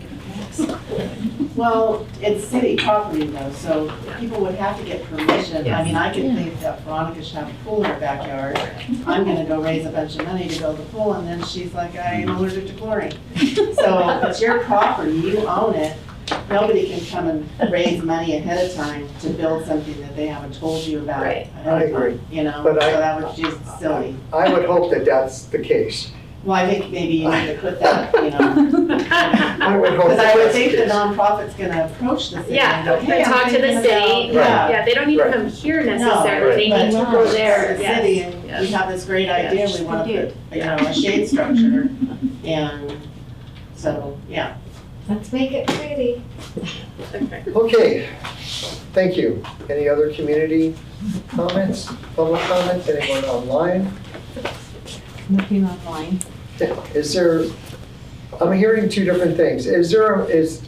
Well, it's city property though, so people would have to get permission. I mean, I could think that Veronica should have a pool in her backyard. I'm gonna go raise a bunch of money to build a pool, and then she's like, I am allergic to chlorine. So it's your property, you own it. Nobody can come and raise money ahead of time to build something that they haven't told you about Right. ahead of I agree. time, But so that was just silly. I would hope that that's the case. Well, I think maybe you need to put that, I would hope Because that I would that's think the the case. nonprofit's gonna approach the city. Yeah, and go, "Hey, they I'm talk to the thinking city. about-" Yeah, they don't need to Right. come here No, necessarily. They but need to to go go there. there to the Yes. city, and we Yes. have this great idea, Yes, we wanna we do. put, a shade structure, and so, yeah. Let's make it pretty. Okay. Okay, thank you. Any other community comments, public comments, anyone online? Nothing online. Is there, I'm hearing two different things.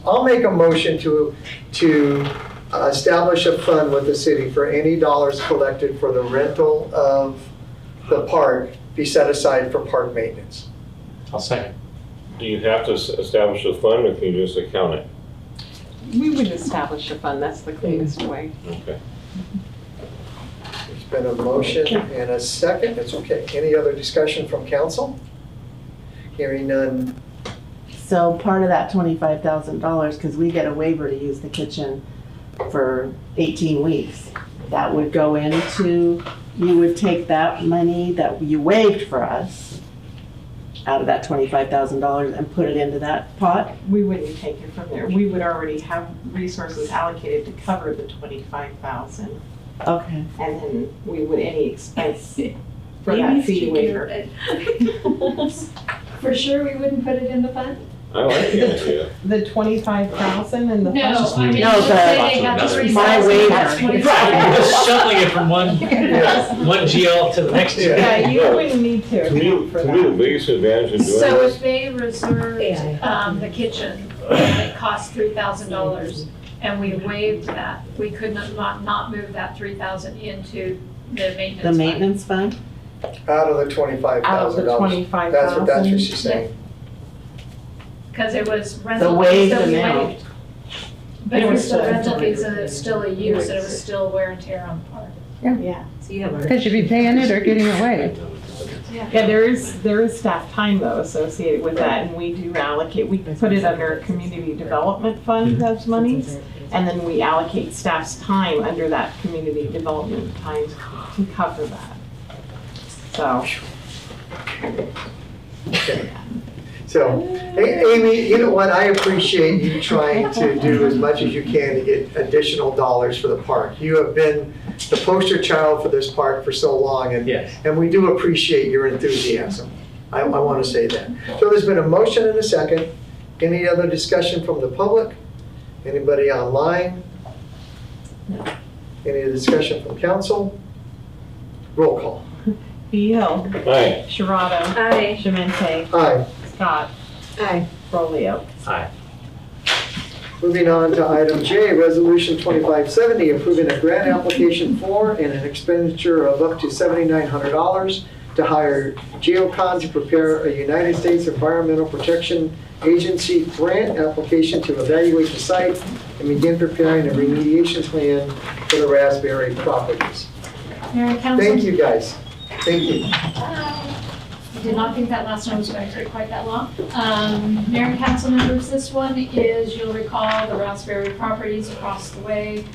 I'll make a motion to establish a fund with the city for any dollars collected for the rental of the park be set aside for park maintenance. I'll second. Do you have to establish a fund, or can you just account it? We would establish a fund, that's the cleanest way. Okay. There's been a motion and a second, it's okay. Any other discussion from council? Hearing none. So part of that $25,000, because we get a waiver to use the kitchen for 18 weeks, that would go into, you would take that money that you waived for us out of that $25,000 and put it into that pot? We wouldn't take it from there. We would already have resources allocated to cover the 25,000. Okay. And then we would, any expense for that Amy's fee too waiver. cute. For sure we wouldn't put it in the fund? I like the idea. The 25,000 and the. No, fund? I mean, No, let's the- say they got Another 3,000, my waiver. that's Right, 25,000. just shuttling it from one GL to the next GL. Yeah, you wouldn't need to To me, account for to me, the that. biggest advantage in doing So this, if they reserved the kitchen, and it cost $3,000, and we waived that, we could not move that 3,000 into the maintenance The fund. maintenance fund? Out of the $25,000. Out of the That's what 25,000. she's saying. Because it was The rental fees waived that we amount. waived. But it was still rental fees, and it's still a use, and it was still wear and tear on the part. Yeah. So you have a. Because you'd be paying it or getting it waived. Yeah, there is staff time though associated with that, and we do allocate, we put it under a community development fund, those monies, and then we allocate staff's time under that community development time to cover that. So. So, Amy, you know what, I appreciate you trying to do as much as you can to get additional dollars for the park. You have been the poster child for this park for so long, and, Yes. and we do appreciate your enthusiasm. I want to say that. So there's been a motion and a second. Any other discussion from the public? Anybody online? Any discussion from council? Roll call. Beal. Aye. Sharado. Aye. Shemente. Aye. Scott. Aye. Brolio. Aye. Moving on to item J, Resolution 2570, approving a grant application for and an expenditure of up to $7,900 to hire Geocon to prepare a United States Environmental Protection Agency grant application to evaluate the site and begin preparing a remediation plan for the Raspberry properties. Mayor and Council. Thank you, guys. Thank you. I did not think that last one was going to take quite that long. Mayor and council members, this one is, you'll recall, the Raspberry properties across the way.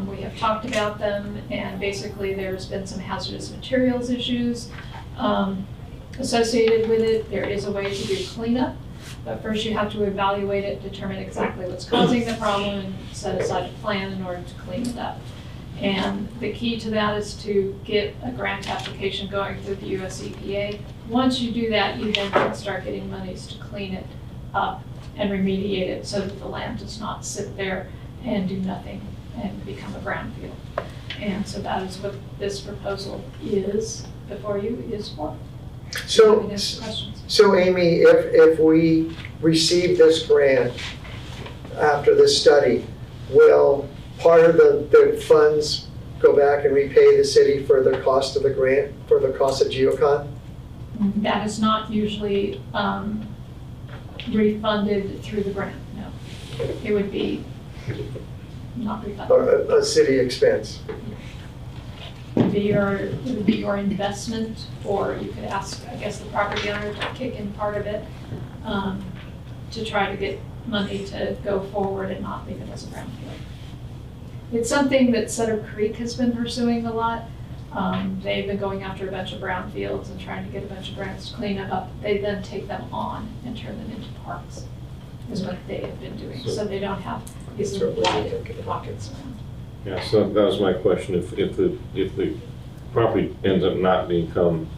We have talked about them, and basically there's been some hazardous materials issues associated with it. There is a way to do cleanup, but first you have to evaluate it, determine exactly what's causing the problem, and set aside a plan in order to clean it up. And the key to that is to get a grant application going through the US EPA. Once you do that, you then can start getting monies to clean it up and remediate it so that the land does not sit there and do nothing and become a brownfield. And so that is what this proposal is before you is for. So, Any questions? so Amy, if we receive this grant after this study, will part of the funds go back and repay the city for the cost of the grant, for the cost of Geocon? That is not usually refunded through the grant, no. It would be not refunded. Or a city expense? It would be your investment, or you could ask, I guess, the property owner to kick in part of it to try to get money to go forward and not leave it as a brownfield. It's something that Sutter Creek has been pursuing a lot. They've been going after a bunch of brownfields and trying to get a bunch of grants to clean it up. They then take them on and turn them into parks, is what they have been doing. So they don't have these little pockets around. Yeah, so that was my question. If the property ends up not become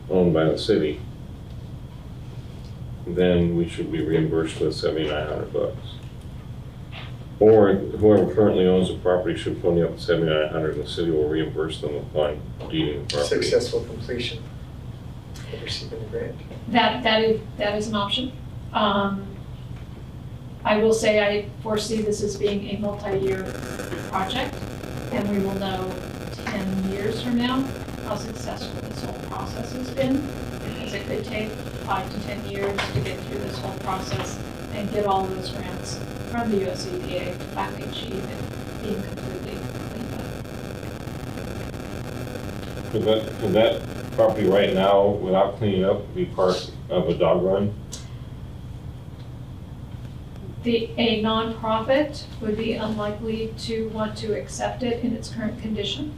owned by the city, then we should be reimbursed with $7,900. Or whoever currently owns the property should pony up $7,900 and the city will reimburse them upon deeding the property. Successful completion of receiving the grant. That is an option. I will say I foresee this as being a multi-year project, and we will know 10 years from now how successful this whole process has been. it could take 5 to 10 years to get through this whole process and get all those grants from the US EPA to finally achieve it being completely cleaned up. Could that property right now, without cleaning up, be part of a dog run? A nonprofit would be unlikely to want to accept it in its current condition.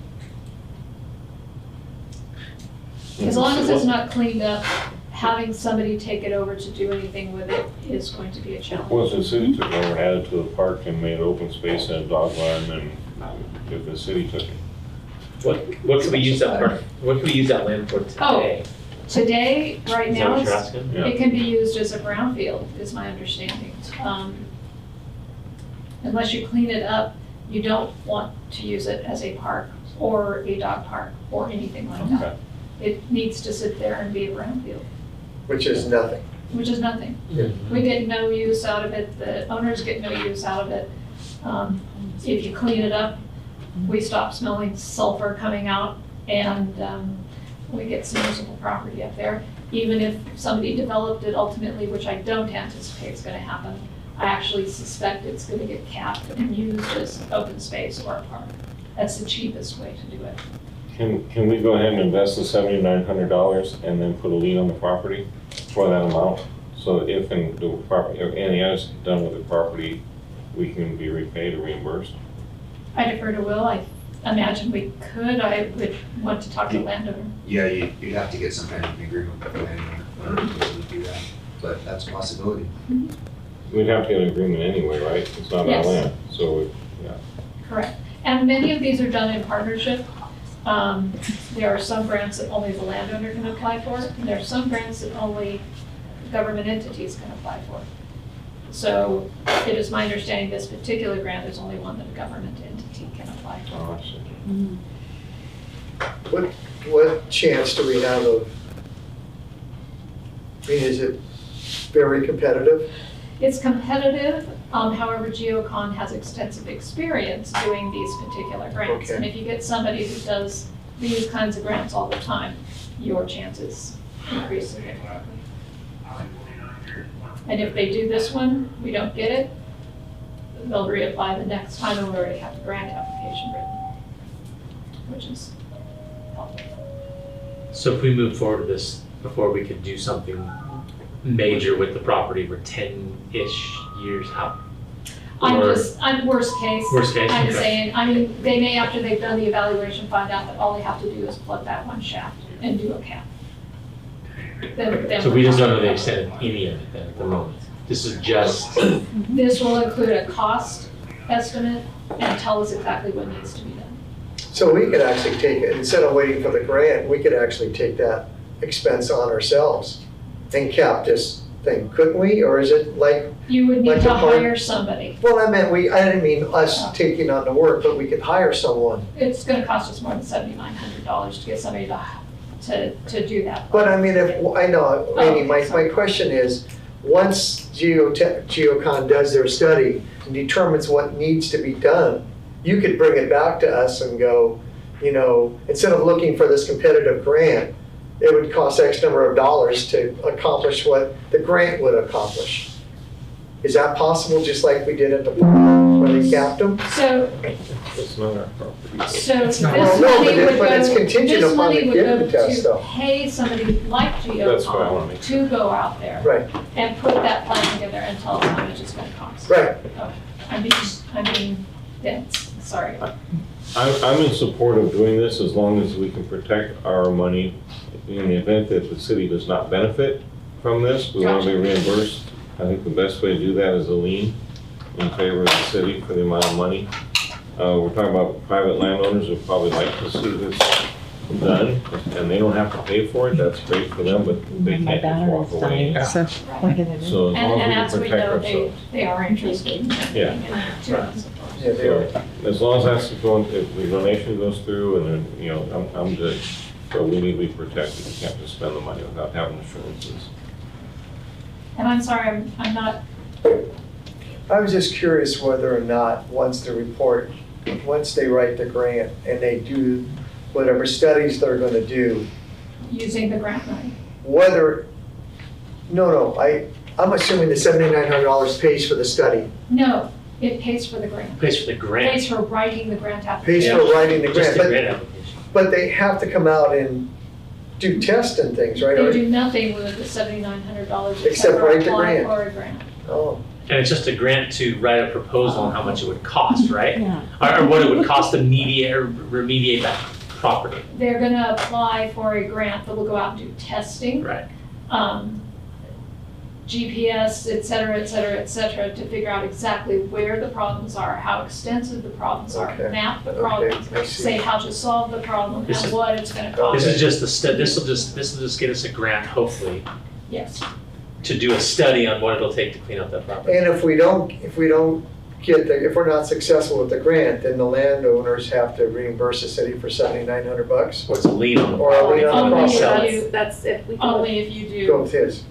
As long as it's not cleaned up, having somebody take it over to do anything with it is going to be a challenge. Well, if the city took over and added to the park and made open space and a dog run, and if the city took it. What could we use that for? What could we use that land for today? Today, right Is that now, what you're asking? it can be used as a brownfield, is my understanding. Unless you clean it up, you don't want to use it as a park or a dog park or anything like that. It needs to sit there and be a brownfield. Which is nothing. Which is nothing. We get no use out of it, the owners get no use out of it. If you clean it up, we stop smelling sulfur coming out, and we get some usable property up there. Even if somebody developed it ultimately, which I don't anticipate is gonna happen, I actually suspect it's gonna get capped and used as open space or a park. That's the cheapest way to do it. Can we go ahead and invest the $7,900 and then put a lien on the property for that amount? So if and the property, or anything else done with the property, we can be repaid or reimbursed? I defer to Will. I imagine we could. I would want to talk to the landowner. Yeah, you'd have to get some kind of agreement with the landowner to do that, but that's a possibility. We'd have to get an agreement anyway, right? It's not our Yes. land, so, yeah. Correct. And many of these are done in partnership. There are some grants that only the landowner can apply for, and there are some grants that only government entities can apply for. So it is my understanding this particular grant is only one that a government entity can apply for. Oh, I see. What chance do we have of, I mean, is it very competitive? It's competitive, however, GeoCon has extensive experience doing these particular grants. Okay. And if you get somebody who does these kinds of grants all the time, your chances increase significantly. And if they do this one, we don't get it, they'll reapply the next time and we already have the grant application written, which is helpful. So if we move forward with this before we could do something major with the property, we're 10-ish years out? I'm Or- worst case. Worst case, I'm okay. saying, I mean, they may, after they've done the evaluation, find out that all they have to do is plug that one shaft and do a cap. Then So we just don't know the extent of any of it then at the moment. This is just, This will include a cost estimate and tell us exactly what needs to be done. So we could actually take it, instead of waiting for the grant, we could actually take that expense on ourselves and cap this thing, couldn't we? Or is it like, You would need Like to a part- hire somebody. well, I meant I didn't mean us taking on the work, but we could hire someone. It's gonna cost us more than $7,900 to get somebody to do that. But I mean, I know, Amy, my question is, once GeoCon does their study and determines what needs to be done, you could bring it back to us and go, you know, instead of looking for this competitive grant, it would cost X number of dollars to accomplish what the grant would accomplish. Is that possible, just like we did at the park when they capped them? So, It's not our property. so this Well, no, money would but it's go, contingent this upon money the would go given test, to though. pay somebody like That's what I wanna GeoCon make to go out there Right, and put that plan together and tell us how much it's gonna cost. right. Oh, I'm being dense, sorry. I'm in support of doing this as long as we can protect our money in the event that the city does not benefit from this. We want to be reimbursed. I think the best way to do that is a lien in favor of the city for the amount of money. We're talking about private landowners who probably like to see this done, and they don't have to pay for it. That's great for them, but they can't just walk away. So as long And as we as can we protect know, ourselves. they are interested in Yeah. doing it to us. Yeah, they are. So, as long as that's going, if the donation goes through, and then, you know, I'm good. So we need to be protected. You can't just spend the money without having assurances. And I'm sorry, I'm not, I was just curious whether or not, once they write the grant and they do whatever studies they're gonna do, using the grant money. whether, I'm assuming the $7,900 pays for the study. No, it pays for the grant. Pays for the grant. Pays for writing the grant Pays application. for writing the Just grant. the But- grant application. But they have to come out and do tests and things, right? They do nothing with the $7,900 Except for write the applying grant. for a grant. Oh, And it's just a grant to write a proposal on how much it would cost, right? Or what it would cost to remediate that property. They're gonna apply for a grant that will go out and do testing. Right. GPS, et cetera, to figure out exactly where the problems are, how extensive the problems are, Okay. map the Okay, problems, I see. say how to solve the problem This and is- what it's gonna cost. This is just this will just get us a grant, hopefully, Yes. to do a study on what it'll take to clean up that property. and if we're not successful with the grant, then the landowners have to reimburse the city for $7,900? Or it's a lien on the Or a lien on the Only property? if you, That's if we. only if you Go do, with his.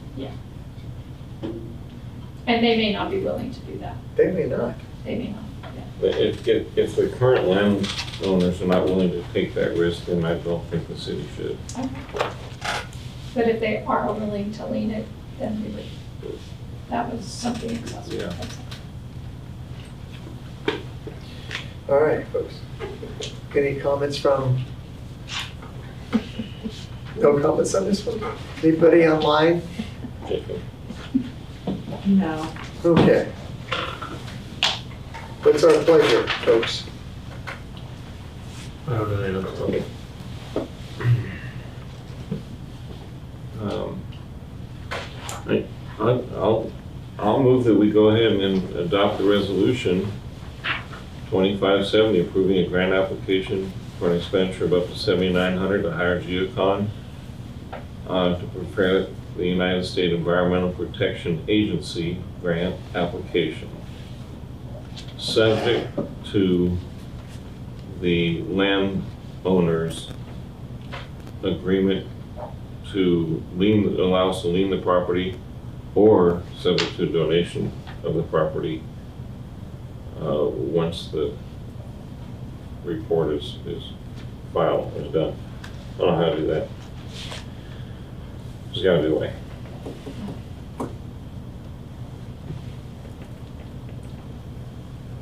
and they may not be willing to do that. They may not. They may not. But if the current landowners are not willing to take that risk, then I don't think the city should. But if they are willing to lean it, then we would. That was something accessible. Yeah. All right, folks. Any comments from? No comments on this one? Anybody online? No. Okay. What's our pleasure, folks? I don't really know. I'll move that we go ahead and adopt the resolution 2570, approving a grant application for an expenditure of up to $7,900 to hire Geocon to prepare the United States Environmental Protection Agency grant application, subject to the landowner's agreement to allow us to lien the property, or subject to donation of the property once the report is filed, is done. I don't know how to do that. Just gotta be a way.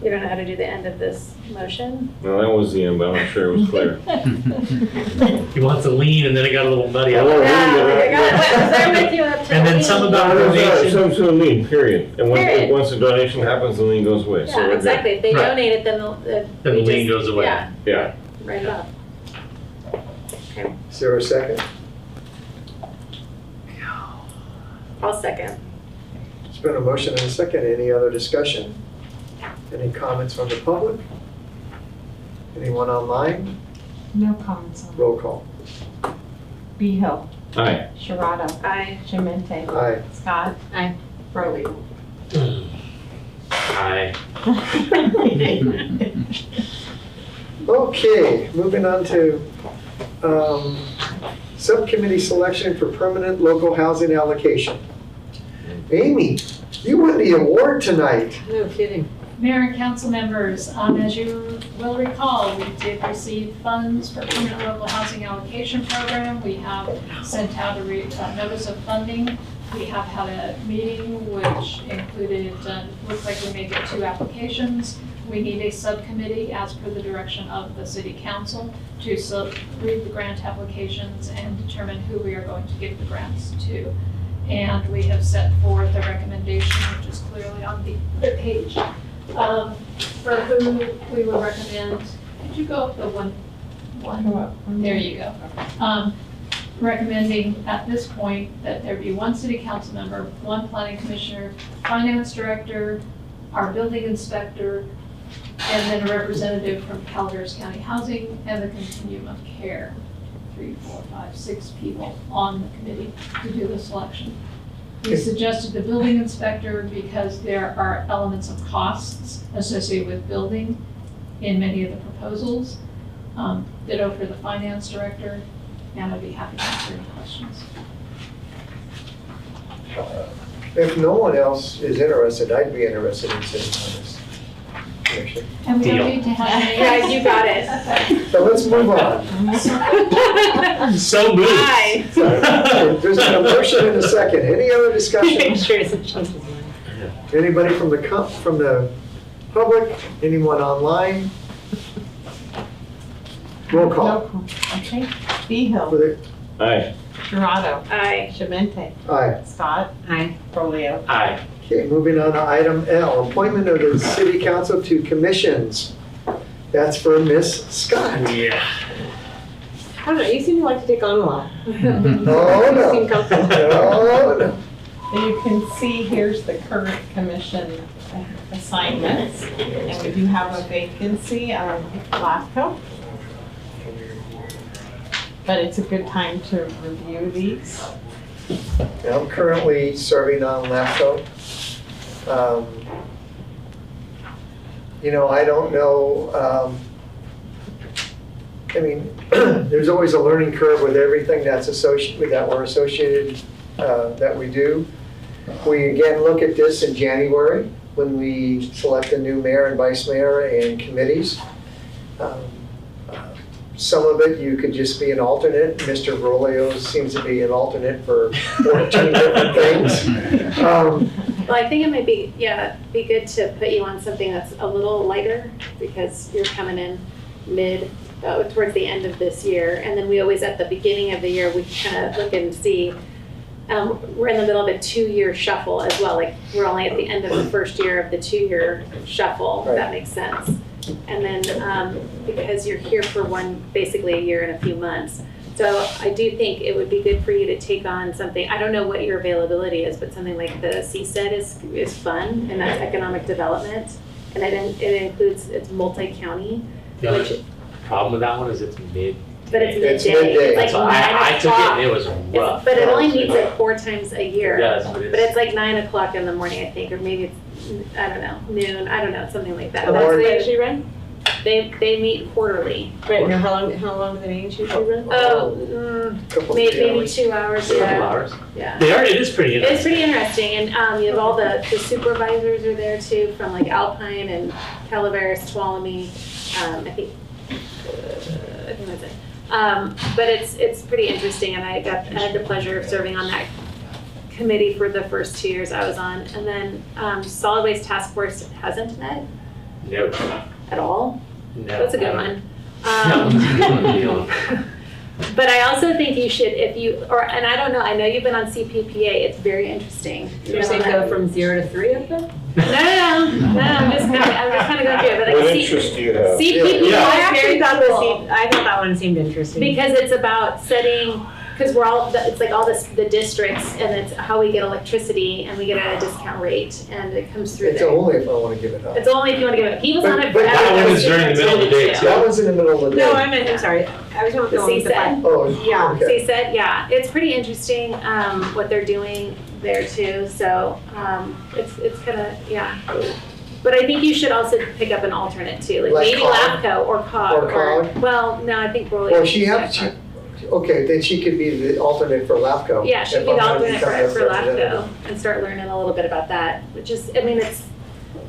You don't know how to do the end of this motion? Well, that was the end, but I'm not sure it was clear. He wants a lien, and then it got a little muddy. Oh, They're with you up to. And then some about donation. Some to a lien, period. And Period. once the donation happens, the lien goes away. So Yeah, we're good. exactly. If they Right. donate it, then Then the lien goes away. Yeah, Yeah. write it off. Okay, Is there a second? I'll second. It's been a motion and a second. Any other discussion? Any comments from the public? Anyone online? No comments on Roll call. Behill, Aye. Sharada, Aye. Shemente, Aye. Scott. Aye. Brody. Aye. Okay, moving on to subcommittee selection for permanent local housing allocation. Amy, you won the award tonight. No kidding. Mayor and council members, as you will recall, we did receive funds for permanent local housing allocation program. We have sent out a notice of funding. We have had a meeting which included, looks like we may get 2 applications. We need a subcommittee as per the direction of the city council to read the grant applications and determine who we are going to give the grants to. And we have set forth a recommendation, which is clearly on the page, for who we would recommend. Could you go up the one? There you go. Recommending at this point that there be 1 city council member, 1 planning commissioner, finance director, our building inspector, and then a representative from Calaveras County Housing and the Continuum of Care. 3, 4, 5, 6 people on the committee to do the selection. We suggested the building inspector because there are elements of costs associated with building in many of the proposals. Ditto for the finance director, and I'd be happy to answer any questions. If no one else is interested, I'd be interested in sitting on this. Commission. And we don't Deal. need to have names. Guys, you got it. So let's move on. So moved. Aye. There's a motion and a second. Any other discussion? Sure, it's a change of mind. Anybody from the public? Anyone online? Roll call. Okay. Behill. For the- Aye. Jurado. Aye. Shemente. Aye. Scott. Aye. Brolio. Aye. Okay, moving on to item L, appointment of the city council to commissions. That's for Miss Scott. Yeah. I don't know, you seem to like to take on a lot. Oh, You seem no. comfortable. Oh, no. And you can see here's the current commission assignments. And we do have a vacancy on LAFCO. But it's a good time to review these. I'm currently serving on LAFCO. You know, I don't know, I mean, there's always a learning curve with everything that's associated, that we're associated, that we do. We again look at this in January when we select a new mayor and vice mayor and committees. Some of it, you could just be an alternate. Mr. Brolio seems to be an alternate for 14 different things. Well, I think it might be, be good to put you on something that's a little lighter because you're coming in towards the end of this year. And then we always, at the beginning of the year, we kind of look and see, we're in the middle of a 2-year shuffle as well. Like we're only at the end of the first year of the 2-year shuffle, if that makes sense. And then because you're here for basically a year and a few months. So I do think it would be good for you to take on something, I don't know what your availability is, but something like the CSED is fun, and that's economic development. And it includes, it's multi-county, The which, only problem with that one is it's mid. but it's It's midday. midday. It's like So 9 I took it o'clock. and it was rough. But it only meets like 4 times a year. It does, but But it's like 9 o'clock in the morning, I think, or maybe it's, I don't know, noon, I don't know, something like that. How long That's do they the- usually run? They meet quarterly. Right, now how long do the meetings usually run? Maybe 2 hours, Couple yeah. hours. Yeah. It is pretty interesting. It's pretty interesting, and you have all the supervisors are there too, from like Alpine and Calaveras, Tuolumne, I think that's it. But it's pretty interesting, and I had the pleasure of serving on that committee for the first 2 years I was on, and then Solid Waste Task Force hasn't met Nope. at all. No. That's a good one. That one's a good one. But I also think you should, and I don't know, I know you've been on CPPA, it's very interesting. You're saying go from 0 to 3 of them? No, I'm just kind of going through it, but What like interest do you have? CPPA I is very actually cool. I thought that one seemed interesting. Because it's about setting, because it's like all the districts, and it's how we get electricity, and we get at a discount rate, and it comes through It's there. only if I want to give it up. It's only if you want to give it, he was on it But forever. that one is during the middle of the day, too. That was in the middle of the day. No, I'm sorry. I was talking The about the CSED? Oh, Yeah. okay. He said, yeah, it's pretty interesting what they're doing there too. So it's kind of, yeah. But I think you should also pick up an alternate too, like Like maybe COG? LAFCO or COG. Or COG? Well, no, I think Broly. Well, okay, then she could be the alternate for LAFCO. Yeah, she'd if be the I'm gonna alternate become for a representative. LAFCO and start learning a little bit about that, which is, I mean, it's.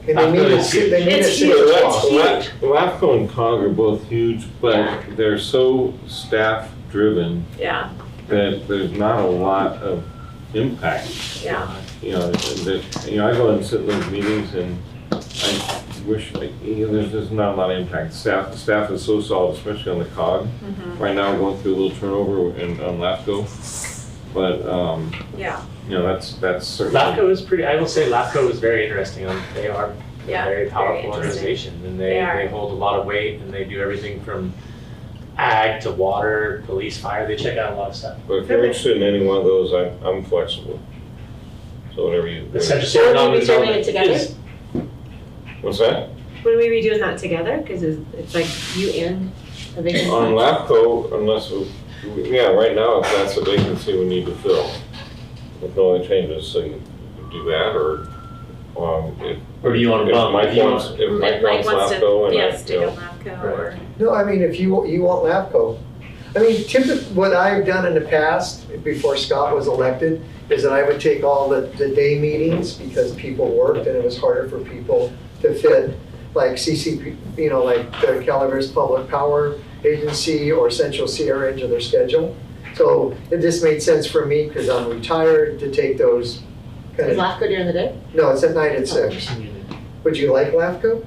And they need It's a huge. city It's LAFCO and COG are both huge, but they're so staff-driven Yeah, that there's not a lot of impact. yeah. I go and sit in those meetings and I wish, there's just not a lot of impact. The staff is so solid, especially on the COG. Mhm. Right now, we're going through a little turnover on LAFCO, but, Yeah. that's certainly. LAFCO is pretty, I will say LAFCO is very interesting. They are a Yeah, very very powerful interesting. organization, and They are. they hold a lot of weight, and they do everything from ag to water, police, fire. They check out a lot of stuff. But if you're interested in any one of those, I'm flexible. So whatever you. The Central So State would we be serving Development it together? is- What's that? Would we be doing that together? Because it's like you and a vacancy. On LAFCO, unless, right now, if that's a vacancy we need to fill, with no other changes, so you do that, or, if. Or do you want to if bump? Mike Do you wants, want- if Mike wants LAFCO, and I, Yes, take you know. up LAFCO or. No, I mean, if you want LAFCO, I mean, typically, what I've done in the past, before Scott was elected, is that I would take all the day meetings because people worked and it was harder for people to fit. like CCP, like the Calaveras Public Power Agency or Central Sierra into their schedule. So it just made sense for me, because I'm retired, to take those. Is LAFCO during the day? No, it's at night at 6. Would you like LAFCO?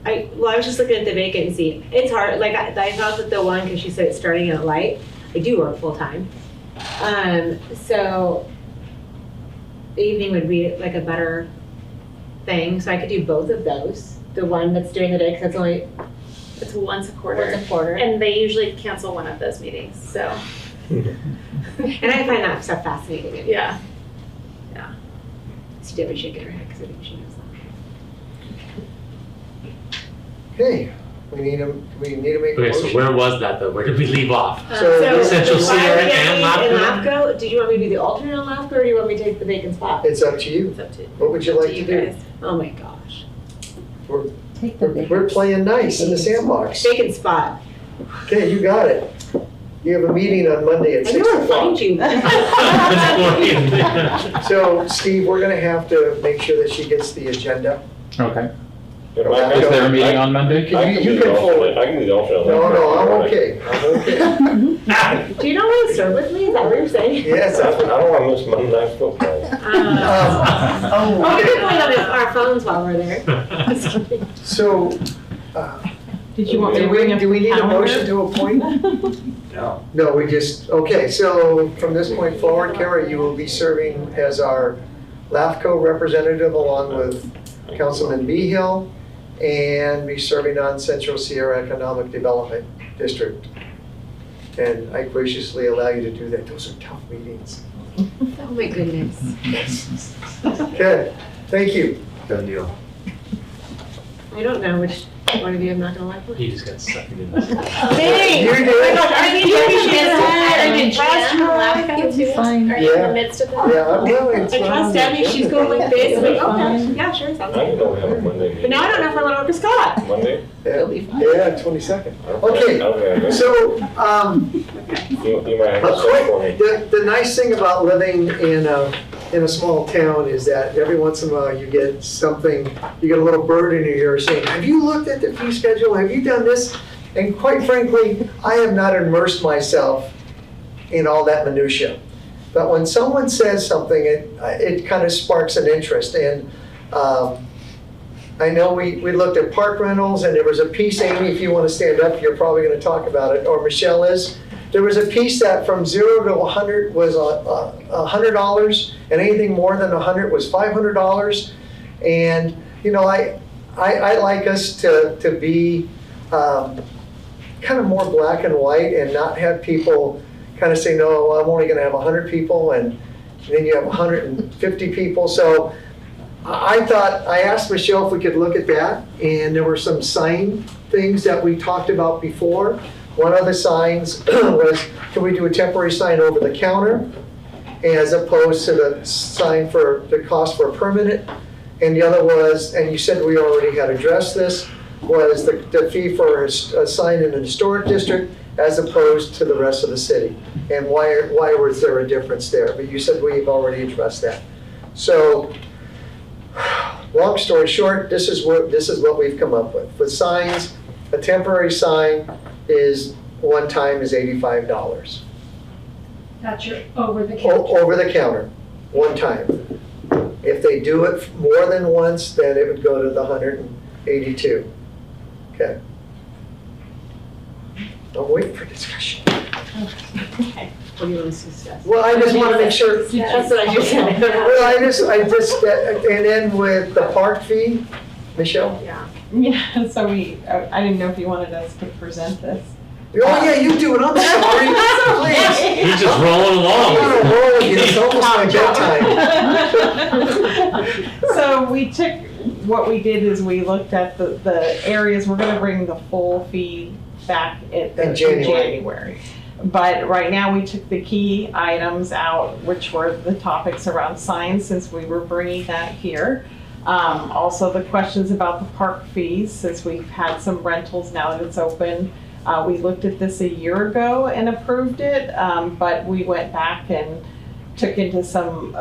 I was just looking at the vacancy. It's hard, like, I thought that the one, because she said it's starting at light. I do work full-time. So the evening would be like a better thing, so I could do both of those. The one that's during the day, because It's once a quarter. Once a quarter. And they usually cancel one of those meetings, so. And I find that stuff fascinating. Anyway. Yeah. See Debbie shaking her head, because I think she knows that. Okay, we need to make a Okay, motion. so where was that though? Where did we leave off? So Central the Sierra Miami and LAFCO? LAFCO, did you want me to be the alternate on LAFCO, or do you want me to take the vacant spot? It's up to you. It's up to What would you like to do? guys. Oh my gosh. We're playing nice in the sandbox. Vacant spot. Okay, you got it. You have a meeting on Monday at I 6 know where o'clock. to find you. So, Steve, we're gonna have to make sure that she gets the agenda. Okay. Is there a meeting on Monday? You can forward. I can be the alternate. No, I'm okay. I'm okay. Do you not want to serve with me? Is that what you're saying? Yes, I don't want to miss Monday night football. Oh, we can play on our phones while we're there. So, Did you want me to bring up do we the need a calendar? motion to appoint? No. No, we just, okay, so from this point forward, Kara, you will be serving as our LAFCO representative along with Councilman Behill, and be serving on Central Sierra Economic Development District. And I graciously allow you to do that. Those are tough meetings. Oh my goodness. Okay, thank you. Done deal. I don't know which one of you I'm not gonna like. He just got sucked into Thanks. You're Oh my good. gosh, are you Debbie Fine. Are you in the midst of this? Yeah, well, it's I trust Debbie, she's going like this, I'm like, okay, yeah, sure, sounds I can good. go have a Monday meeting. But now I don't know if we're gonna work with Scott. Monday? Yeah, 22nd. Okay. Okay, so, You might have to say for me. the nice thing about living in a small town is that every once in a while you get something, you get a little bird in your ear saying, have you looked at the fee schedule? Have you done this? And quite frankly, I have not immersed myself in all that minutia. But when someone says something, it kind of sparks an interest. And I know we looked at park rentals, and there was a piece, Amy, if you want to stand up, you're probably going to talk about it, or Michelle is. There was a piece that from 0 to 100 was $100, and anything more than 100 was $500. And I like us to be kind of more black and white, and not have people kind of say, no, I'm only going to have 100 people, and then you have 150 people. So I asked Michelle if we could look at that, and there were some sign things that we talked about before. One of the signs was, can we do a temporary sign over the counter as opposed to the sign for the cost for a permanent? And the other was, and you said we already had addressed this, was the fee for a sign in an historic district as opposed to the rest of the city. And why was there a difference there? But you said we've already addressed that. So, long story short, this is what we've come up with. For signs, a temporary sign is one time is $85. That's your over the counter. Over the counter, one time. If they do it more than once, then it would go to the 182. Okay. I'm waiting for discussion. Okay. What do you want us to discuss? Well, I just want to make sure. That's what I just said. Well, I just, and then with the park fee, Michelle? Yeah. Yeah, so I didn't know if you wanted us to present this. Oh, yeah, you do it, I'm sorry. Please. He's just rolling along. I'm gonna roll with you, it's almost my bedtime. So what we did is we looked at the areas, we're gonna bring the full fee back in January. But right now we took the key items out, which were the topics around signs, since we were bringing that here. Also the questions about the park fees, since we've had some rentals now that it's open. We looked at this a year ago and approved it, but we went back and took into some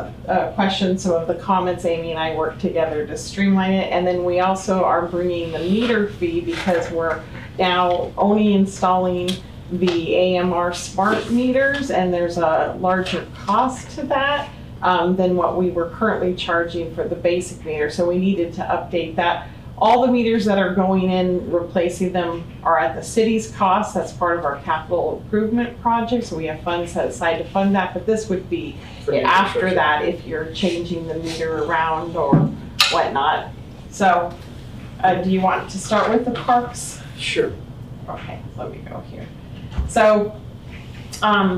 questions, some of the comments. Amy and I worked together to streamline it. And then we also are bringing the meter fee because we're now only installing the AMR smart meters, and there's a larger cost to that than what we were currently charging for the basic meter. So we needed to update that. All the meters that are going in, replacing them, are at the city's cost. That's part of our capital improvement project. So we have funds set aside to fund that, but this would be after that if you're changing the meter around or whatnot. So do you want to start with the parks? Sure. Okay, let me go here. So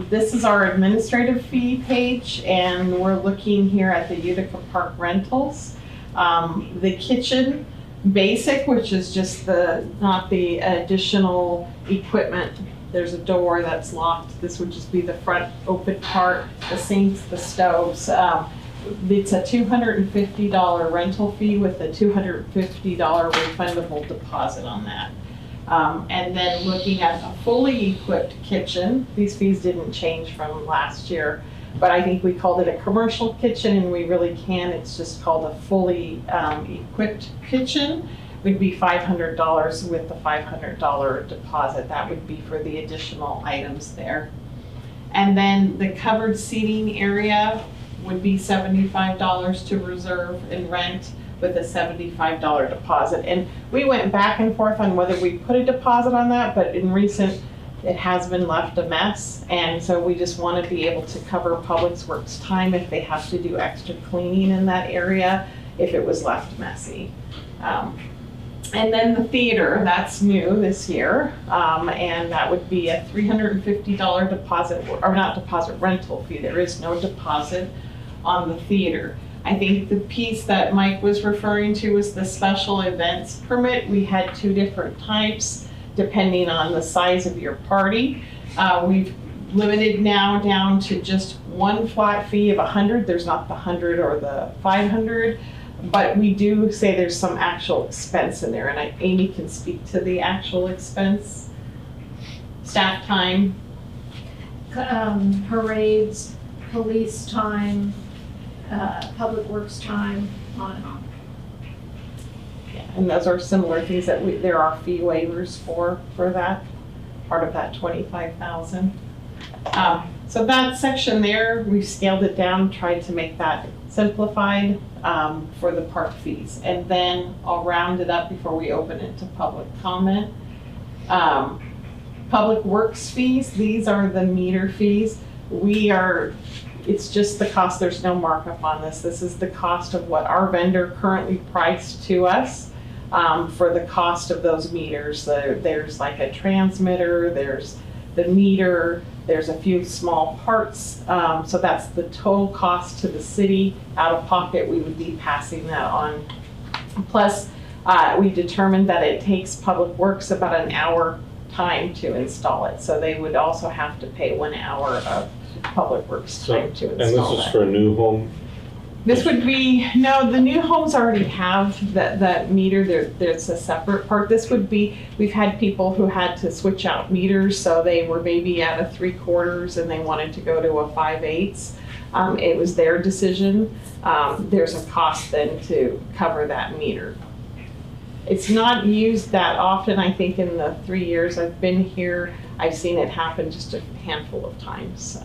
this is our administrative fee page, and we're looking here at the Utica Park rentals. The kitchen basic, which is just not the additional equipment. There's a door that's locked. This would just be the front open part, the sinks, the stoves. It's a $250 rental fee with a $250 refundable deposit on that. And then looking at a fully equipped kitchen, these fees didn't change from last year, but I think we called it a commercial kitchen, and we really can. It's just called a fully equipped kitchen. Would be $500 with the $500 deposit. That would be for the additional items there. And then the covered seating area would be $75 to reserve and rent with a $75 deposit. And we went back and forth on whether we put a deposit on that, but in recent, it has been left a mess. And so we just want to be able to cover Public Works time if they have to do extra cleaning in that area, if it was left messy. And then the theater, that's new this year, and that would be a $350 deposit, or not deposit, rental fee. There is no deposit on the theater. I think the piece that Mike was referring to was the special events permit. We had two different types depending on the size of your party. We've limited now down to just one flat fee of $100. There's not the 100 or the 500, but we do say there's some actual expense in there, and Amy can speak to the actual expense. Staff time. Parades, police time, Public Works time, on and on. Yeah, and those are similar things that there are fee waivers for that, part of that 25,000. So that section there, we've scaled it down, tried to make that simplified for the park fees. And then I'll round it up before we open it to public comment. Public Works fees, these are the meter fees. It's just the cost, there's no markup on this. This is the cost of what our vendor currently priced to us for the cost of those meters. There's like a transmitter, there's the meter, there's a few small parts. So that's the total cost to the city. Out of pocket, we would be passing that on. Plus, we determined that it takes Public Works about an hour time to install it. So they would also have to pay 1 hour of Public Works time to install it. And this is for a new home? This would be, no, the new homes already have that meter. There's a separate part. This would be, we've had people who had to switch out meters, so they were maybe at a 3/4 and they wanted to go to a 5/8. It was their decision. There's a cost then to cover that meter. It's not used that often. I think in the 3 years I've been here, I've seen it happen just a handful of times.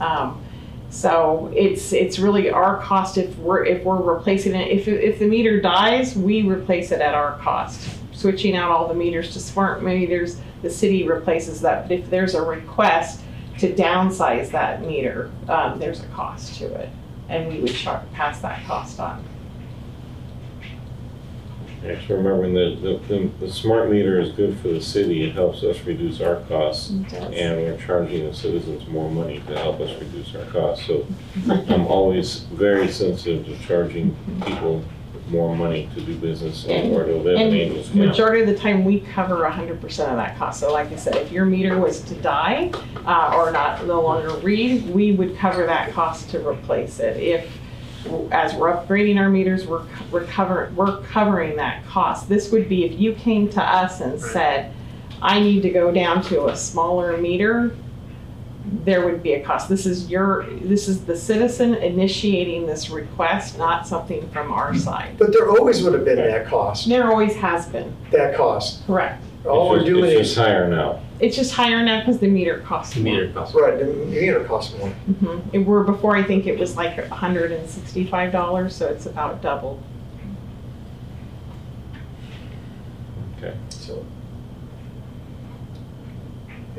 So it's really our cost if we're replacing it. If the meter dies, we replace it at our cost. Switching out all the meters to smart meters, the city replaces that. But if there's a request to downsize that meter, there's a cost to it, and we would pass that cost on. Actually, remembering that the smart meter is good for the city. It helps us reduce our costs, and we're charging the citizens more money to help us reduce our costs. So I'm always very sensitive to charging people more money to do business or to live in Angels Camp. Majority of the time, we cover 100% of that cost. So like I said, if your meter was to die or no longer read, we would cover that cost to replace it. If as we're upgrading our meters, we're covering that cost. This would be if you came to us and said, I need to go down to a smaller meter, there would be a cost. This is the citizen initiating this request, not something from our side. But there always would have been that cost, There always has been, that cost. correct. All we're doing It's is, just higher now. It's just higher now because the meter costs more. Meter cost. right, the meter costs more. And where before, I think it was like $165, so it's about double. Okay. So,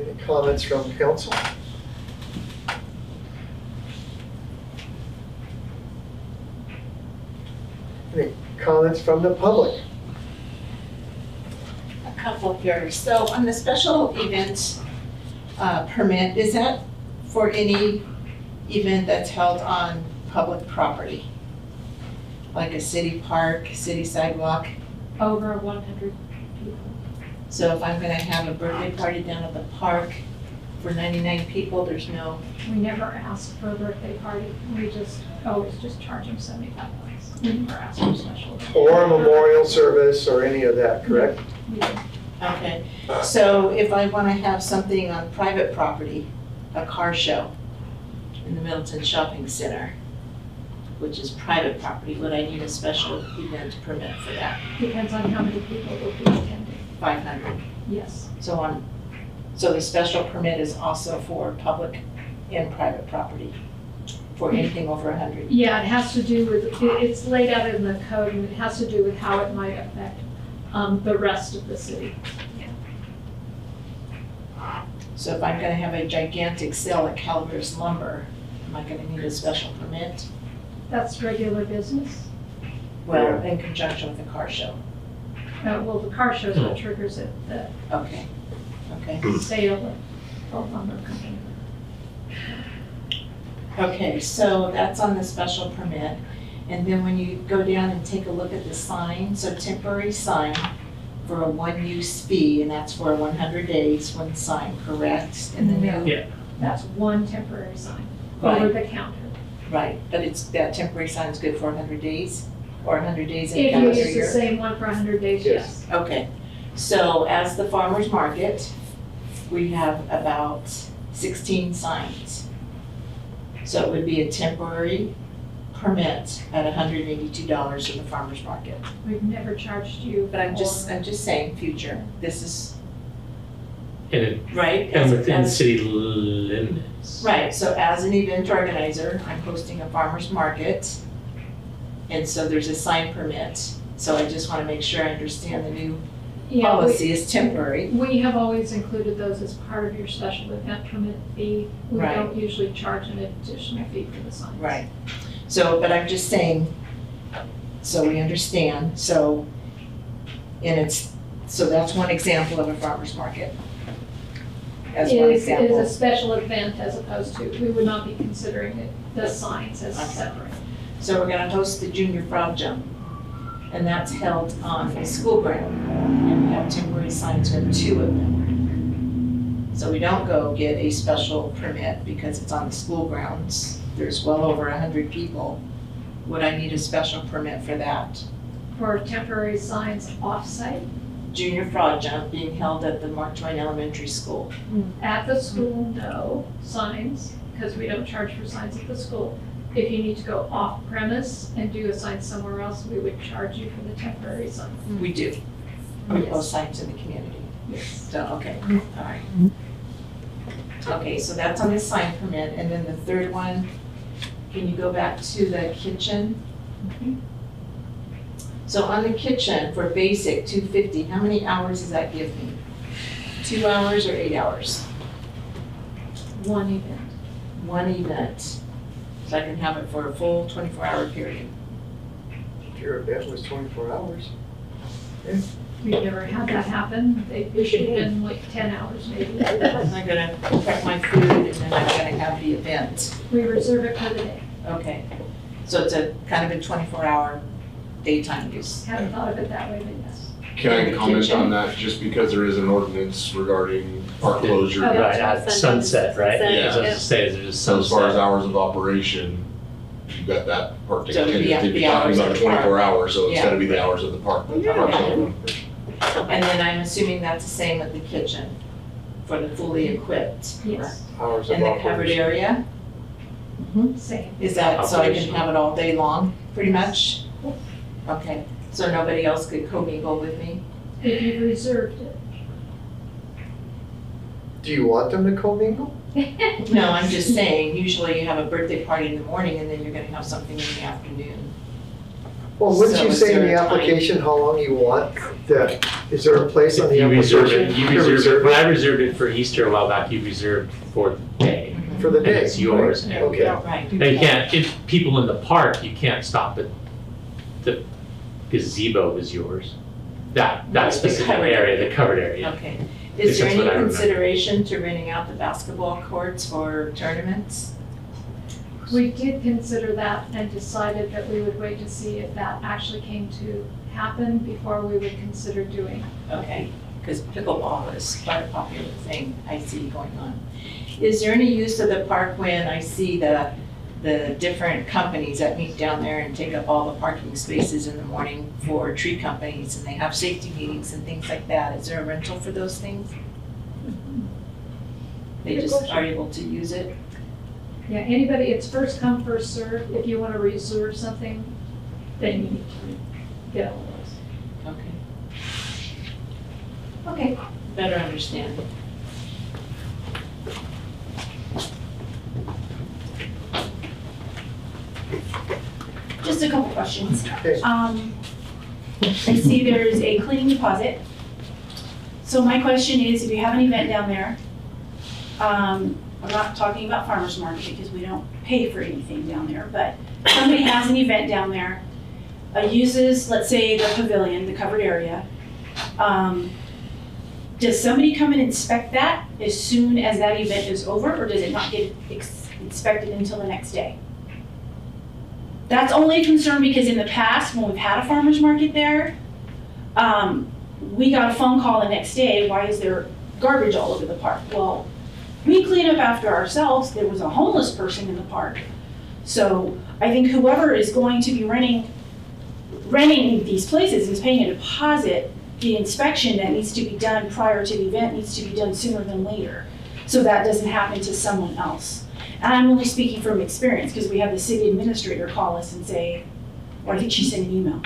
any comments from council? Any comments from the public? A couple here. So on the special event permit, is that for any event that's held on public property? Like a city park, city sidewalk? Over 100 people. So if I'm gonna have a birthday party down at the park for 99 people, there's no, We never ask for a birthday party. We just always just charge them $75. We never ask for special. Or a memorial service or any of that, correct? We do. okay. So if I wanna have something on private property, a car show in the Middleton Shopping Center, which is private property, would I need a special event permit for that? Depends on how many people will be attending. 500. Yes. So the special permit is also for public and private property, for anything over 100? Yeah, it has to do with, it's laid out in the code, and it has to do with how it might affect the rest of the city. So if I'm gonna have a gigantic sale at Calaveras lumber, am I gonna need a special permit? That's regular business. Well, in conjunction with the car show. Well, the car show's what triggers it, the Okay, okay. sale of the lumber company. Okay, so that's on the special permit. And then when you go down and take a look at the sign, so temporary sign for a one-use fee, and that's for 100 days, one sign, correct? And then No. Yeah. That's one temporary sign Right. over the counter. Right, but it's, that temporary sign is good for 100 days? Or 100 days in a If you calendar use the year? same one for 100 days, yes. Okay, so as the farmer's market, we have about 16 signs. So it would be a temporary permit at $182 in the farmer's market. We've never charged you. But I'm just for- saying, future, this is, And it, right? and within As- city limits. Right, so as an event organizer, I'm hosting a farmer's market, and so there's a sign permit. So I just want to make sure I understand the new Yeah, policy is temporary. We have always included those as part of your special event permit fee. We Right. don't usually charge an additional fee for the signs. Right. So, but I'm just saying, so we understand, so, and it's, so that's one example of a farmer's market. As one It is example. a special event as opposed to, we would not be considering it, the signs as Okay. separate. So we're gonna host the junior frog jump, and that's held on the school ground. And we have temporary signs, we have 2 of them. So we don't go get a special permit because it's on the school grounds. There's well over 100 people. Would I need a special permit for that? For temporary signs off-site, Junior frog jump being held at the Mark Twain Elementary School. at the school, no signs, because we don't charge for signs at the school. If you need to go off premise and do a sign somewhere else, we would charge you for the temporary sign. We do. We Yes. post signs in the community. Yes. So, okay, all right. Okay, so that's on the sign permit, and then the third one, can you go back to the kitchen? So on the kitchen, for basic, $250, how many hours does that give me? 2 hours or 8 hours? One event. One event. So I can have it for a full 24-hour period. If your event was 24 hours. We've never had that happen. It should have been like 10 hours maybe. I'm gonna prep my food and then I'm gonna have the event. We reserve it for the day. Okay, so it's a kind of a 24-hour daytime use. Haven't thought of it that way, but yes. Can I In the comment kitchen? on that, just because there is an ordinance regarding park closure? Oh, Right, at sunset, right? Yeah. As I was gonna say, there's just So as far as sunset. hours of operation, you've got that part to So it'd be contend. If the you're talking hours about of the park. 24 hours, so it's Yeah. gotta be the hours of the park. And then I'm assuming that's the same with the kitchen. for the fully equipped. Yes. Hours of In the covered operation. area? Same. Is that so I can have it all day long, pretty much? Okay, so nobody else could commingle with me? If you've reserved it. Do you want them to commingle? No, I'm just saying, usually you have a birthday party in the morning and then you're gonna have something in the afternoon. Well, wouldn't So you is say in there the a time? application how long you want that? Is there a place on the You reserve application? it, you reserve it, when I reserved it for Easter a while back, you reserved for the day. For the And day? it's yours. right? and- Okay. Right. Now you can't, if people in the park, you can't stop at the gazebo is yours. That The specific covered area, the covered area. Okay. At Is there least that's any what I remember. consideration to renting out the basketball courts for tournaments? We did consider that and decided that we would wait to see if that actually came to happen before we would consider doing. Okay, because pickleball is quite a popular thing I see going on. Is there any use of the park when I see the different companies that meet down there and take up all the parking spaces in the morning for tree companies, and they have safety meetings and things like that? Is there a rental for those things? They Good just question. are able to use it? Yeah, anybody, it's first come, first served. If you want to reserve something, then you need to get all those. Okay. Okay, better understand. Just a couple questions. Okay. I see there's a cleaning deposit. So my question is, if you have an event down there, I'm not talking about farmer's market because we don't pay for anything down there, but somebody has an event down there, uses, let's say, the pavilion, the covered area. Does somebody come and inspect that as soon as that event is over, or does it not get inspected until the next day? That's only a concern because in the past, when we've had a farmer's market there, we got a phone call the next day, why is there garbage all over the park? Well, we clean up after ourselves, there was a homeless person in the park. So I think whoever is going to be renting these places is paying a deposit. The inspection that needs to be done prior to the event needs to be done sooner than later, so that doesn't happen to someone else. And I'm only speaking from experience, because we have the city administrator call us and say, or I think she sent an email,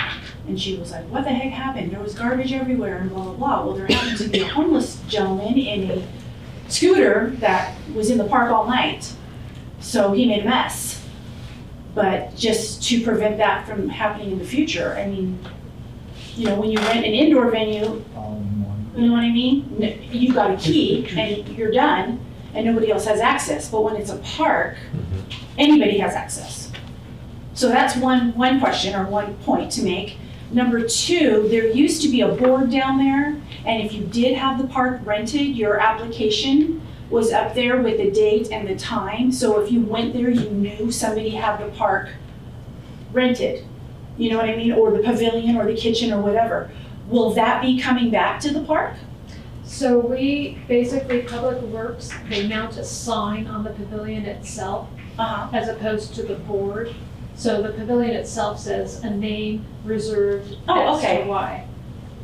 and she was like, what the heck happened? There was garbage everywhere and blah, blah, blah. Well, there happened to be a homeless gentleman in a scooter that was in the park all night, so he made a mess. But just to prevent that from happening in the future, I mean, you know, when you rent an indoor venue, you know what I mean? You got a key and you're done and nobody else has access. But when it's a park, anybody has access. So that's one question or one point to make. Number two, there used to be a board down there, and if you did have the park rented, your application was up there with the date and the time. So if you went there, you knew somebody had the park rented. You know what I mean? Or the pavilion or the kitchen or whatever. Will that be coming back to the park? So we, basically, Public Works, they mount a sign on the pavilion itself as opposed to the board. So the pavilion itself says a name reserved Oh, X okay. or Y.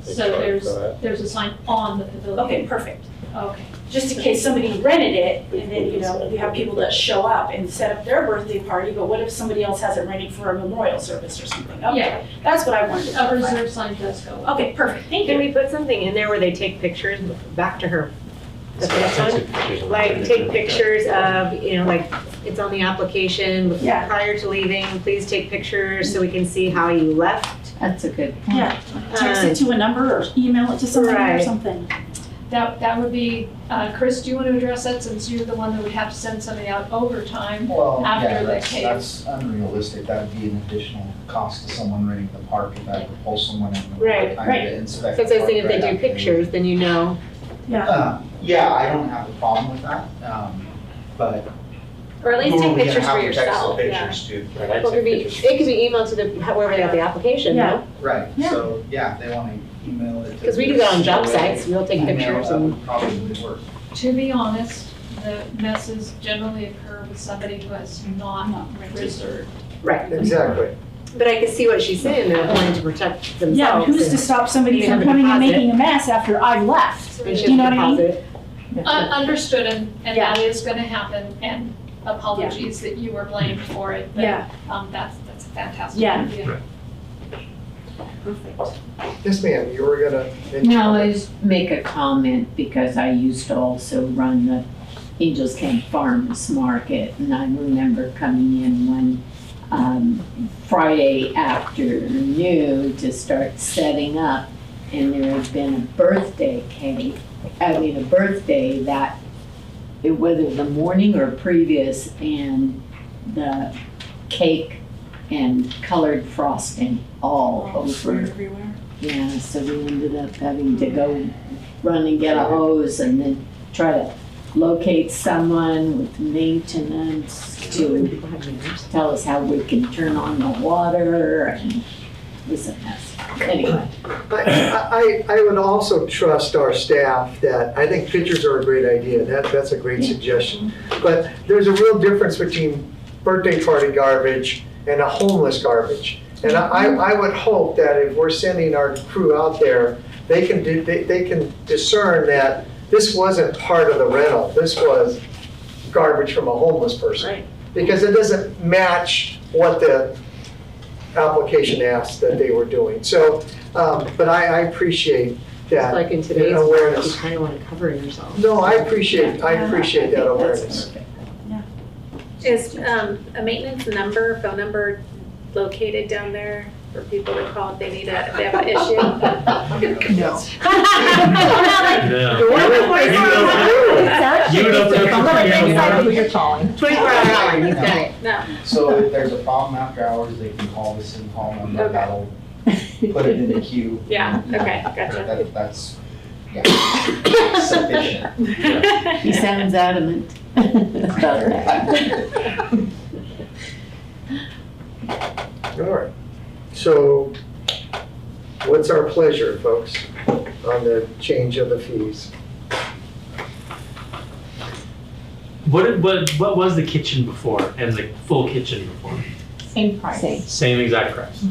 So there's a sign on the pavilion. Okay, perfect. Okay. Just in case somebody rented it, and then, you know, you have people that show up and set up their birthday party, but what if somebody else has it rented for a memorial service or something? Okay, Yeah. that's what I wanted to A clarify. reserve sign does go up. Okay, perfect, thank Can you. we put something in there where they take pictures, back to her? The first one? Like, take pictures of, you know, like, it's on the application, Yeah. prior to leaving, please take pictures so we can see how you left. That's a good Yeah, text it to a number or email it to somebody or Right. something. That would be, Chris, do you want to address that since you're the one that would have to send somebody out overtime Well, yeah, after the that's, case? that's unrealistic. That would be an additional cost to someone renting the park if I had to pull someone in the Right, time right. to inspect. So the I was thinking park if they right do after pictures, then you know. Yeah. Yeah, I don't have a problem with that, but. Or at least who are take we gonna pictures have for to text the yourself, yeah. Pictures to? Well, it could be emailed to the, wherever they got the application, Yeah. no? Right, Yeah. so, yeah, if they wanna email it to. Because we do that on job sites, we'll take email, pictures that and. would probably work. To be honest, the messes generally occur with somebody who has not reserved. Right. Exactly. But I can see what she's saying, they're wanting to protect themselves. Yeah, but who's to and- stop somebody You from have a coming and deposit. making a mess after I've left? And she Do you know has what a I mean? deposit. Understood, and that is gonna happen, and apologies that you were blamed for it, but, that's a fantastic Yeah. idea. Perfect. Yes, ma'am, you were gonna. No, I just make a comment because I used to also run the Angels Camp Farmers Market, and I remember coming in one Friday afternoon to start setting up, and there had been a birthday that, whether the morning or previous, and the cake and colored frosting all over. Everywhere. Yeah, so we ended up having to go run and get a hose and then try to locate someone with maintenance to tell us how we can turn on the water, and it was a mess. Anyway. I would also trust our staff that, I think pictures are a great idea, that's a great suggestion. But there's a real difference between birthday party garbage and a homeless garbage. And I would hope that if we're sending our crew out there, they can discern that this wasn't part of the rental, this was garbage from a homeless person. Right. Because it doesn't match what the application asked that they were doing. So, but I appreciate that Just like in today's world, awareness. you kind of want to cover yourself. No, I appreciate that awareness. Is a maintenance number, phone number located down there for people to call if they need if they have an issue? No. Who you're calling. 24-hour, you've got it. No. So if there's a problem after hours, they can call the city hall number, Okay. that'll put it in the queue. Yeah, okay, gotcha. That's, yeah, sufficient. He sounds adamant about that. All right. So what's our pleasure, folks, on the change of the fees? What was the kitchen before and the full kitchen before? Same price. Same exact price.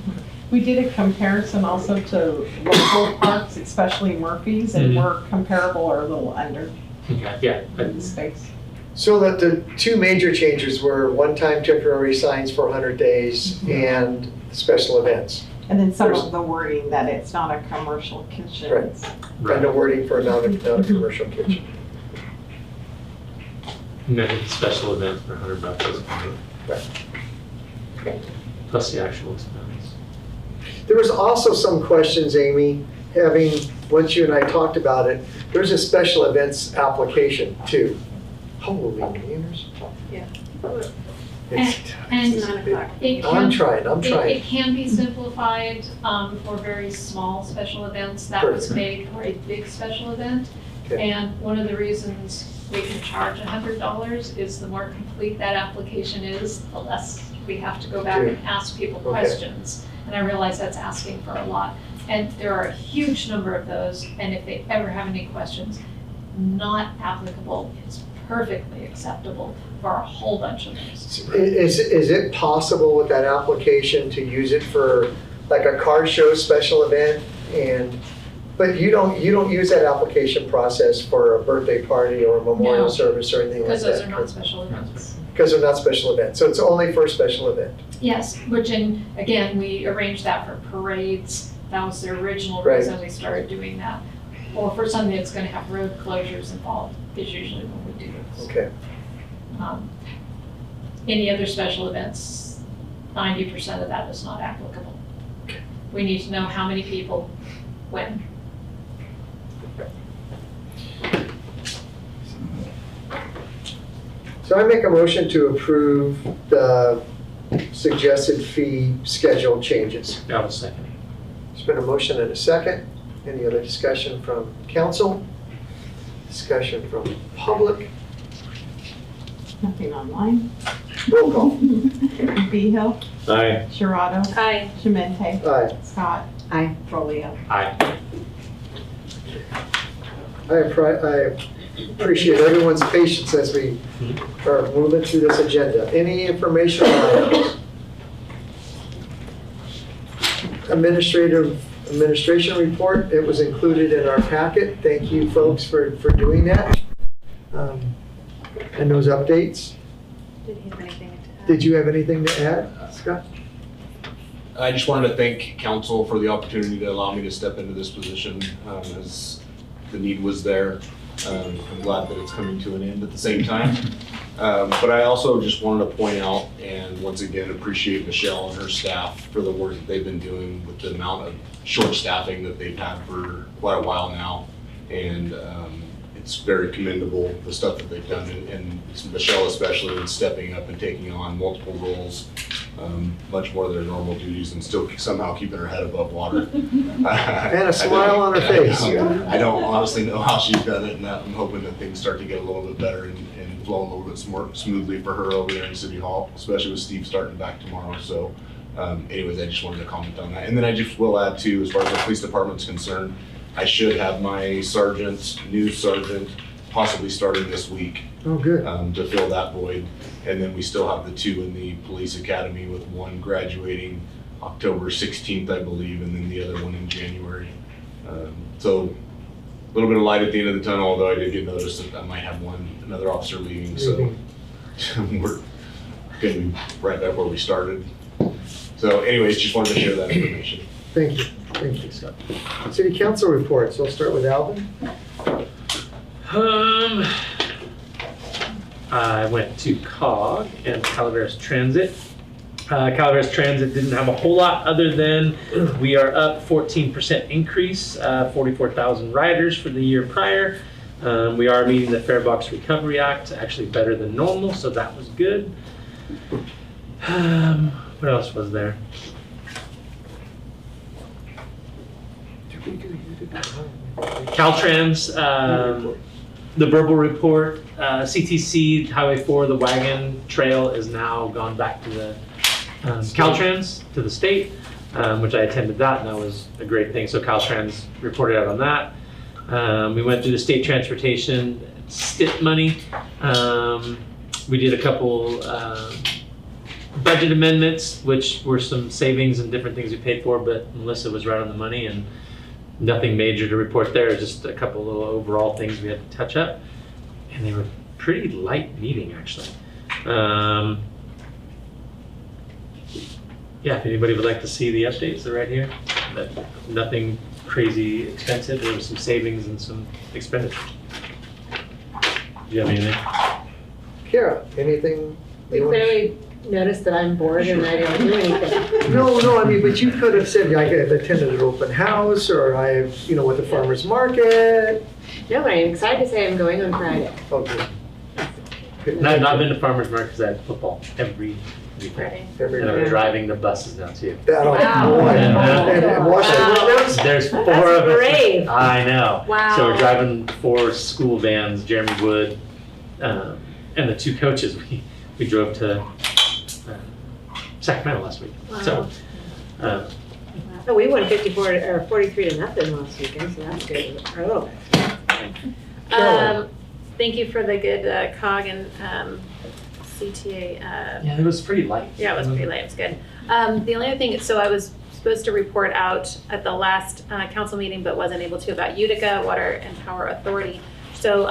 We did a comparison also to local parks, especially Murphy's, and we're comparable or a little under Okay, yeah. in space. So that the two major changes were one-time temporary signs for 100 days and special events. And then some of the wording that it's not a commercial kitchen. Right. And the wording for not a commercial kitchen. And then the special event for $100 is fine. Right. Plus the actual expense. There was also some questions, Amy, once you and I talked about it, there's a special events application too. Holy manners. Yeah. And It's 9 o'clock. I'm trying. It can be simplified for very small special events. That was made for a big special event. Okay. And one of the reasons we can charge $100 is the more complete that application is, the less we have to go back and ask people questions. And I realize that's asking for a lot. And there are a huge number of those, and if they ever have any questions, not applicable is perfectly acceptable for a whole bunch of those. Is it possible with that application to use it for like a car show special event? But you don't use that application process for a birthday party or a memorial service or anything like that? Because those are not special events. Because they're not special events, so it's only for a special event. Yes, again, we arranged that for parades. That was the original Right. reason we started doing that. Or for something that's gonna have road closures involved is usually when we do this. Okay. Any other special events, 90% of that is not applicable. We need to know how many people, when. So I make a motion to approve the suggested fee schedule changes. That was second. There's been a motion and a second. Any other discussion from council? Discussion from public? Nothing online. Roll call. Behill. Aye. Sharado. Aye. Shemente. Aye. Scott. Aye. Trolio. Aye. I appreciate everyone's patience as we are moving through this agenda. Any information items? Administration report, it was included in our packet. Thank you folks for doing that. and those updates. Did he have anything to add? Did you have anything to add, Scott? I just wanted to thank council for the opportunity to allow me to step into this position, as the need was there. I'm glad that it's coming to an end at the same time. But I also just wanted to point out and once again appreciate Michelle and her staff for the work that they've been doing with the amount of short staffing that they've had for quite a while now. And it's very commendable, the stuff that they've done, and Michelle especially in stepping up and taking on multiple roles, much more of their normal duties, and still somehow keeping her head above water. And a smile on her face. I don't honestly know how she's done it, and I'm hoping that things start to get a little bit better and flow a little bit more smoothly for her over there in City Hall, especially with Steve starting back tomorrow. So anyways, I just wanted to comment on that. And then I just will add too, as far as the police department's concerned, I should have my new sergeant, possibly starting this week. Oh, good. To fill that void. And then we still have the 2 in the police academy, with one graduating October 16th, I believe, and then the other one in January. So a little bit of light at the end of the tunnel, although I did get notice that I might have another officer leaving. So we're going to be right back where we started. So anyways, just wanted to share that information. Thank you. Thank you, Scott. City council reports. I'll start with Alvin. I went to COG and Calaveras Transit. Calaveras Transit didn't have a whole lot other than we are up 14% increase, 44,000 riders for the year prior. We are meeting the Farebox Recovery Act, actually better than normal, so that was good. What else was there? Caltrans, the verbal report, CTC Highway 4, the wagon trail is now gone back to the Caltrans, to the state, which I attended that, and that was a great thing. So Caltrans reported out on that. We went through the state transportation STIP money. We did a couple budget amendments, which were some savings and different things we paid for, but Melissa was right on the money, and nothing major to report there, just a couple little overall things we had to touch up. And they were pretty light meeting, actually. Yeah, if anybody would like to see the updates, they're right here. But nothing crazy expensive. There was some savings and some expenditure. Do you have anything? Kara, anything? You clearly noticed that I'm bored and I don't do anything. No, I mean, but you could have said, I attended an open house, or I, with the farmer's market. No, I'm excited to say I'm going on Friday. Okay. And I've not been to farmer's market because I had football every weekend. And I'm driving the buses now too. And wash the windows? There's 4 That's of us. brave. I know. Wow. So we're driving 4 school vans, Jeremy Wood, and the 2 coaches. We drove to Sacramento last week. Wow. So, Oh, we won 43 to nothing last weekend, so that's good. Oh. Thank you for the good COG and CTA. yeah, it was pretty light. Yeah, it was pretty late. It was good. The only other thing, so I was supposed to report out at the last council meeting, but wasn't able to, about Utica Water and Power Authority. So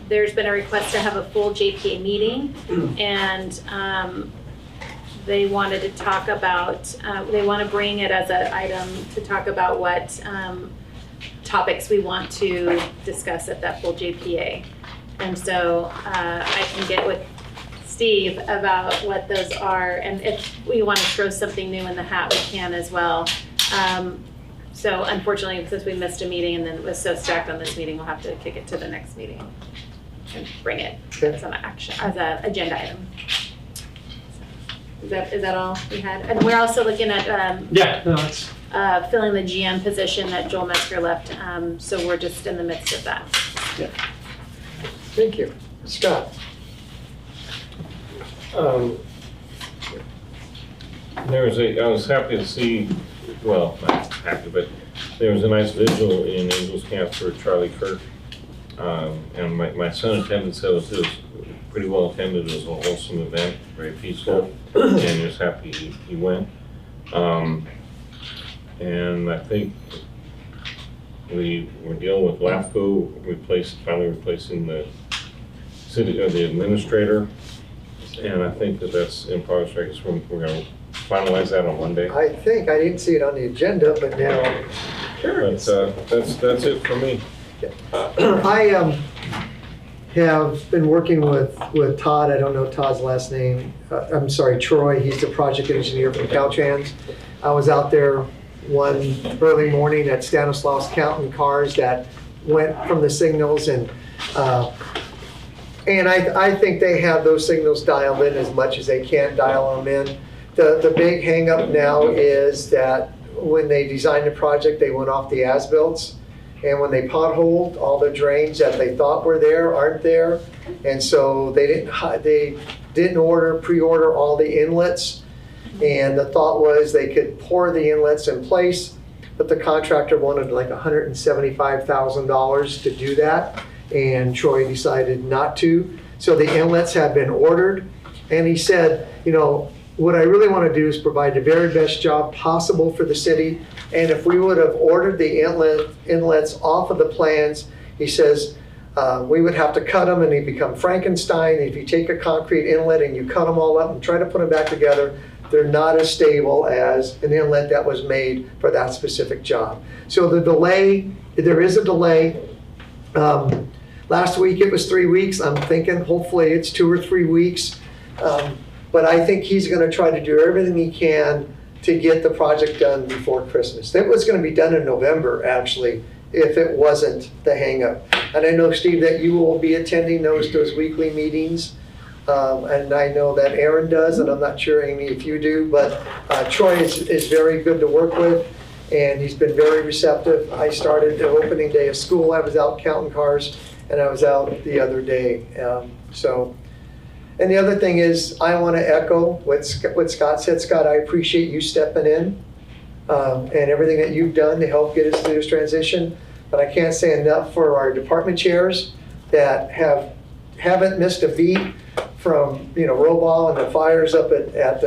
there's been a request to have a full JPA meeting, and they wanted to talk about, they want to bring it as an item to talk about what topics we want to discuss at that full JPA. And so I can get with Steve about what those are, and if we want to throw something new in the hat, we can as well. So unfortunately, since we missed a meeting and then it was so stacked on this meeting, we'll have to kick it to the next meeting and bring it as an action, as an agenda item. Is that all we had? And we're also looking at filling the GM position that Joel Metzger left. So we're just in the midst of that. Yeah. Thank you. Scott. I was happy to see, well, not happy, but there was a nice visual in Angels Camp for Charlie Kirk. And my son attended, so it was pretty well attended. It was a wholesome event, very peaceful, and just happy he went. And I think we were dealing with LAFCO finally replacing the city, the administrator, and I think that's in progress. I guess we're gonna finalize that on Monday. I think, I didn't see it on the agenda, but now. But that's it for me. I have been working with Todd, I don't know Todd's last name, I'm sorry, Troy, he's the project engineer from Caltrans. I was out there one early morning at Stanislaus counting cars that went from the signals, and I think they have those signals dialed in as much as they can dial them in. The big hang up now is that when they designed the project, they went off the as-built. And when they potholed, all the drains that they thought were there aren't there. And so they didn't pre-order all the inlets. And the thought was they could pour the inlets in place, but the contractor wanted like $175,000 to do that. And Troy decided not to. So the inlets have been ordered. And he said, you know, what I really want to do is provide the very best job possible for the city. And if we would have ordered the inlets off of the plans, he says, we would have to cut them and they become Frankenstein. If you take a concrete inlet and you cut them all up and try to put them back together, they're not as stable as an inlet that was made for that specific job. So the delay, there is a delay. Last week it was 3 weeks. I'm thinking hopefully it's 2 or 3 weeks. But I think he's going to try to do everything he can to get the project done before Christmas. It was going to be done in November, actually, if it wasn't the hang-up. And I know, Steve, that you will be attending those weekly meetings. And I know that Aaron does, and I'm not sure, Amy, if you do. But Troy is very good to work with, and he's been very receptive. I started the opening day of school. I was out counting cars, and I was out the other day. And the other thing is, I want to echo what Scott said. Scott, I appreciate you stepping in and everything that you've done to help get us through this transition. But I can't say enough for our department chairs that haven't missed a beat from Robal and the fires up at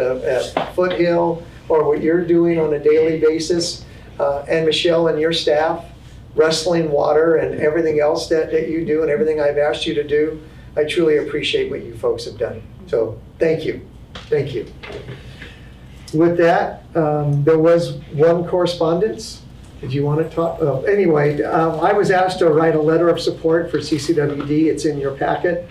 Foothill, or what you're doing on a daily basis, and Michelle and your staff, wrestling water and everything else that you do and everything I've asked you to do. I truly appreciate what you folks have done. So thank you. Thank you. With that, there was one correspondence. Did you want to talk? Anyway, I was asked to write a letter of support for CCWD. It's in your packet.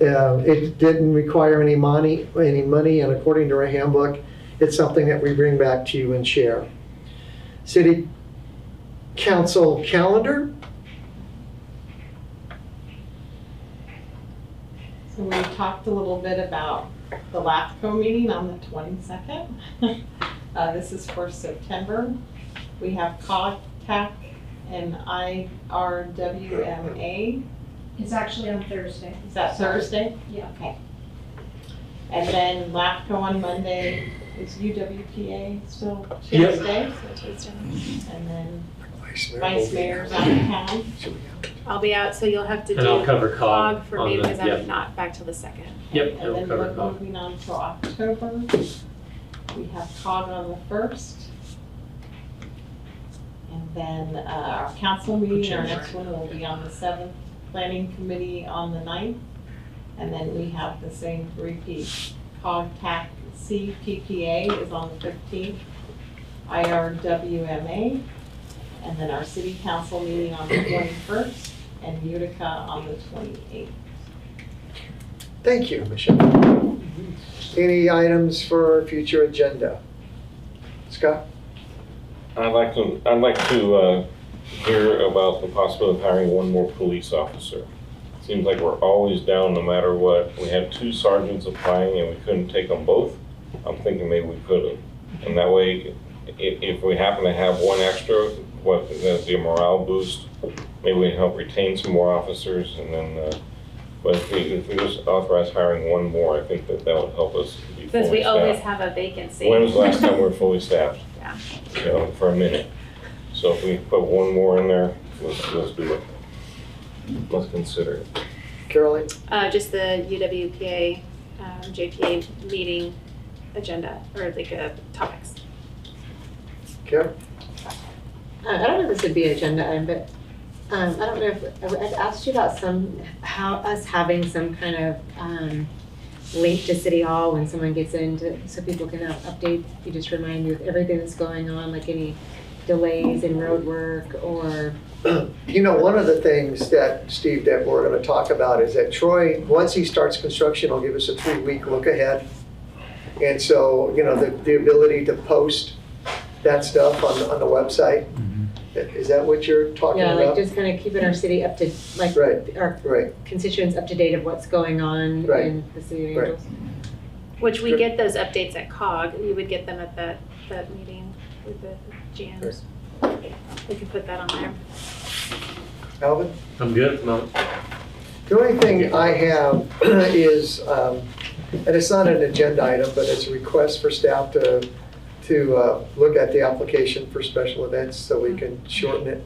It didn't require any money, and according to our handbook, it's something that we bring back to you and share. City Council calendar. So we talked a little bit about the LAFCO meeting on the 22nd. This is for September. We have COGTAC and IRWMA. It's actually on Thursday. Is that Thursday? Yeah. Okay. And then LAFCO on Monday. Is UWPA still Tuesday? Tuesday. And then Vice Mayor's out of town. I'll be out, so you'll have to And do I'll cover COG for on me the- because yep. I'm not back till the 2nd. Yep, And it'll then cover we're COG. moving on to October. We have COG on the 1st. And then our council meeting, our next one will be on the 7th. Planning committee on the 9th. And then we have the same repeat. COG-TAC CPPA is on the 15th. IRWMA. And then our city council meeting on the 21st. And Utica on the 28th. Thank you, Michelle. Any items for future agenda? Scott? I'd like to hear about the possibility of hiring one more police officer. Seems like we're always down no matter what. We had 2 sergeants applying and we couldn't take them both. I'm thinking maybe we could have. And that way, if we happen to have one extra, that's the morale boost, maybe we can help retain some more officers. And then, but if we just authorize hiring one more, I think that would help us be Because fully we always staffed. have a vacancy. When was the last time we were fully staffed? Yeah. For a minute. So if we put one more in there, let's do it. Let's consider it. Caroline? Just the UWPA, JPA meeting agenda, or like topics. Karen? I don't know if this would be an agenda item, but I don't know if, I've asked you about us having some kind of, link to City Hall when someone gets so people can update, if you just remind me of everything that's going on, like any delays in road work or. You know, one of the things that, Steve, that we're gonna talk about is that Troy, once he starts construction, will give us a 3-week look ahead. And so, you know, the ability to post that stuff on the website. Is that what you're talking about? Yeah, like just kind of keeping our city up to, like, our constituents up to date of what's going on in the city of Angels. Which we get those updates at COG, we would get them at that meeting with the GMs. We could put that on there. Alvin? I'm good at the moment. The only thing I have is, and it's not an agenda item, but it's a request for staff to look at the application for special events so we can shorten it.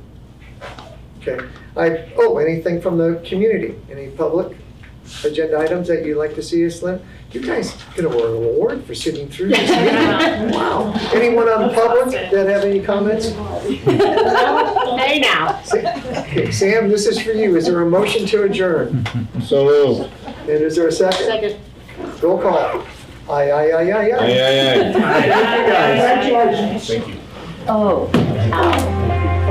Okay. Anything from the community? Any public agenda items that you'd like to see us, Lynn? You guys get an award for sitting through this meeting. Wow. Anyone on the public that have any comments? Hey now. Okay, Sam, this is for you. Is there a motion to adjourn? So moved. And is there a second? Second. Roll call. Aye. Aye. Thank you guys. Thank you. Oh, ow.